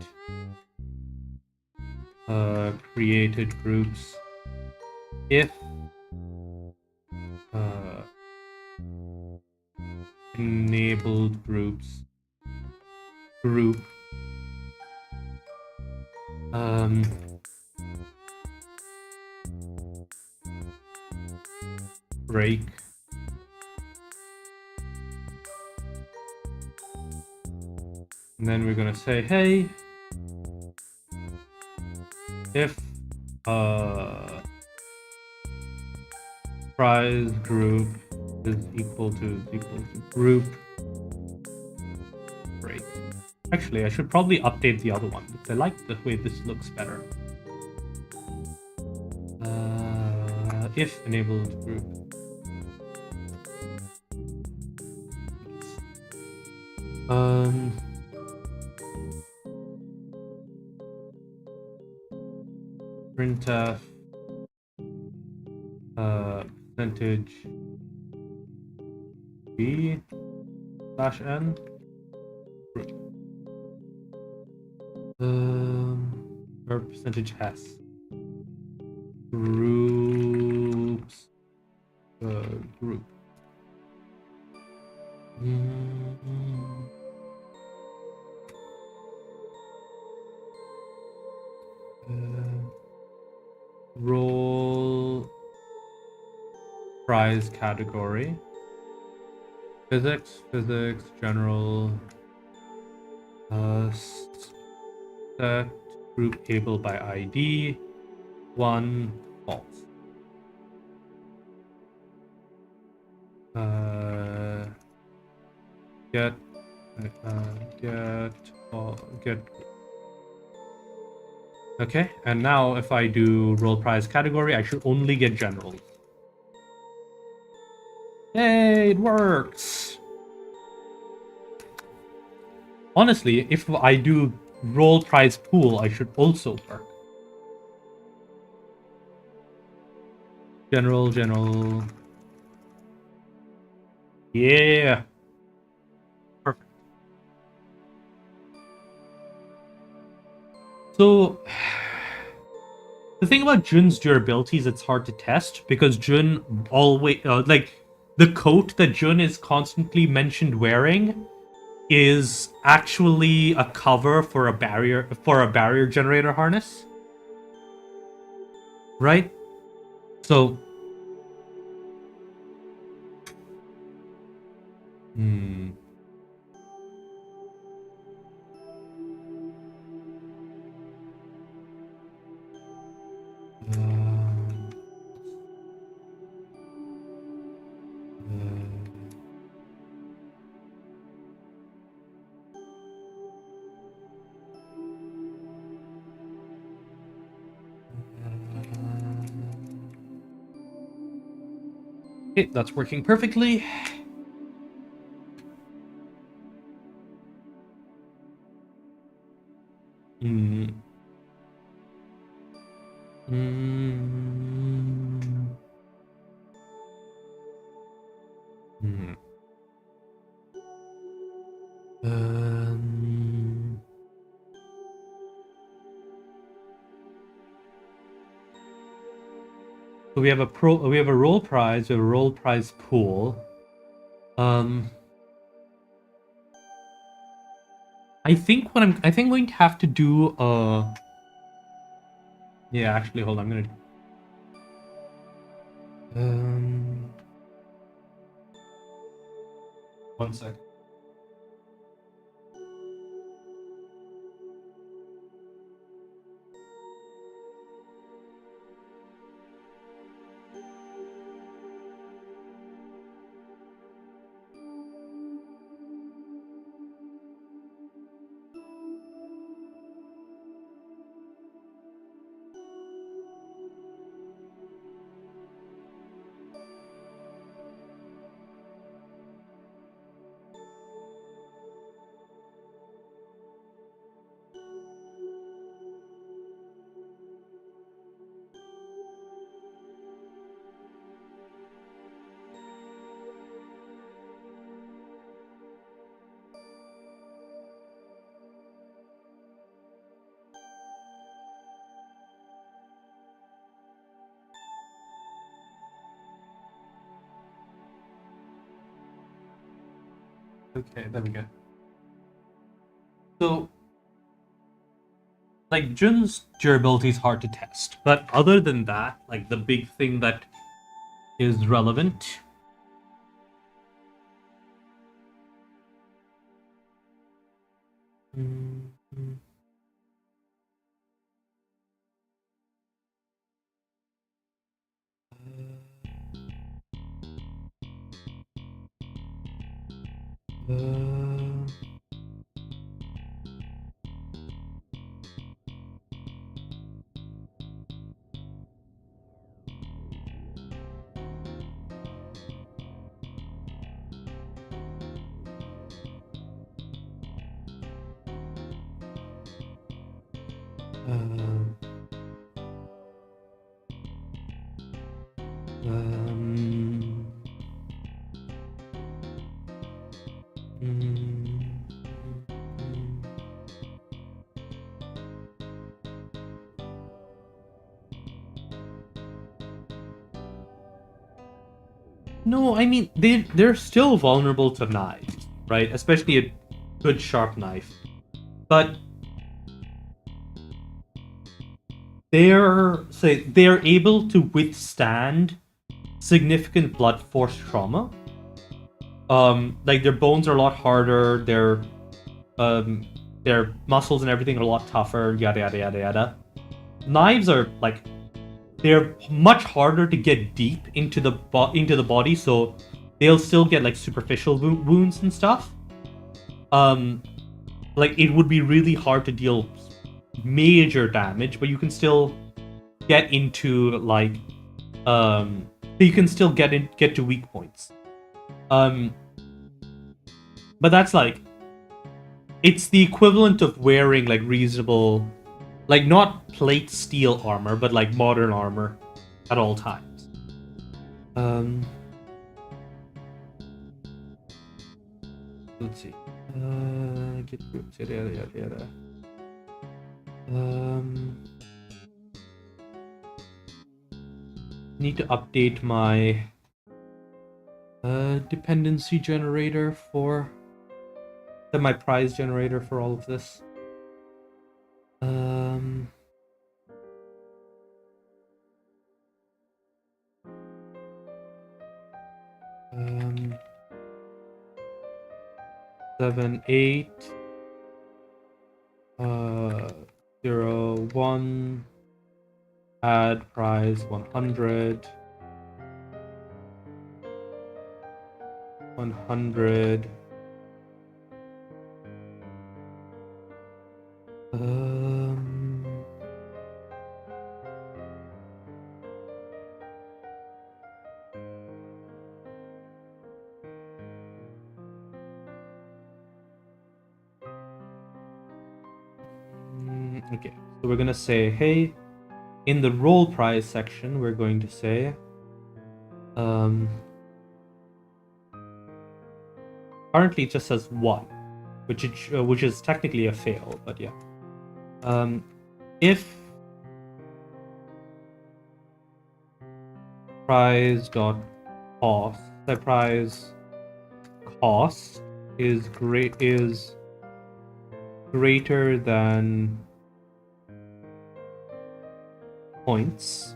created groups if enabled groups group break and then we're gonna say, hey, if prize group is equal to group break. Actually, I should probably update the other one because I like the way this looks better. If enabled group. printf percentage b slash n group or percentage s groups group. Role prize category. Physics, general. Set group able by ID. 1 false. Get okay, and now if I do role prize category, I should only get general. Yay, it works! Honestly, if I do role prize pool, I should also work. General. Yeah. Perfect. So, the thing about Jun's durability is it's hard to test because Jun always like the coat that Jun is constantly mentioned wearing is actually a cover for a barrier generator harness, right? So, okay, that's working perfectly. So we have a role prize, we have a role prize pool. I think I'm going to have to do yeah, actually hold on, I'm gonna 1 sec. Okay, there we go. So, like, Jun's durability is hard to test, but other than that, like, the big thing that is relevant No, I mean they're still vulnerable to knives, right? Especially a good sharp knife. But they're able to withstand significant blunt force trauma. Like their bones are a lot harder, their muscles and everything are a lot tougher, yada yada yada yada. Knives are like they're much harder to get deep into the body, so they'll still get like superficial wounds and stuff. Like it would be really hard to deal major damage, but you can still get into like you can still get to weak points. But that's like it's the equivalent of wearing like reasonable, like not plate steel armor, but like modern armor at all times. Let's see. Get groups, yada yada yada yada. Need to update my dependency generator for my prize generator for all of this. 7 8 0 1 add prize 100 100 okay, so we're gonna say, hey, in the role prize section, we're going to say, currently it just says 1, which is technically a fail, but yeah. If prize dot cost, the prize cost is greater than points,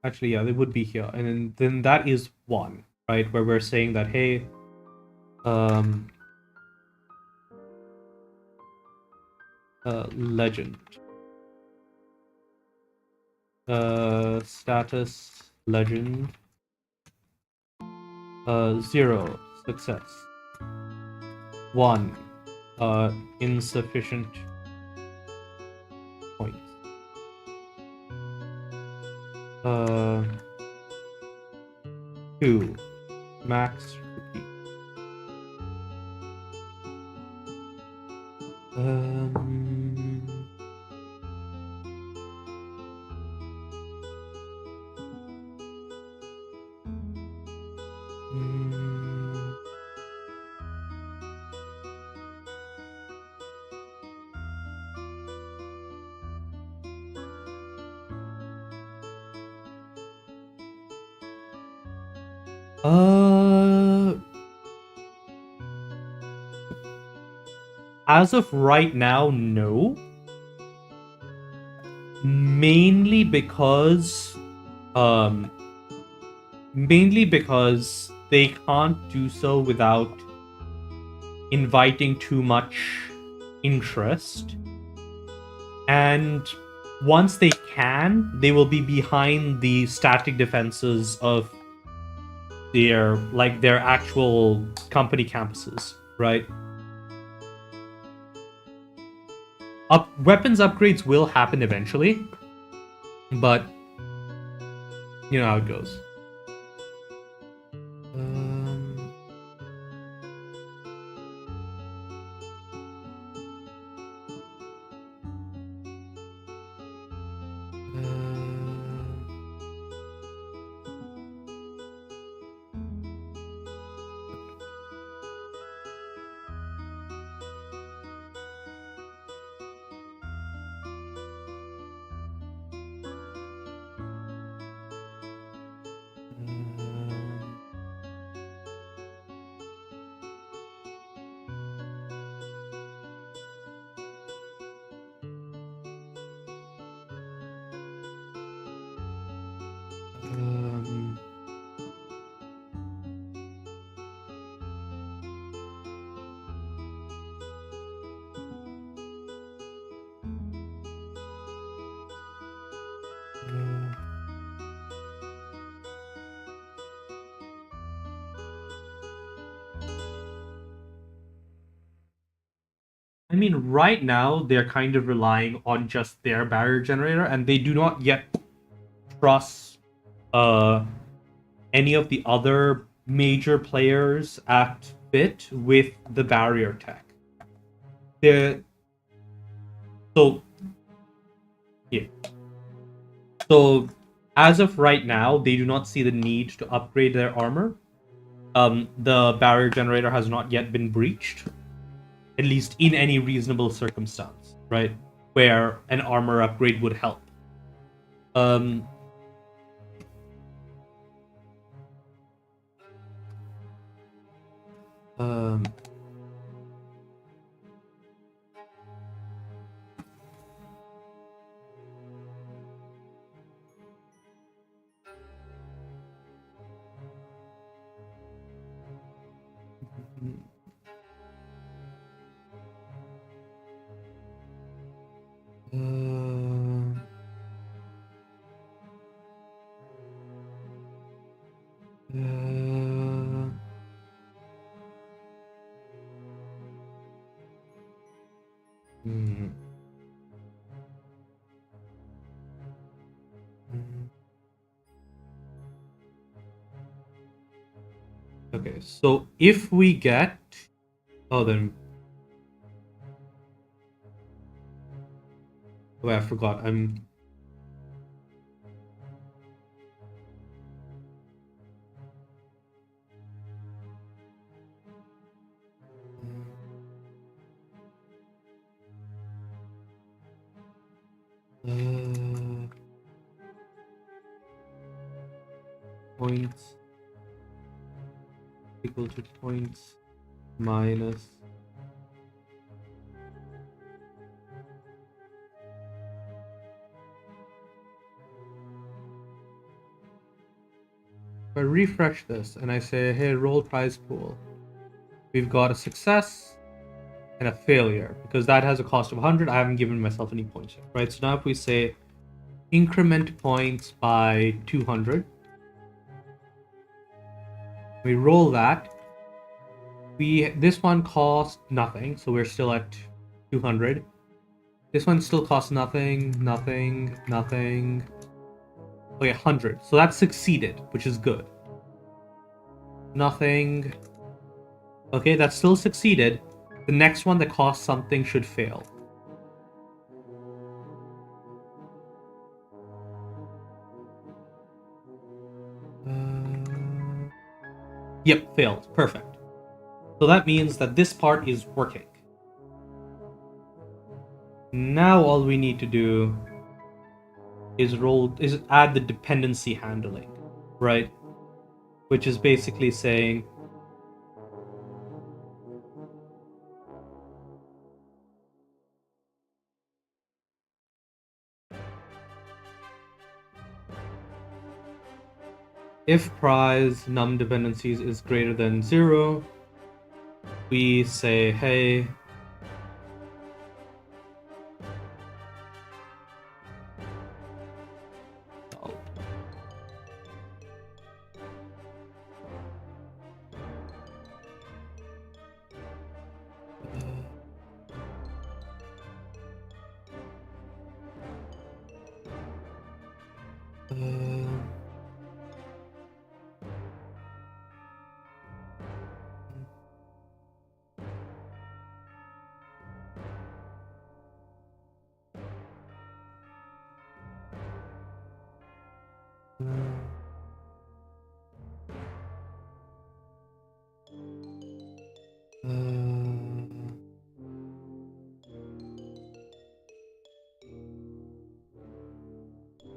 actually, yeah, they would be here, and then that is 1, right? Where we're saying that, hey, legend, status legend, 0 success, 1 insufficient points. 2 max repeat. As of right now, no. Mainly because they can't do so without inviting too much interest. And once they can, they will be behind the static defenses of their actual company campuses, right? Weapons upgrades will happen eventually, but You know how it goes. I mean, right now they're kind of relying on just their barrier generator, and they do not yet trust any of the other major players at Fit with the barrier tech. They're, so yeah. So as of right now, they do not see the need to upgrade their armor. The barrier generator has not yet been breached, at least in any reasonable circumstance, right? Where an armor upgrade would help. Um, um, hmm. Okay, so if we get... Oh, then... Oh, I forgot. I'm... Points equal to points minus... If I refresh this and I say, hey, roll prize pool, we've got a success and a failure, because that has a cost of 100. I haven't given myself any points yet, right? So now if we say increment points by 200, we roll that. This one costs nothing, so we're still at 200. This one still costs nothing, nothing, nothing. Okay, 100. So that succeeded, which is good. Nothing. Okay, that still succeeded. The next one that costs something should fail. Yep, failed. Perfect. So that means that this part is working. Now all we need to do is add the dependency handling, right? Which is basically saying if prize num dependencies is greater than 0, we say, hey,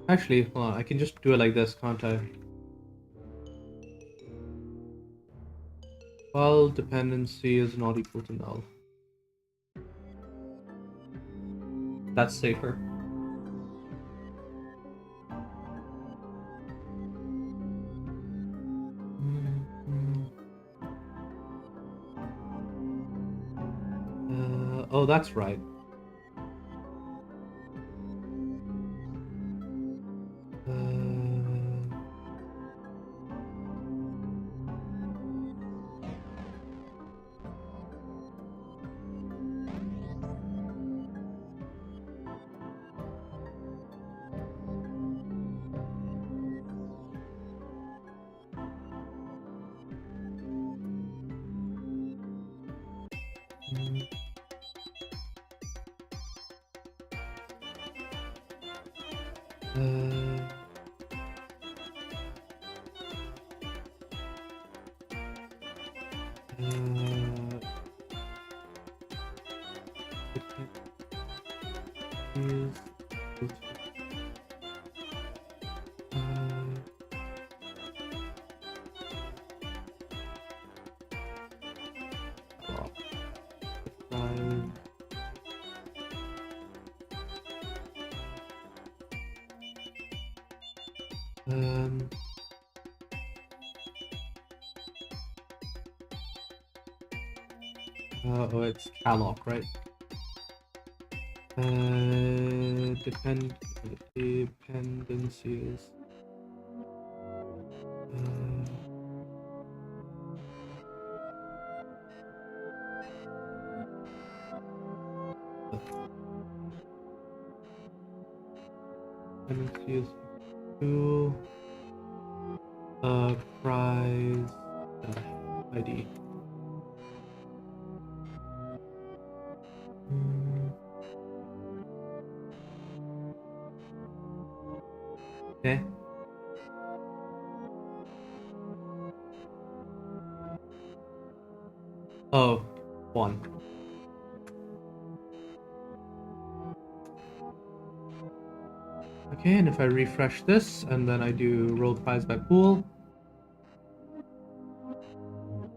Actually, hold on, I can just do it like this, can't I? While dependency is not equal to null. That's safer. Oh, that's right. Oh, it's calloc, right? Dependencies. Dependencies to prize ID. Okay. Oh, 1. Okay, and if I refresh this and then I do roll prize by pool.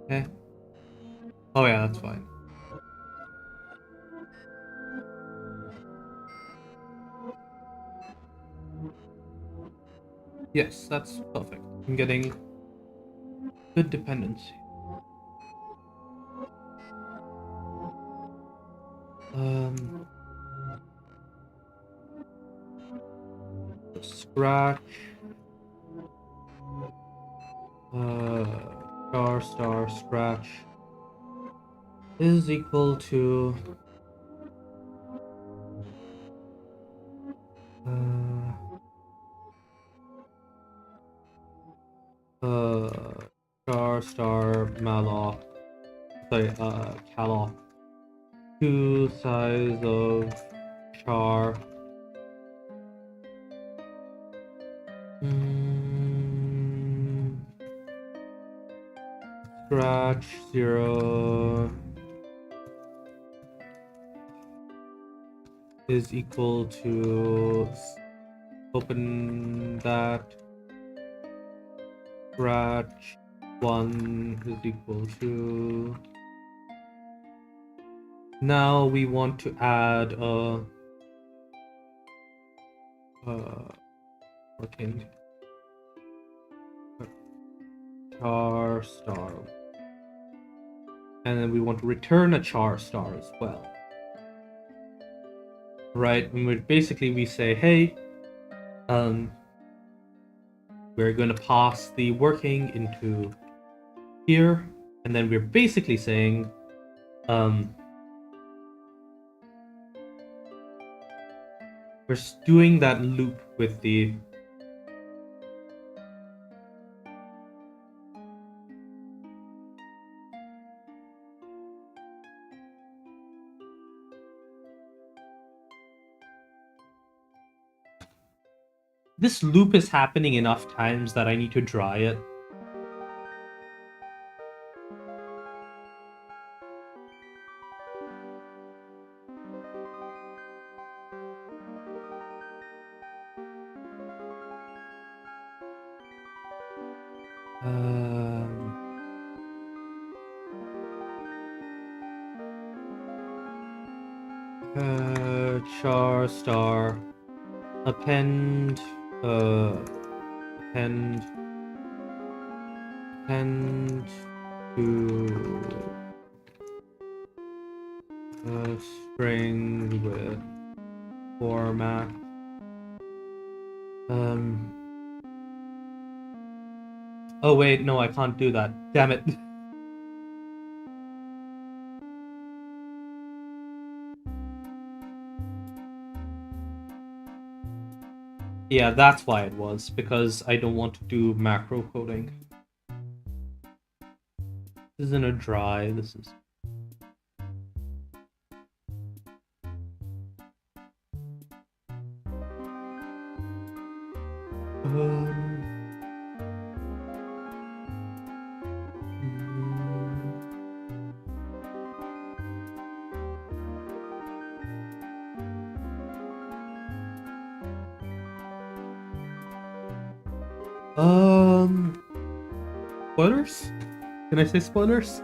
Okay. Oh yeah, that's fine. Yes, that's perfect. I'm getting good dependency. Scratch. Star scratch is equal to star malloc. Sorry, calloc. 2 size of char. Scratch 0 is equal to open that. Scratch 1 is equal to. Now we want to add a working char star, and then we want to return a char star as well, right? And we say, hey, we're going to pass the working into here, and then we're basically saying we're doing that loop with the this loop is happening enough times that I need to dry it. Char star append append to a string with format. Oh wait, no, I can't do that. Damn it. Yeah, that's why it was, because I don't want to do macro coding. This isn't a dry, this is... Spoilers? Can I say spoilers?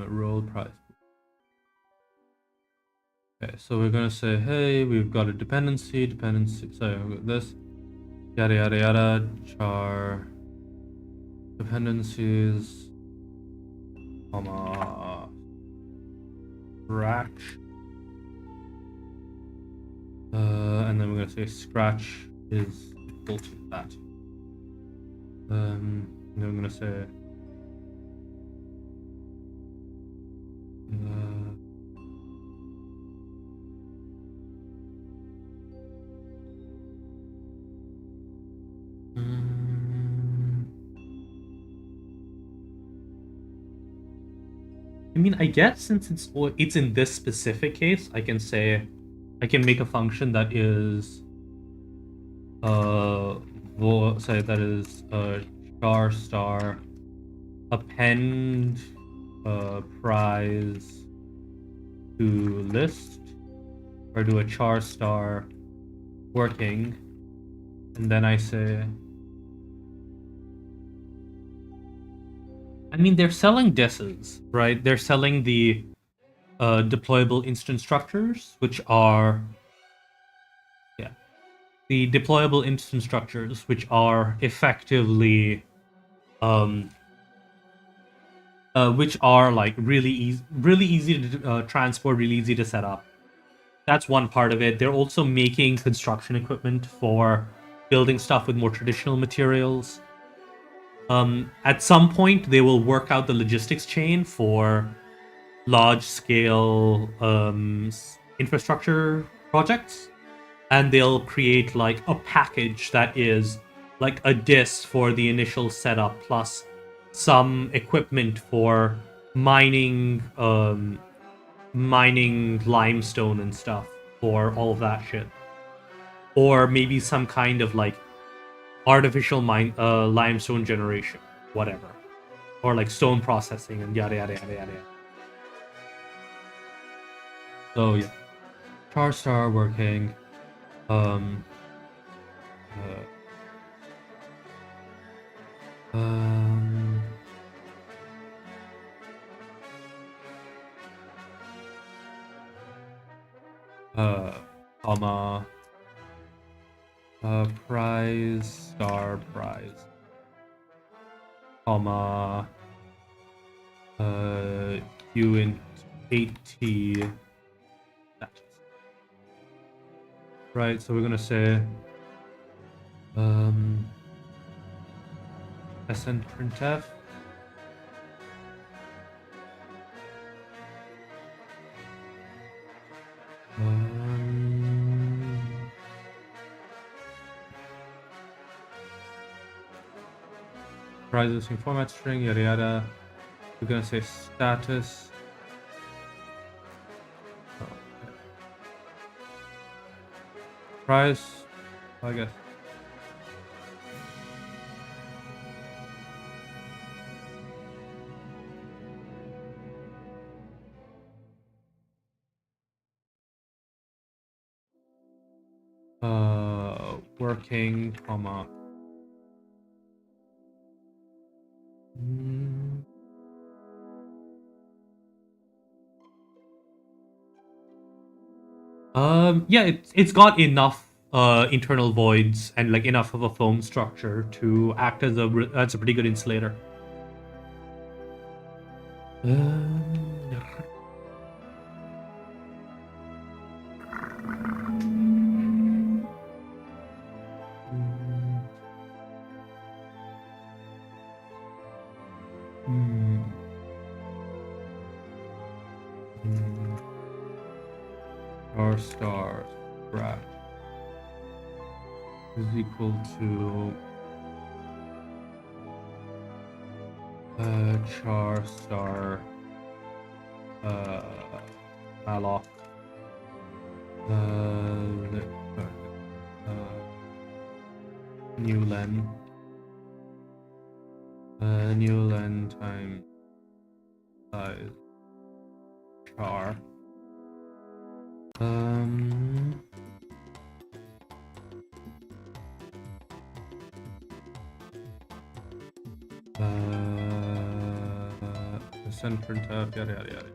Roll price. Okay, so we're gonna say, hey, we've got a dependency, sorry, I've got this, yada yada yada, char dependencies, comma, scratch, and then we're gonna say scratch is equal to that. And then we're gonna say I mean, I guess since it's in this specific case, I can say I can make a function that is char star append prize to list, or do a char star working, and then I say, I mean, they're selling disses, right? They're selling the deployable instance structures, which are the deployable instance structures, which are effectively which are like really easy to transport, really easy to set up. That's one part of it. They're also making construction equipment for building stuff with more traditional materials. At some point, they will work out the logistics chain for large-scale infrastructure projects, and they'll create like a package that is like a disk for the initial setup plus some equipment for mining limestone and stuff for all of that shit, or maybe some kind of like artificial limestone generation, whatever, or like stone processing and yada yada yada yada. So yeah, char star working. Um, comma, prize, star prize, comma, uint 8t. Right, so we're gonna say sn printf price listing format string, yada yada. We're gonna say status. Okay. Price, I guess. Working, comma. Yeah, it's got enough internal voids and like enough of a foam structure to act as a pretty good insulator. Star scratch is equal to char star malloc new len times size char send printf yada yada yada.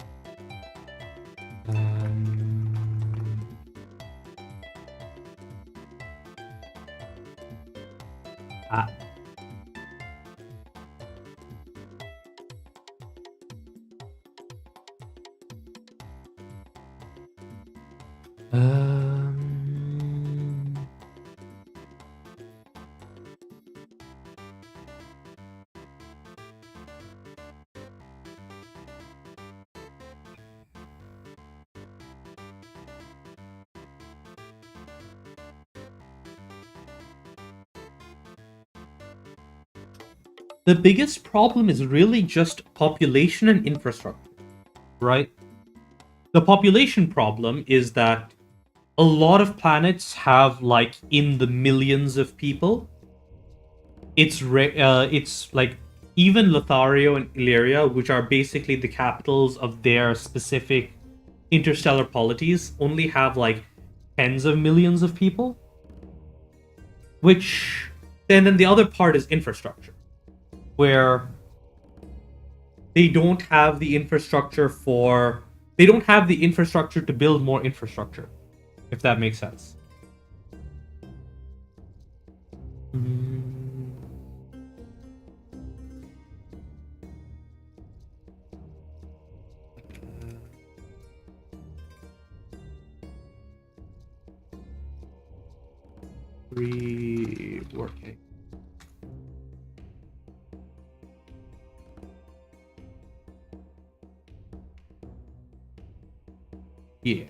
The biggest problem is really just population and infrastructure, right? The population problem is that a lot of planets have like in the millions of people. It's like even Lothario and Illyria, which are basically the capitals of their specific interstellar polities, only have like tens of millions of people. Which then the other part is infrastructure, where they don't have the infrastructure to build more infrastructure, if that makes sense. Reworking. Yeah.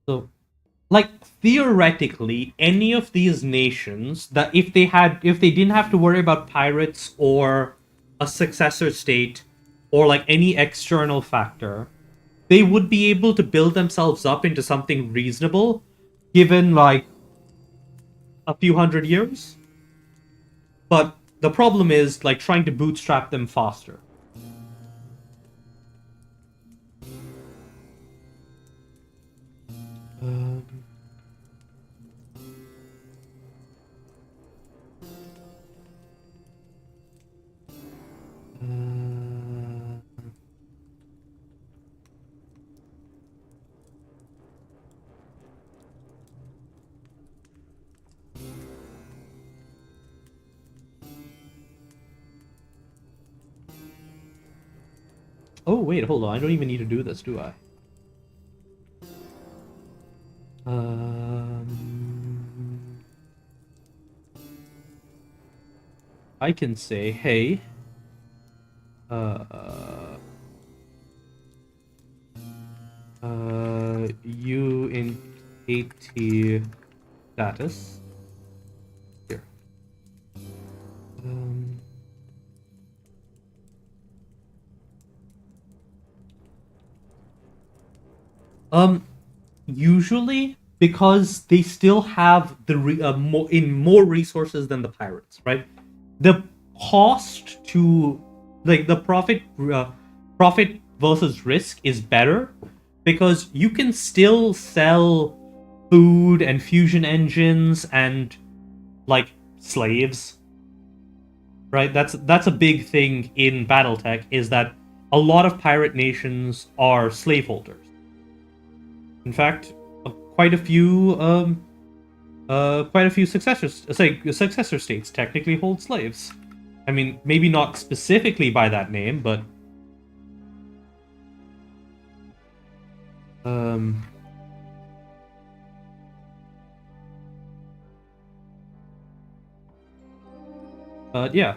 So, like theoretically, any of these nations that if they didn't have to worry about pirates or a successor state or like any external factor, they would be able to build themselves up into something reasonable, given like a few hundred years. But the problem is like trying to bootstrap them faster. Oh, wait, hold on. I don't even need to do this, do I? I can say, hey, you in KT status. Here. Um, Usually because they still have the more resources than the pirates, right? The cost to like the profit versus risk is better because you can still sell food and fusion engines and like slaves, right? That's a big thing in BattleTech is that a lot of pirate nations are slaveholders. In fact, quite a few quite a few successor states technically hold slaves. I mean, maybe not specifically by that name, but um, yeah.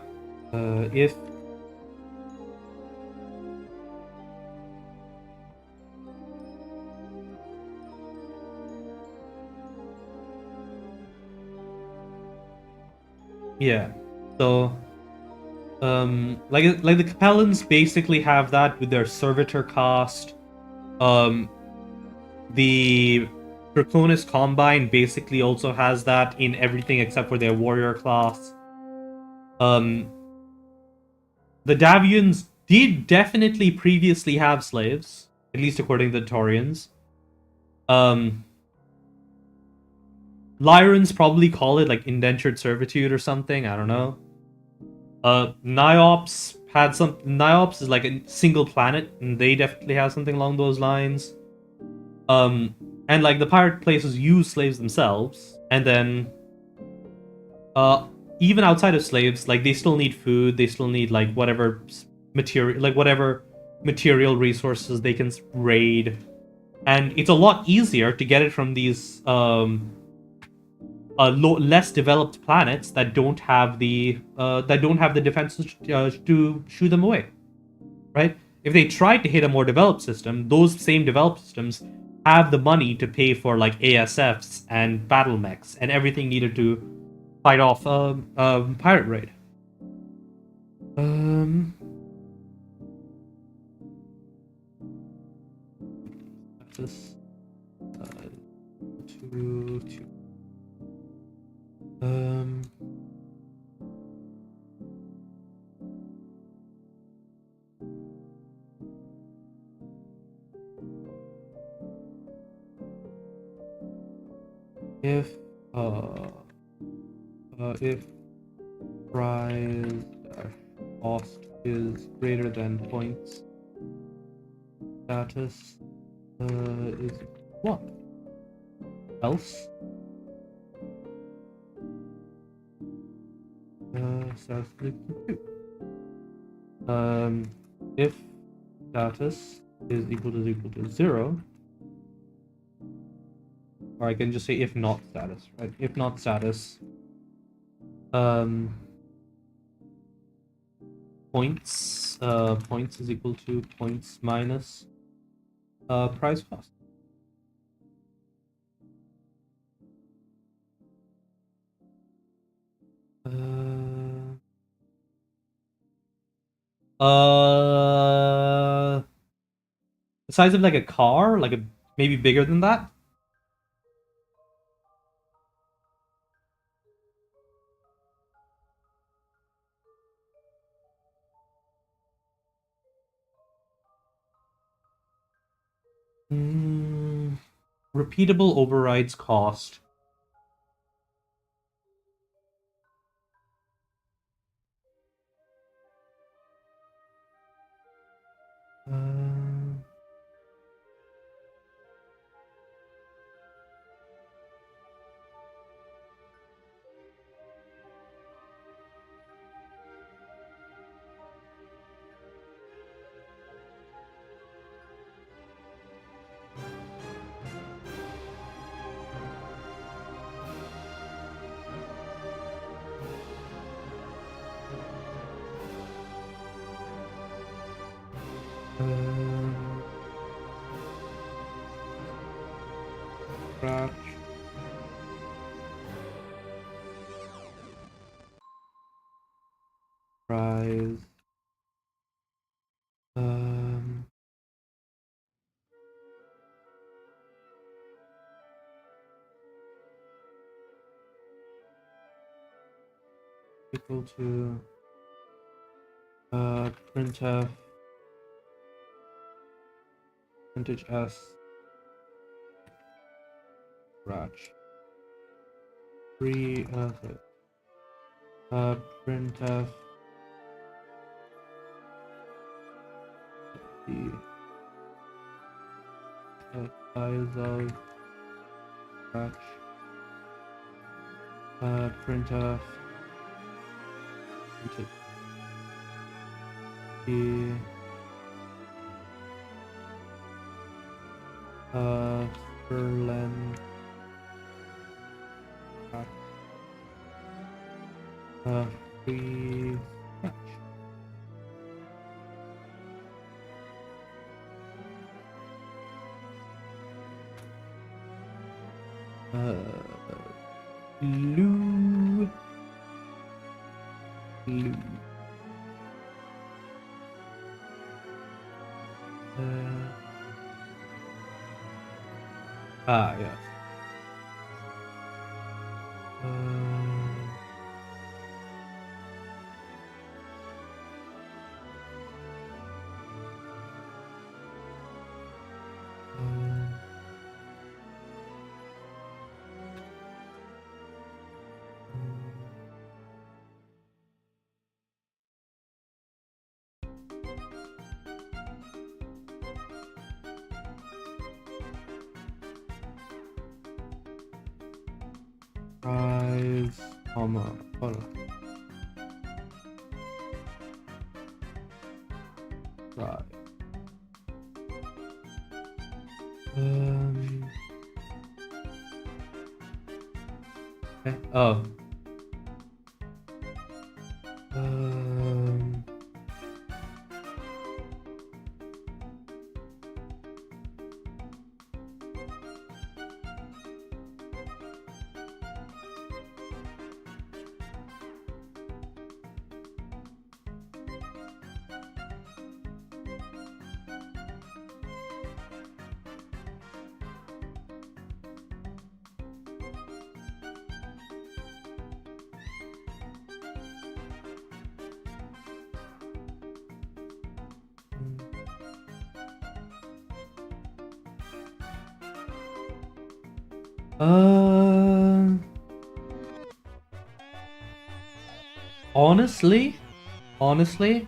If yeah, so like the Capellans basically have that with their servitor cost. Um, the Draconis Combine basically also has that in everything except for their warrior class. Um, the Davians did definitely previously have slaves, at least according to the Taurians. Um, Lyrans probably call it like indentured servitude or something. I don't know. Niops had some. Niops is like a single planet, and they definitely have something along those lines. And like the pirate places use slaves themselves, and then uh, even outside of slaves, like they still need food. They still need like whatever material resources they can raid, and it's a lot easier to get it from these less developed planets that don't have the defenses to shoo them away, right? If they tried to hit a more developed system, those same developed systems have the money to pay for like ASFs and battle mechs and everything needed to fight off a pirate raid. Um, this two. Um, if uh, if prize cost is greater than points, status is what? Else? Status is equal to 2. If status is equal to 0, or I can just say if not status, right? If not status, um, points is equal to points minus prize cost. The size of like a car, like a maybe bigger than that. Repeatable overrides cost. Scratch. Prize. Equal to printf percentage s scratch printf the size of scratch printf the Berlin free scratch. Blue. Yes. Prize, comma, hold on. Prize. Okay. Oh. Honestly,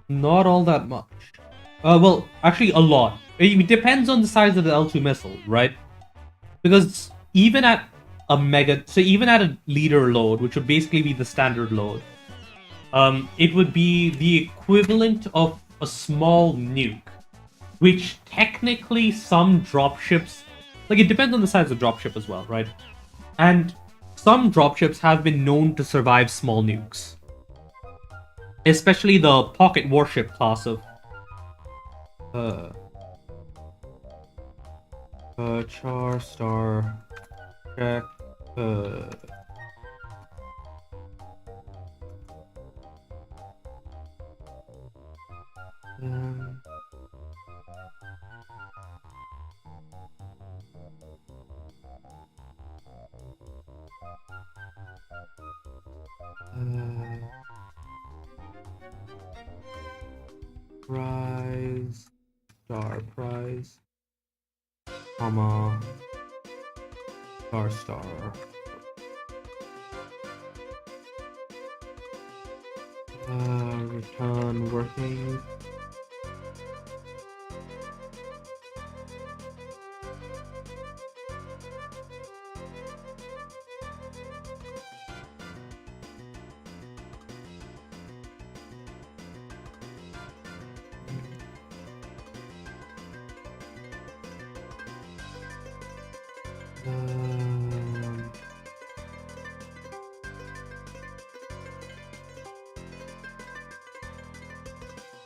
not all that much. Well, actually, a lot. It depends on the size of the L2 missile, right? Because even at even at a leader load, which would basically be the standard load, it would be the equivalent of a small nuke, which technically some dropships, like it depends on the size of the dropship as well, right? And some dropships have been known to survive small nukes, especially the pocket warship class of char star check prize star prize comma star return working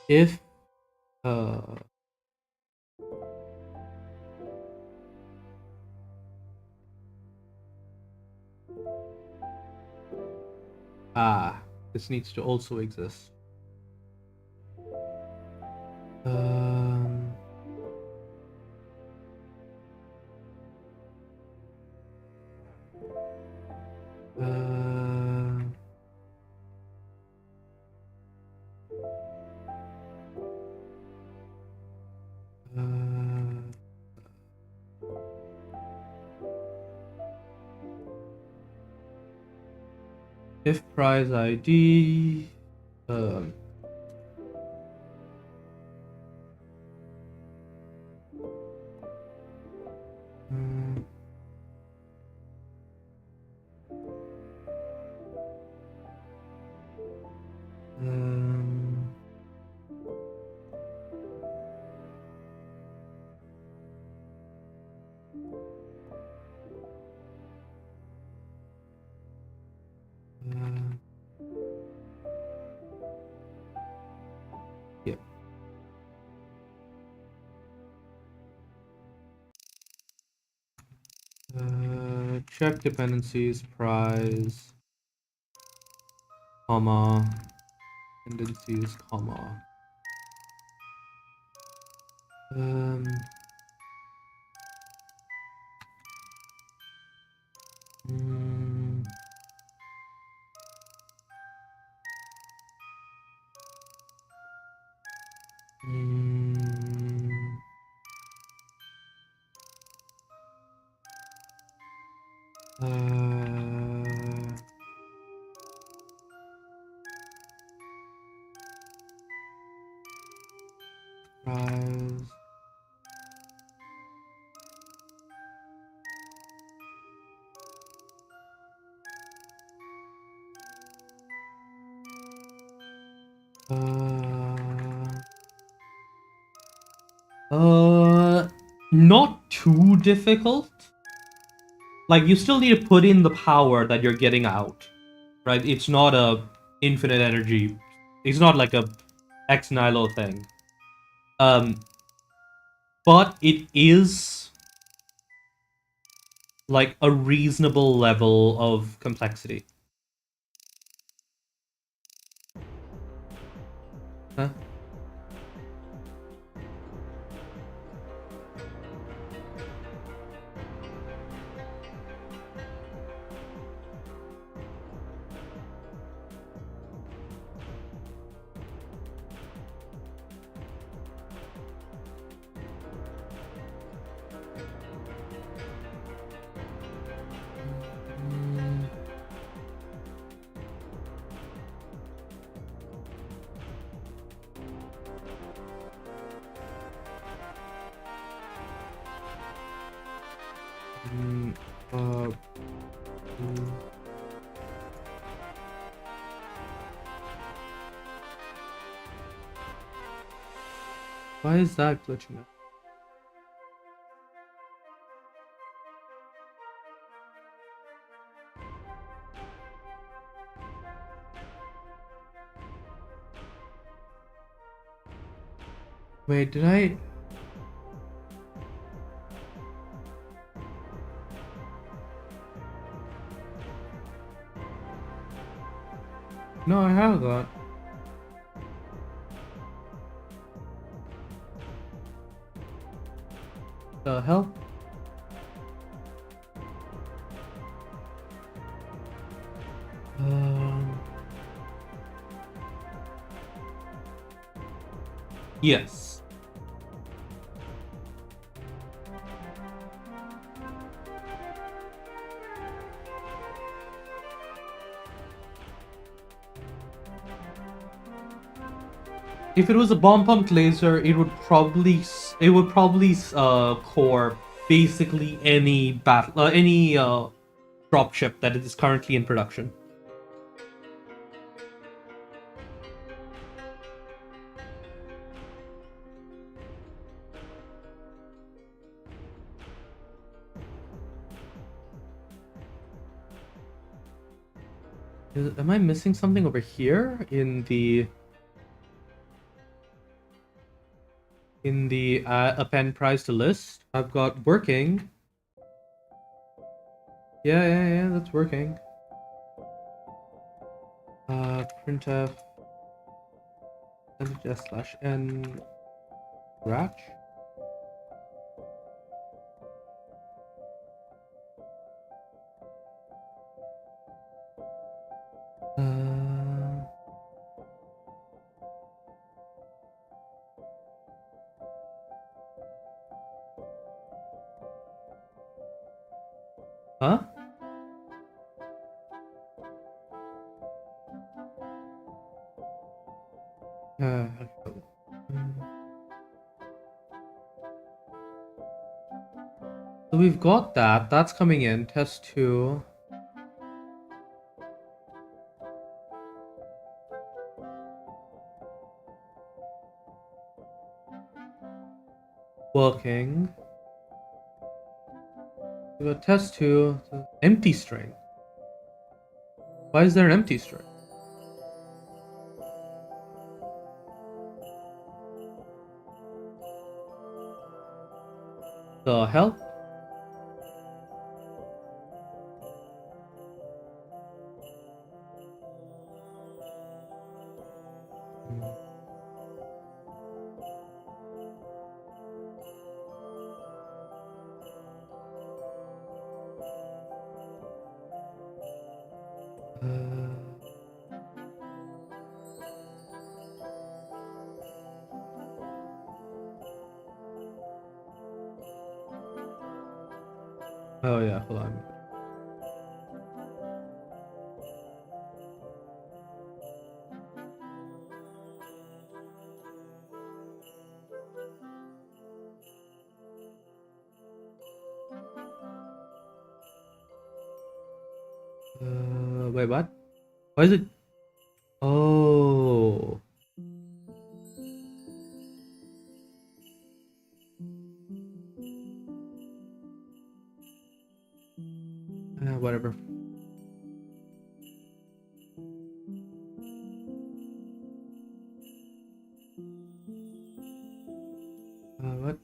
if Ah, this needs to also exist. Um... if prize ID um, um, yeah. Check dependencies, prize, comma, dependencies, comma. Um, mm, mm, prize. Not too difficult. Like, you still need to put in the power that you're getting out, right? It's not a infinite energy. It's not like a ex nihilo thing. But it is like a reasonable level of complexity. Huh? Why is that glitching out? Wait, did I? No, I have that. The hell? Yes. If it was a bomb pumped laser, it would probably core basically any battle any dropship that is currently in production. Am I missing something over here in the append price to list? I've got working. Yeah, that's working. Printf %s/n scratch. Huh? So we've got that. That's coming in. Test 2. Working. We got test 2. Empty string. Why is there an empty string? The hell? Oh yeah, hold on. Wait, what? Why is it? Oh. Whatever. What?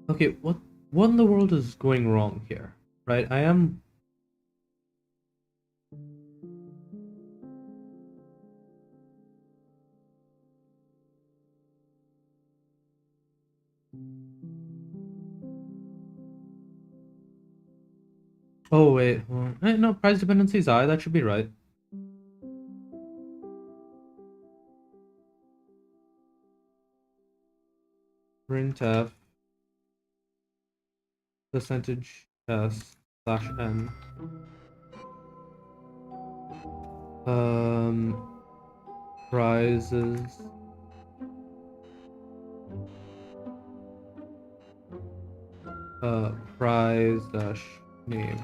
Okay, what in the world is going wrong here? Right, I am. Oh wait, hold on. No, price dependencies I. That should be right. Printf %s/n. Prizes. Prize dash name.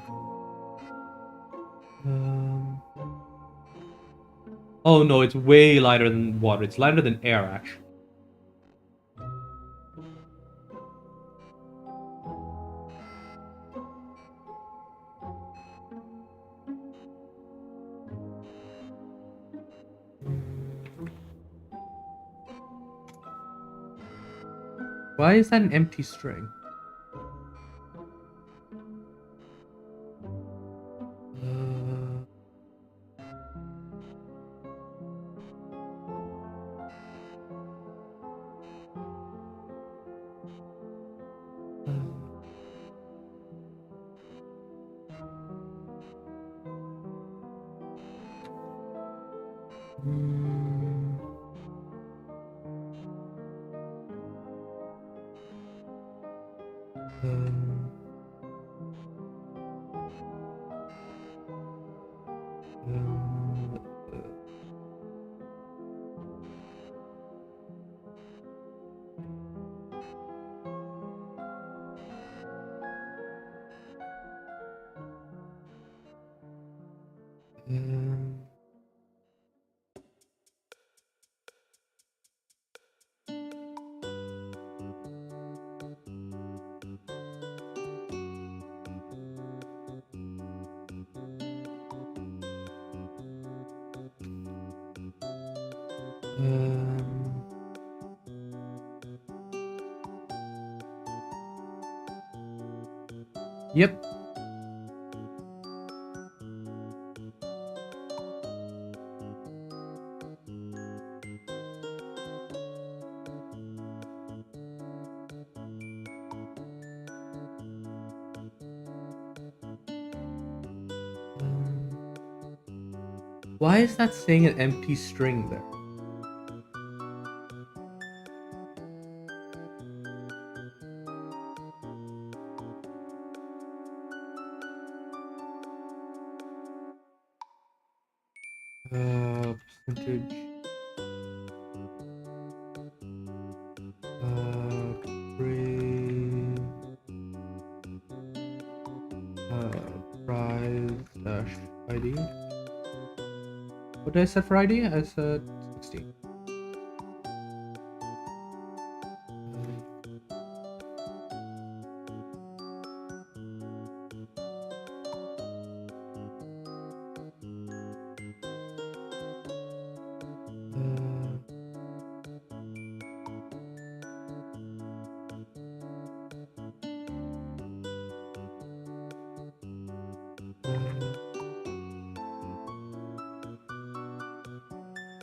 Oh no, it's way lighter than water. It's lighter than air, actually. Why is that an empty string? Mm. Yep. Why is that saying an empty string there? Percentage. Free. Prize dash ID. What did I set for ID? I said 16.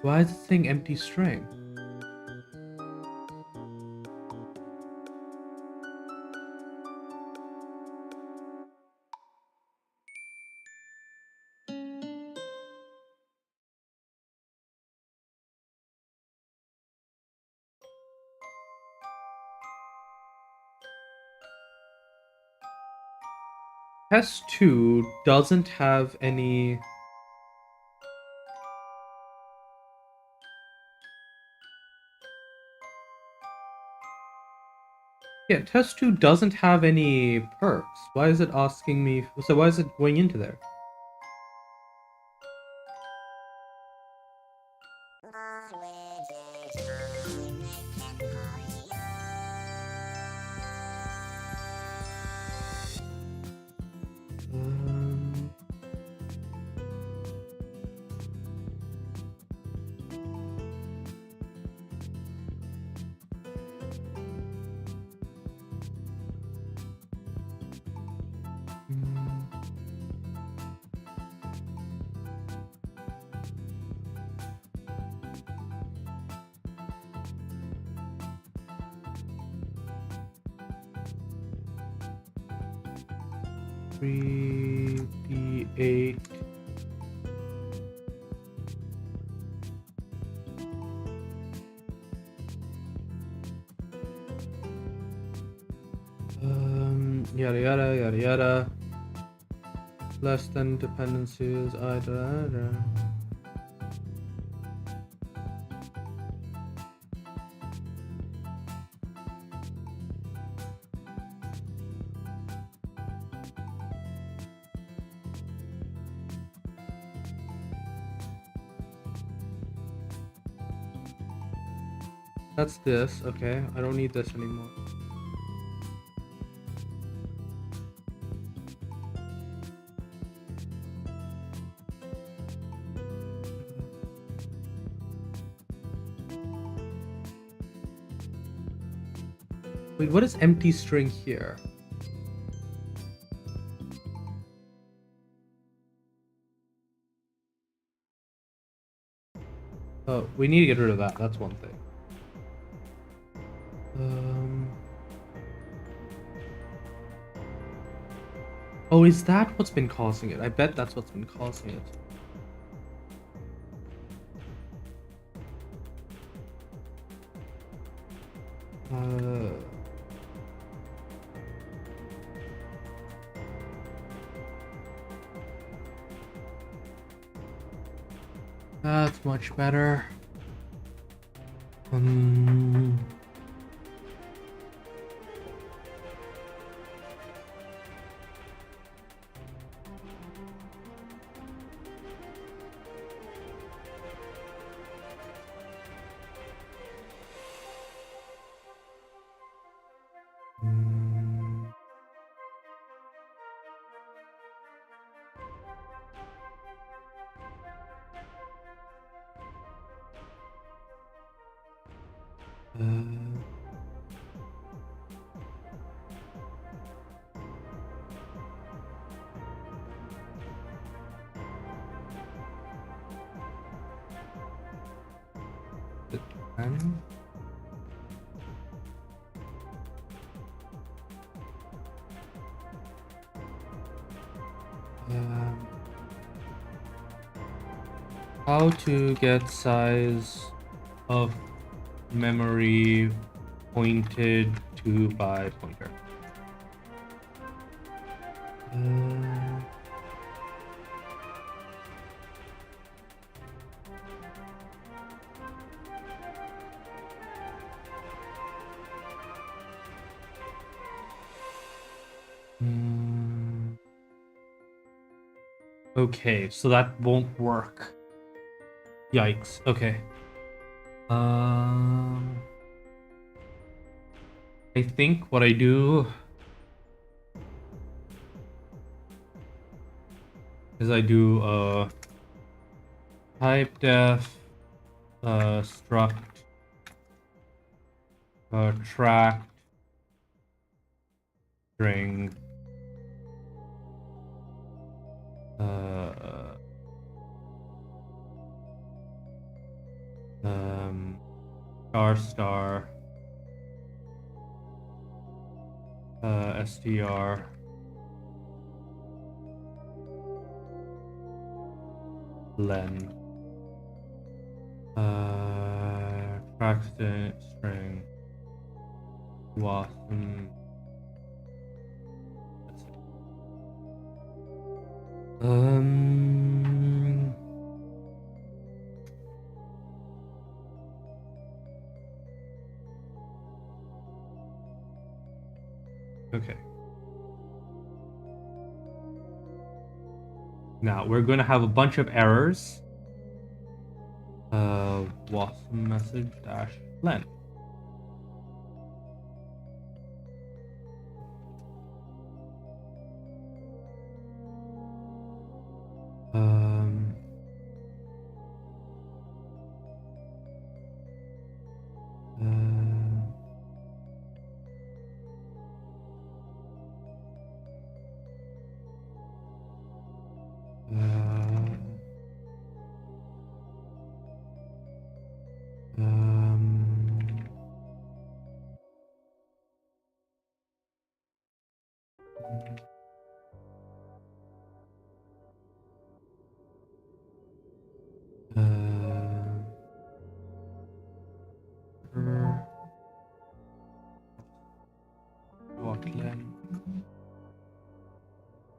Why is it saying empty string? Test 2 doesn't have any... Yeah, test 2 doesn't have any perks. Why is it asking me... So why is it going into there? Three D8. Yada yada yada yada. Less than dependencies. Either. That's this. Okay, I don't need this anymore. Wait, what is empty string here? Oh, we need to get rid of that. That's one thing. Oh, is that what's been causing it? I bet that's what's been causing it. That's much better. How to get size of memory pointed to by pointer. Okay, so that won't work. Yikes. Okay. I think what I do is I do type def struct tract string star str len tract string wasm. That's it. Okay. Now we're going to have a bunch of errors. Wasm message dash len.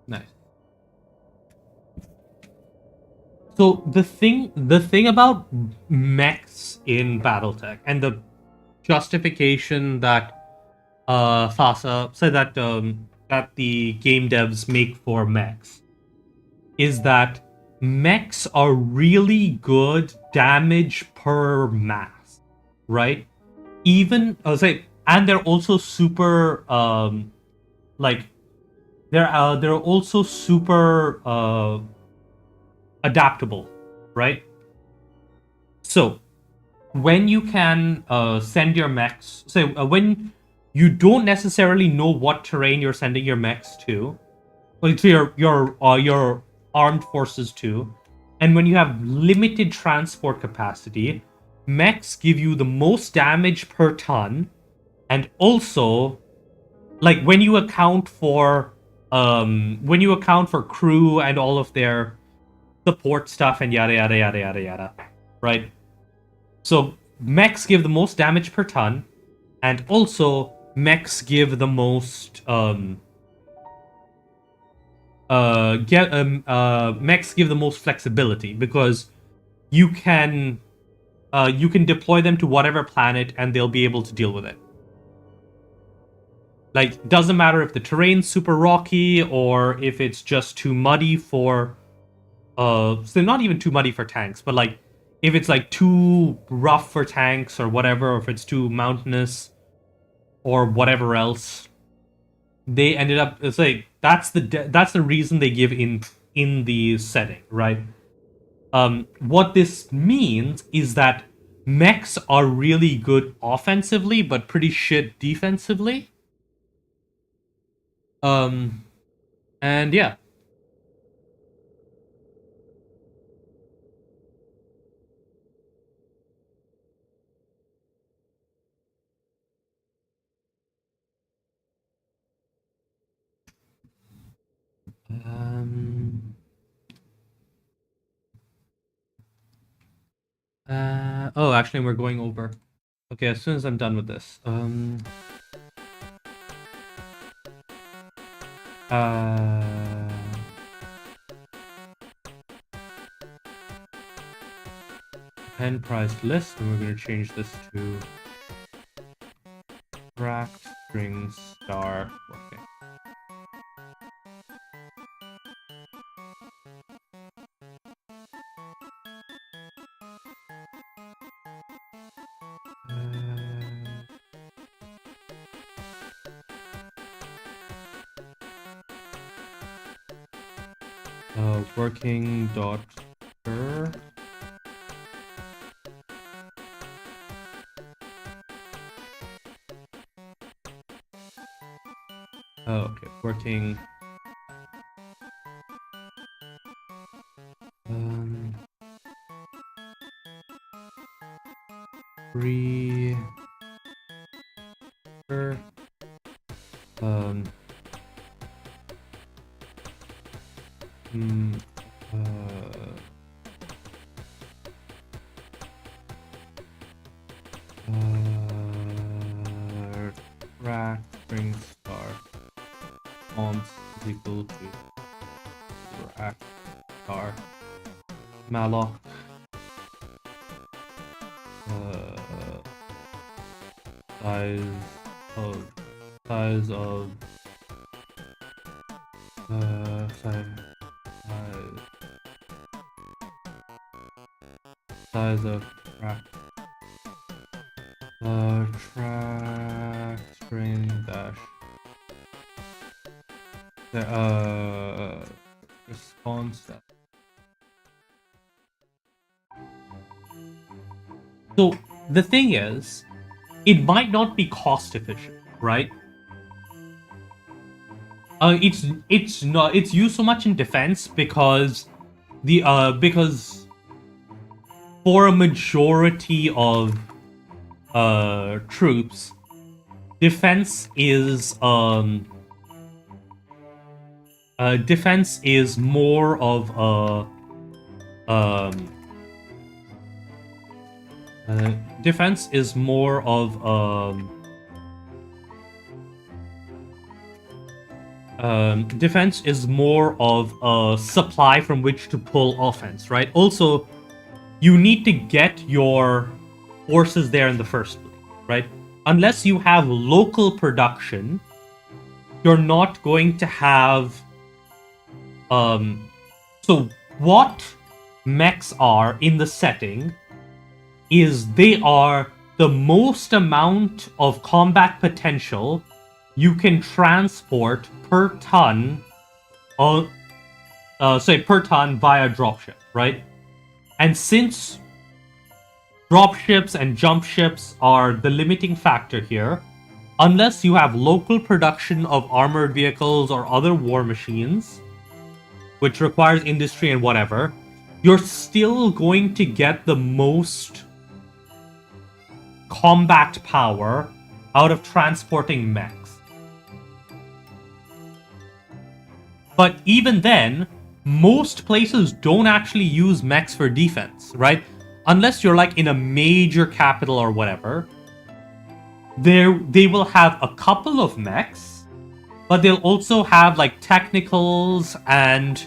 Nice. So the thing about mechs in BattleTech and the justification that FASA said that that the game devs make for mechs is that mechs are really good damage per mass, right? Even and they're also super like they're also super adaptable, right? So when you can send your mechs, when you don't necessarily know what terrain you're sending your mechs to, or to your armed forces to, and when you have limited transport capacity, mechs give you the most damage per ton, and also, like when you account for crew and all of their support stuff and yada yada yada, right? So mechs give the most damage per ton, And also, mechs give the most mechs give the most flexibility because you can deploy them to whatever planet and they'll be able to deal with it. Like, doesn't matter if the terrain's super rocky or if it's just too muddy for so not even too muddy for tanks, but like if it's like too rough for tanks or whatever, or if it's too mountainous or whatever else, they ended up, it's like that's the reason they give in the setting, right? What this means is that mechs are really good offensively but pretty shit defensively. And yeah. Oh, actually, we're going over. Okay, as soon as I'm done with this. Pen priced list, and we're going to change this to racked string star working. Working dot cur. Oh, okay, working. Re. Rack string star fonts is equal to rack star malloc size of size of rack track string dash response. So the thing is, it might not be cost efficient, right? It's not, it's used so much in defense because because for a majority of troops, defense is more of a defense is more of defense is more of a supply from which to pull offense, right? Also, you need to get your forces there in the first place, right? Unless you have local production, you're not going to have so what mechs are in the setting is they are the most amount of combat potential you can transport per ton say per ton via dropship, right? And since dropships and jump ships are the limiting factor here, unless you have local production of armored vehicles or other war machines, which requires industry and whatever, you're still going to get the most combat power out of transporting mechs. But even then, most places don't actually use mechs for defense, right? Unless you're like in a major capital or whatever. they will have a couple of mechs, but they'll also have like technicals and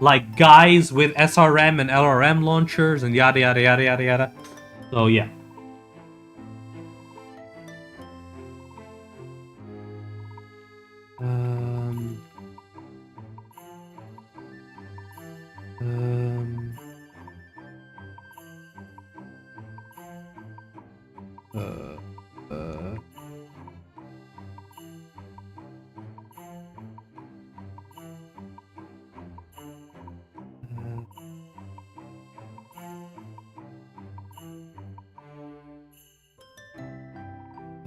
like guys with SRM and LRM launchers and yada yada yada yada yada. So yeah. Um, uh, uh,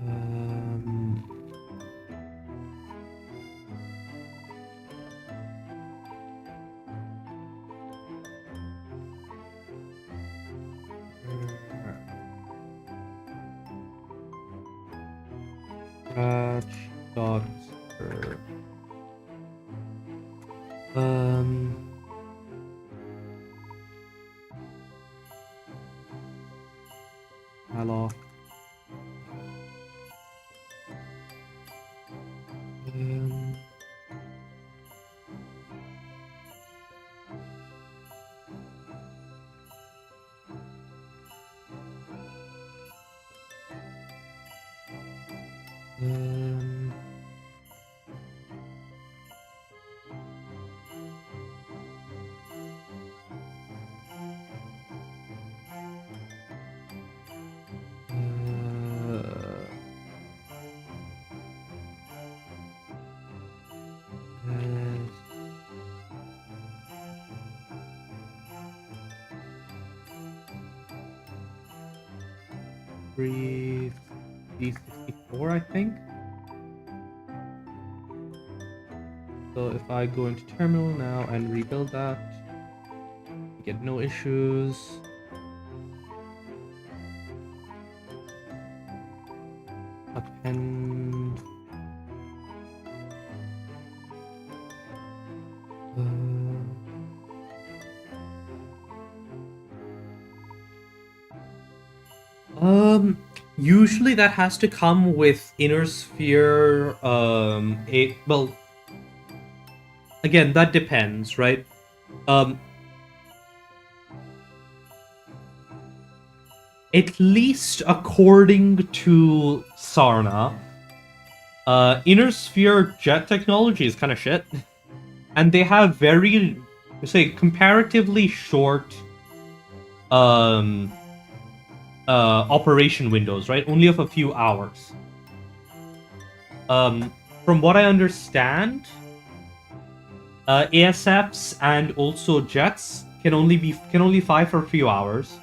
um, doctor. Hello. Three D64, I think. So if I go into terminal now and rebuild that, get no issues. Append. Usually that has to come with Inner Sphere, well, again, that depends, right? At least according to Sarna, Inner Sphere jet technology is kind of shit. And they have very, say, comparatively short operation windows, right? Only of a few hours. From what I understand, ASFs and also jets can only fly for a few hours,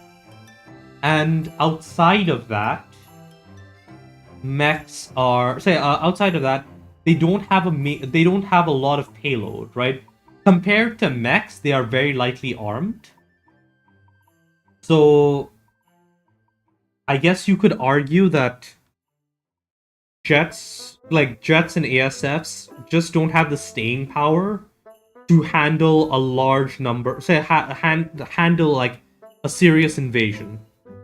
and outside of that, mechs are outside of that they don't have a lot of payload, right? Compared to mechs, they are very lightly armed. So I guess you could argue that jets and ASFs just don't have the staying power to handle a large number, handle like a serious invasion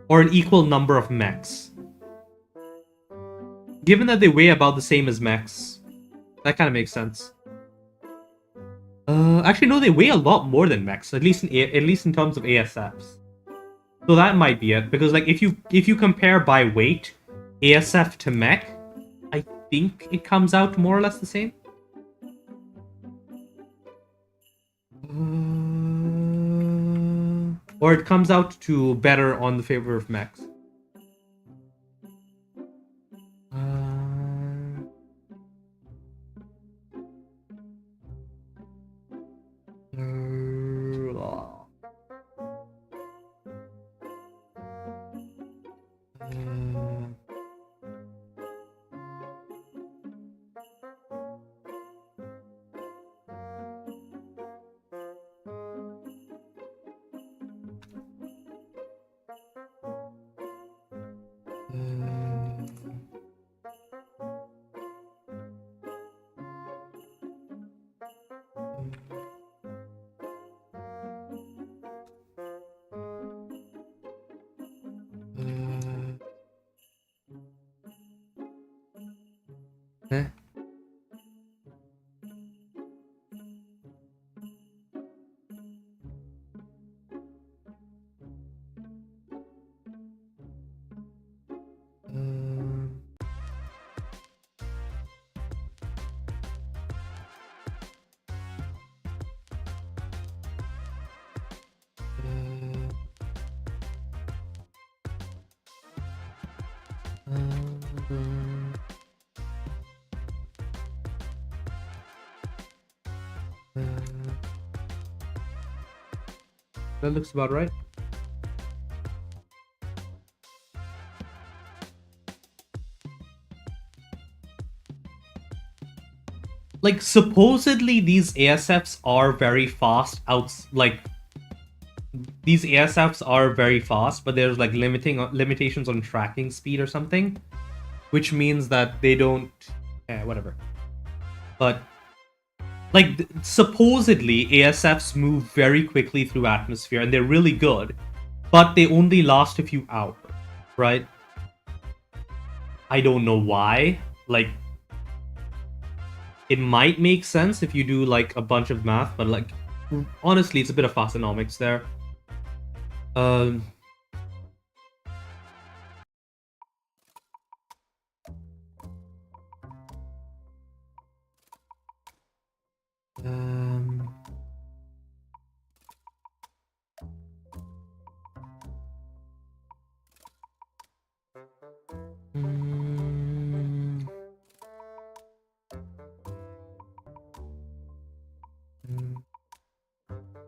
or an equal number of mechs. Given that they weigh about the same as mechs, that kind of makes sense. Actually, no, they weigh a lot more than mechs, at least in terms of ASFs. So that might be it, because like if you compare by weight, ASF to mech, I think it comes out more or less the same. Or it comes out to better on the favor of mechs. Eh? That looks about right. Like, supposedly these ASFs are very fast these ASFs are very fast, but there's like limitations on tracking speed or something, which means that they don't whatever. But like supposedly ASFs move very quickly through atmosphere and they're really good, but they only last a few hours, right? I don't know why. Like, it might make sense if you do like a bunch of math, but like honestly, it's a bit of fastonomics there. Um, um, mm,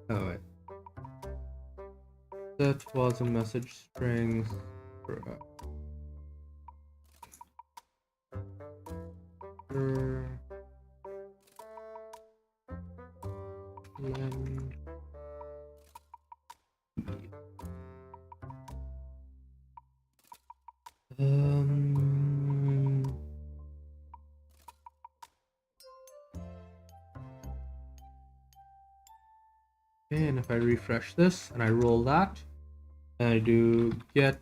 oh wait. That was a message string. Okay, and if I refresh this and I roll that, and I do get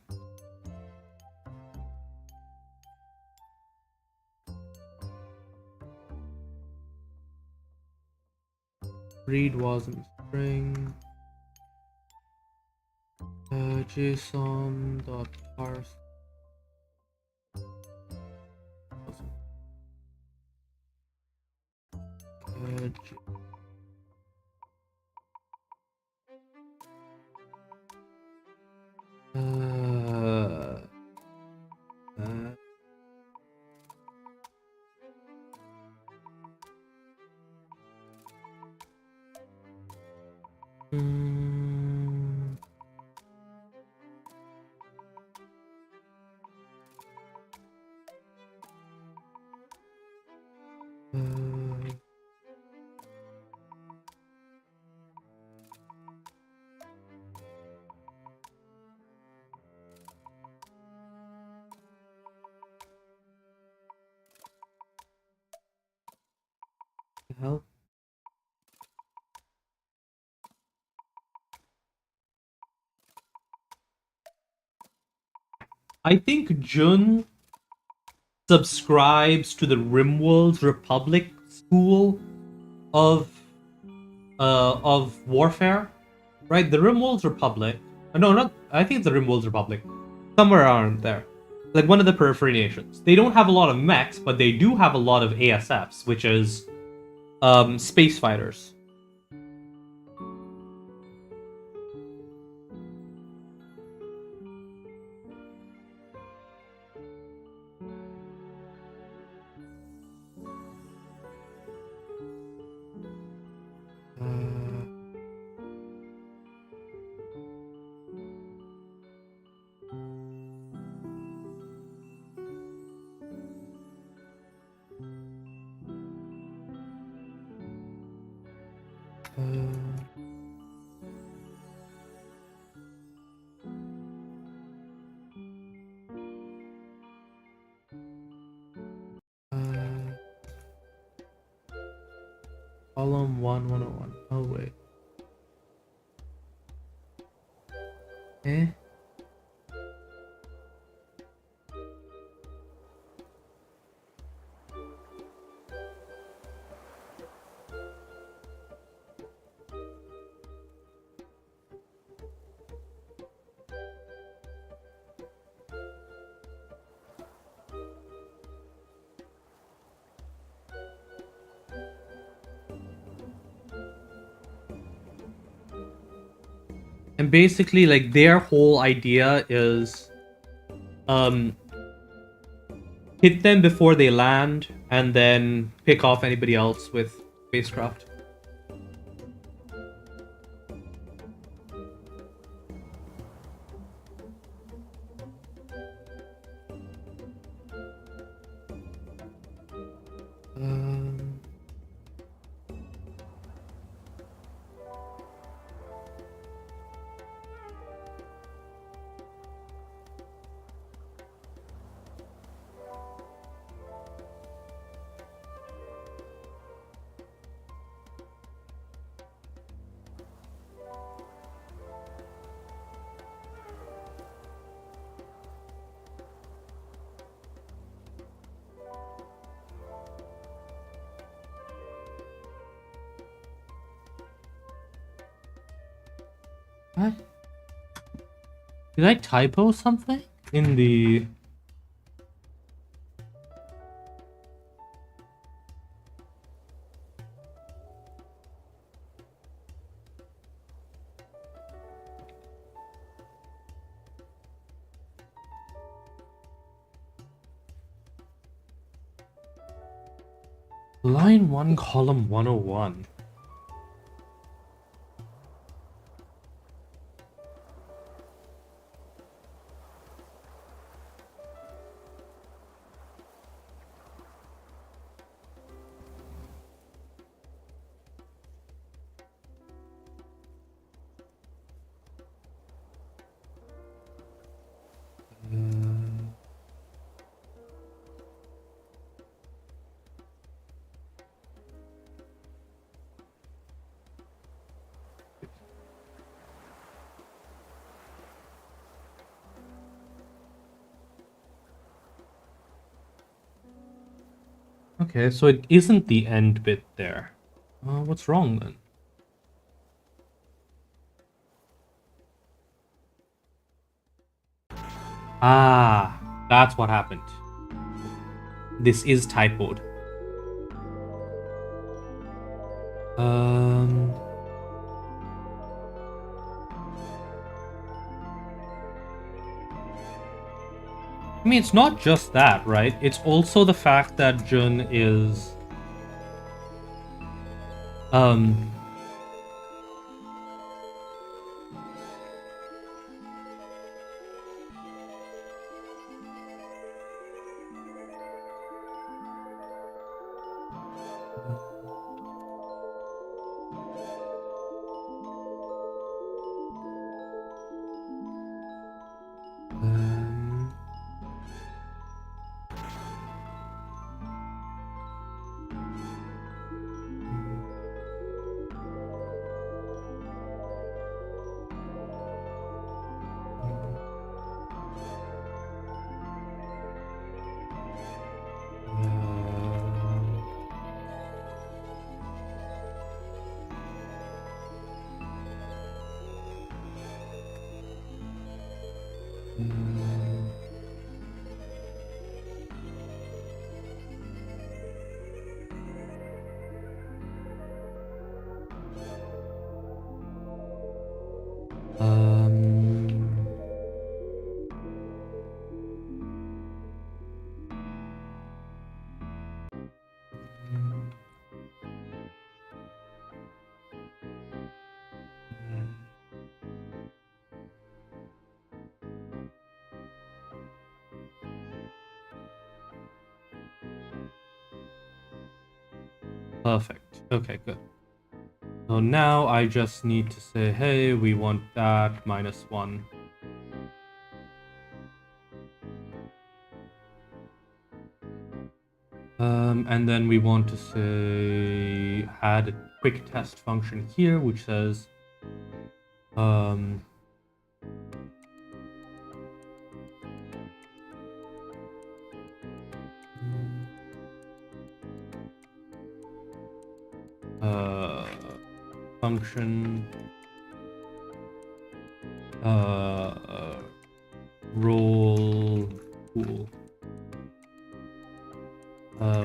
read wasn't string JSON dot parse hell? I think Jun subscribes to the Rimworld's Republic school of warfare, right? The Rimworld's Republic. No, not. I think it's the Rimworld's Republic. Somewhere around there, like one of the periphery nations. They don't have a lot of mechs, but they do have a lot of ASFs, which is space fighters. Column 101. Oh wait. Eh? And basically, like, their whole idea is hit them before they land, and then pick off anybody else with spacecraft. What? Did I typo something in the... Line 1, column 101. Okay, so it isn't the end bit there. What's wrong then? Ah, that's what happened. This is typoed. I mean, it's not just that, right? It's also the fact that Jun is... Perfect. Okay, good. So now I just need to say, hey, we want that -1. And then we want to say, add a quick test function here, which says, function roll pool,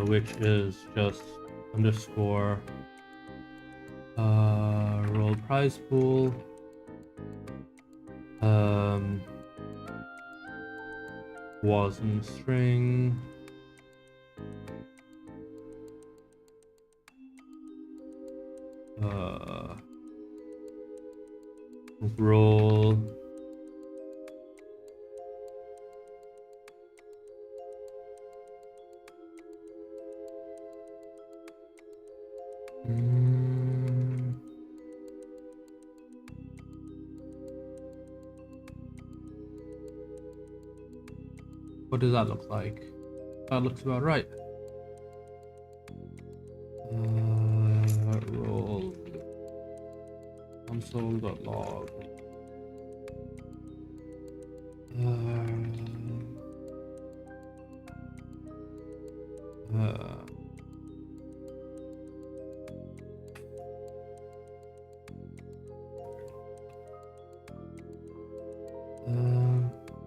which is just underscore roll prize pool Wasn't string. Roll. What does that look like? That looks about right. Roll console.log.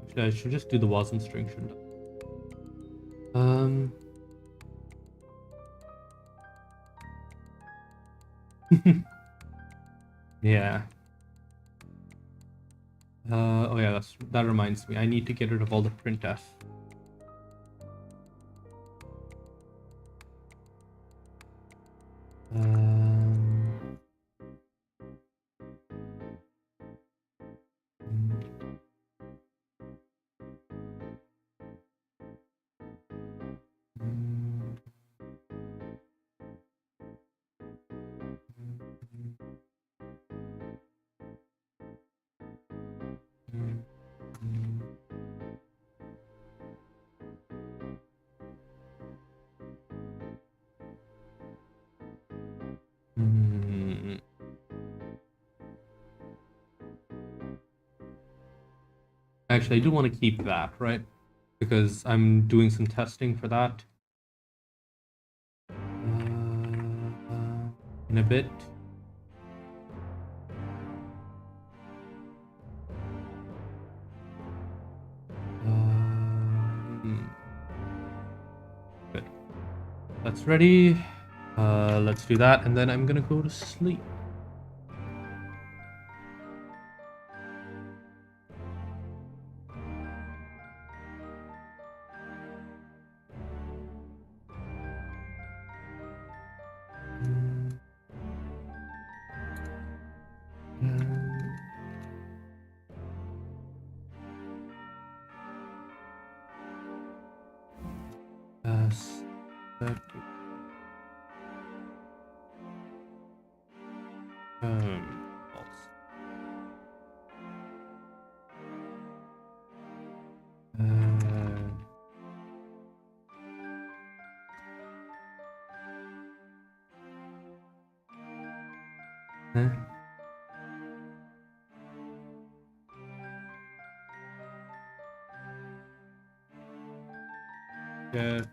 Actually, I should just do the wasn't string, shouldn't I? Yeah. Oh yeah, that reminds me. I need to get rid of all the printf. Actually, I do want to keep that, right? Because I'm doing some testing for that. In a bit. Good. That's ready. Let's do that, and then I'm gonna go to sleep. Get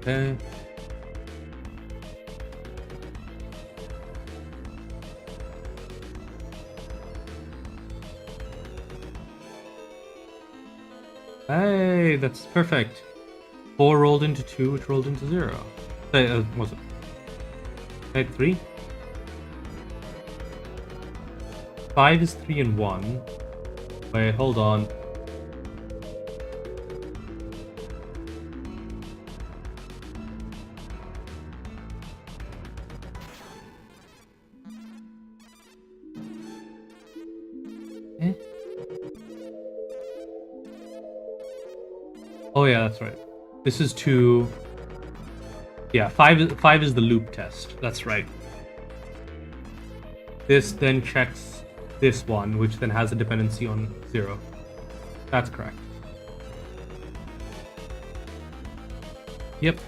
okay. Hey, that's perfect. 4 rolled into 2, which rolled into 0. Was it? Okay, 3? 5 is 3 and 1. Wait, hold on. Oh yeah, that's right. This is 2. Yeah, 5 is the loop test. That's right. This then checks this one, which then has a dependency on 0. That's correct. Yep.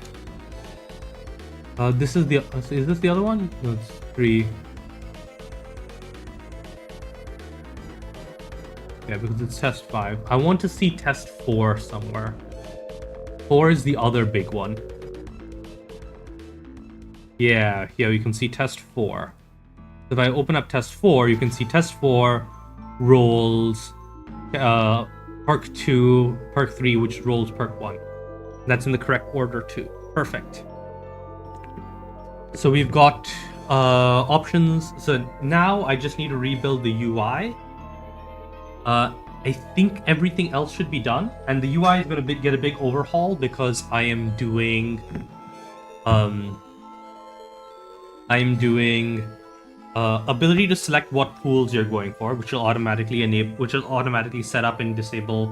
This is the. Is this the other one? No, it's 3. Yeah, because it's test 5. I want to see test 4 somewhere. 4 is the other big one. Yeah, here you can see test 4. If I open up test 4, you can see test 4 rolls perk 2, perk 3, which rolls perk 1. That's in the correct order too. Perfect. So we've got options. So now I just need to rebuild the UI. I think everything else should be done, and the UI is going to get a big overhaul because I am doing ability to select what pools you're going for, which will automatically set up and disable,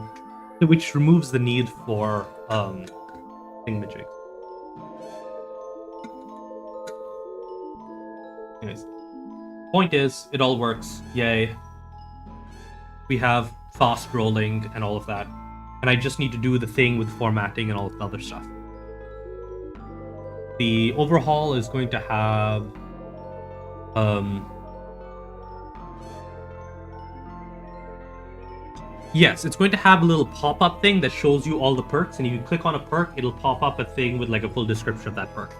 which removes the need for thingamajig. Anyways, point is, it all works. Yay. We have fast rolling and all of that. And I just need to do the thing with formatting and all of the other stuff. The overhaul is going to have yes, it's going to have a little pop-up thing that shows you all the perks, and if you click on a perk, it'll pop up a thing with like a full description of that perk.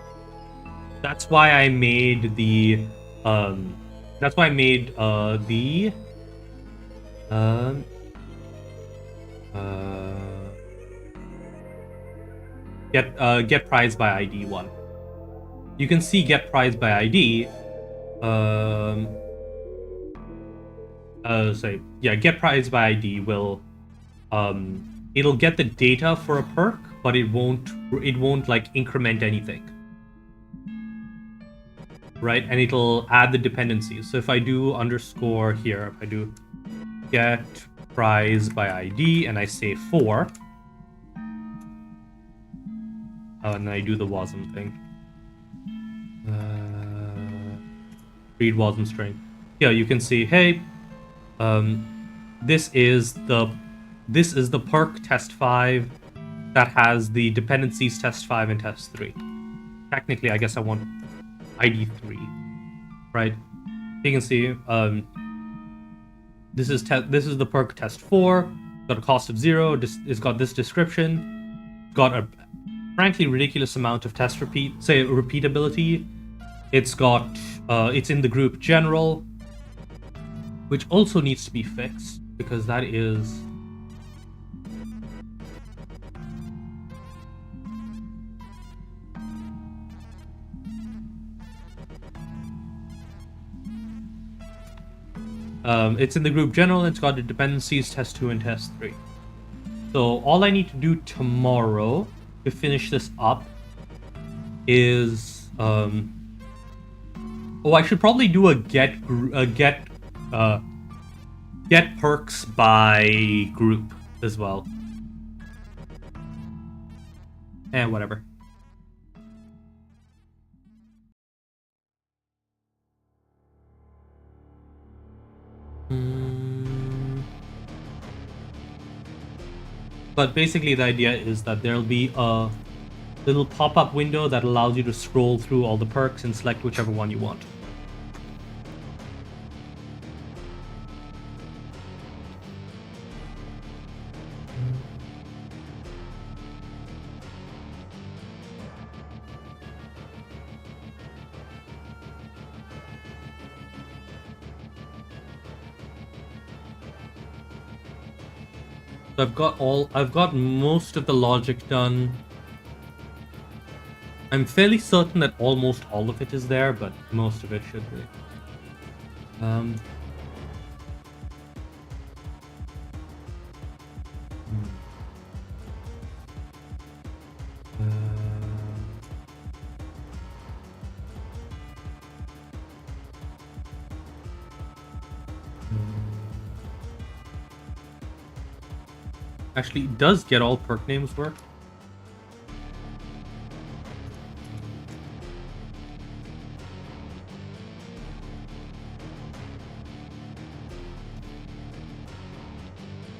That's why I made the get prize by ID one. You can see get prize by ID. Get prize by ID will it'll get the data for a perk, but it won't like increment anything. Right? And it'll add the dependencies. So if I do underscore here, if I do get prize by ID and I say 4, and then I do the wasm thing. Read wasm string. Yeah, you can see, hey, this is the perk test 5 that has the dependencies test 5 and test 3. Technically, I guess I want ID 3, right? You can see this is the perk test 4. Got a cost of 0. It's got this description. Got a frankly ridiculous amount of test repeatability. It's got it's in the group general, which also needs to be fixed because that is it's in the group general, and it's got the dependencies test 2 and test 3. So all I need to do tomorrow to finish this up is I should probably do a get perks by group as well. And whatever. But basically the idea is that there'll be a little pop-up window that allows you to scroll through all the perks and select whichever one you want. So I've got most of the logic done. I'm fairly certain that almost all of it is there, but most of it should be. Actually, does get all perk names work?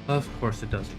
Of course it doesn't.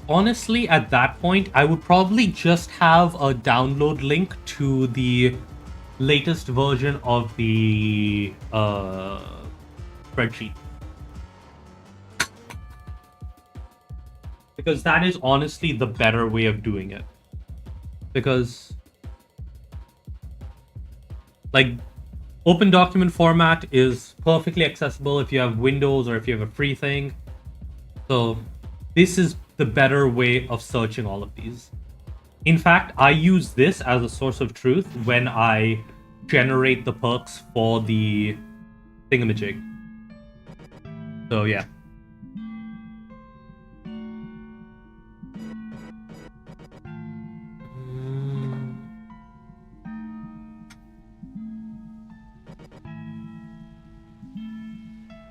honestly, at that point, I would probably just have a download link to the latest version of the spreadsheet. Because that is honestly the better way of doing it. Because, like, open document format is perfectly accessible if you have Windows or if you have a free thing. So this is the better way of searching all of these. In fact, I use this as a source of truth when I generate the perks for the thingamajig. So yeah.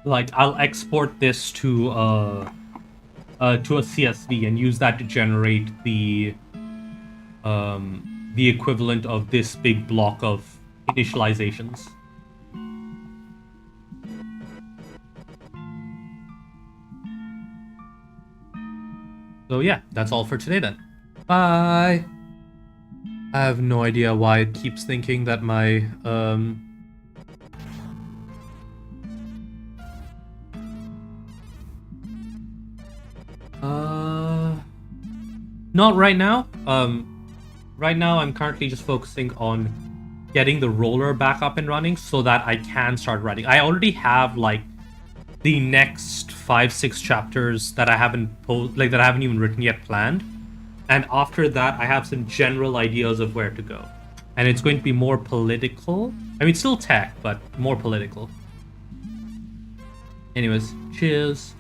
Like, I'll export this to a CSV and use that to generate the equivalent of this big block of initializations. So yeah, that's all for today then. Bye! I have no idea why it keeps thinking that my not right now. Right now I'm currently just focusing on getting the roller back up and running so that I can start writing. I already have like the next 5-6 chapters that I haven't that I haven't even written yet planned. And after that, I have some general ideas of where to go. And it's going to be more political. I mean, still tech, but more political. Anyways, cheers.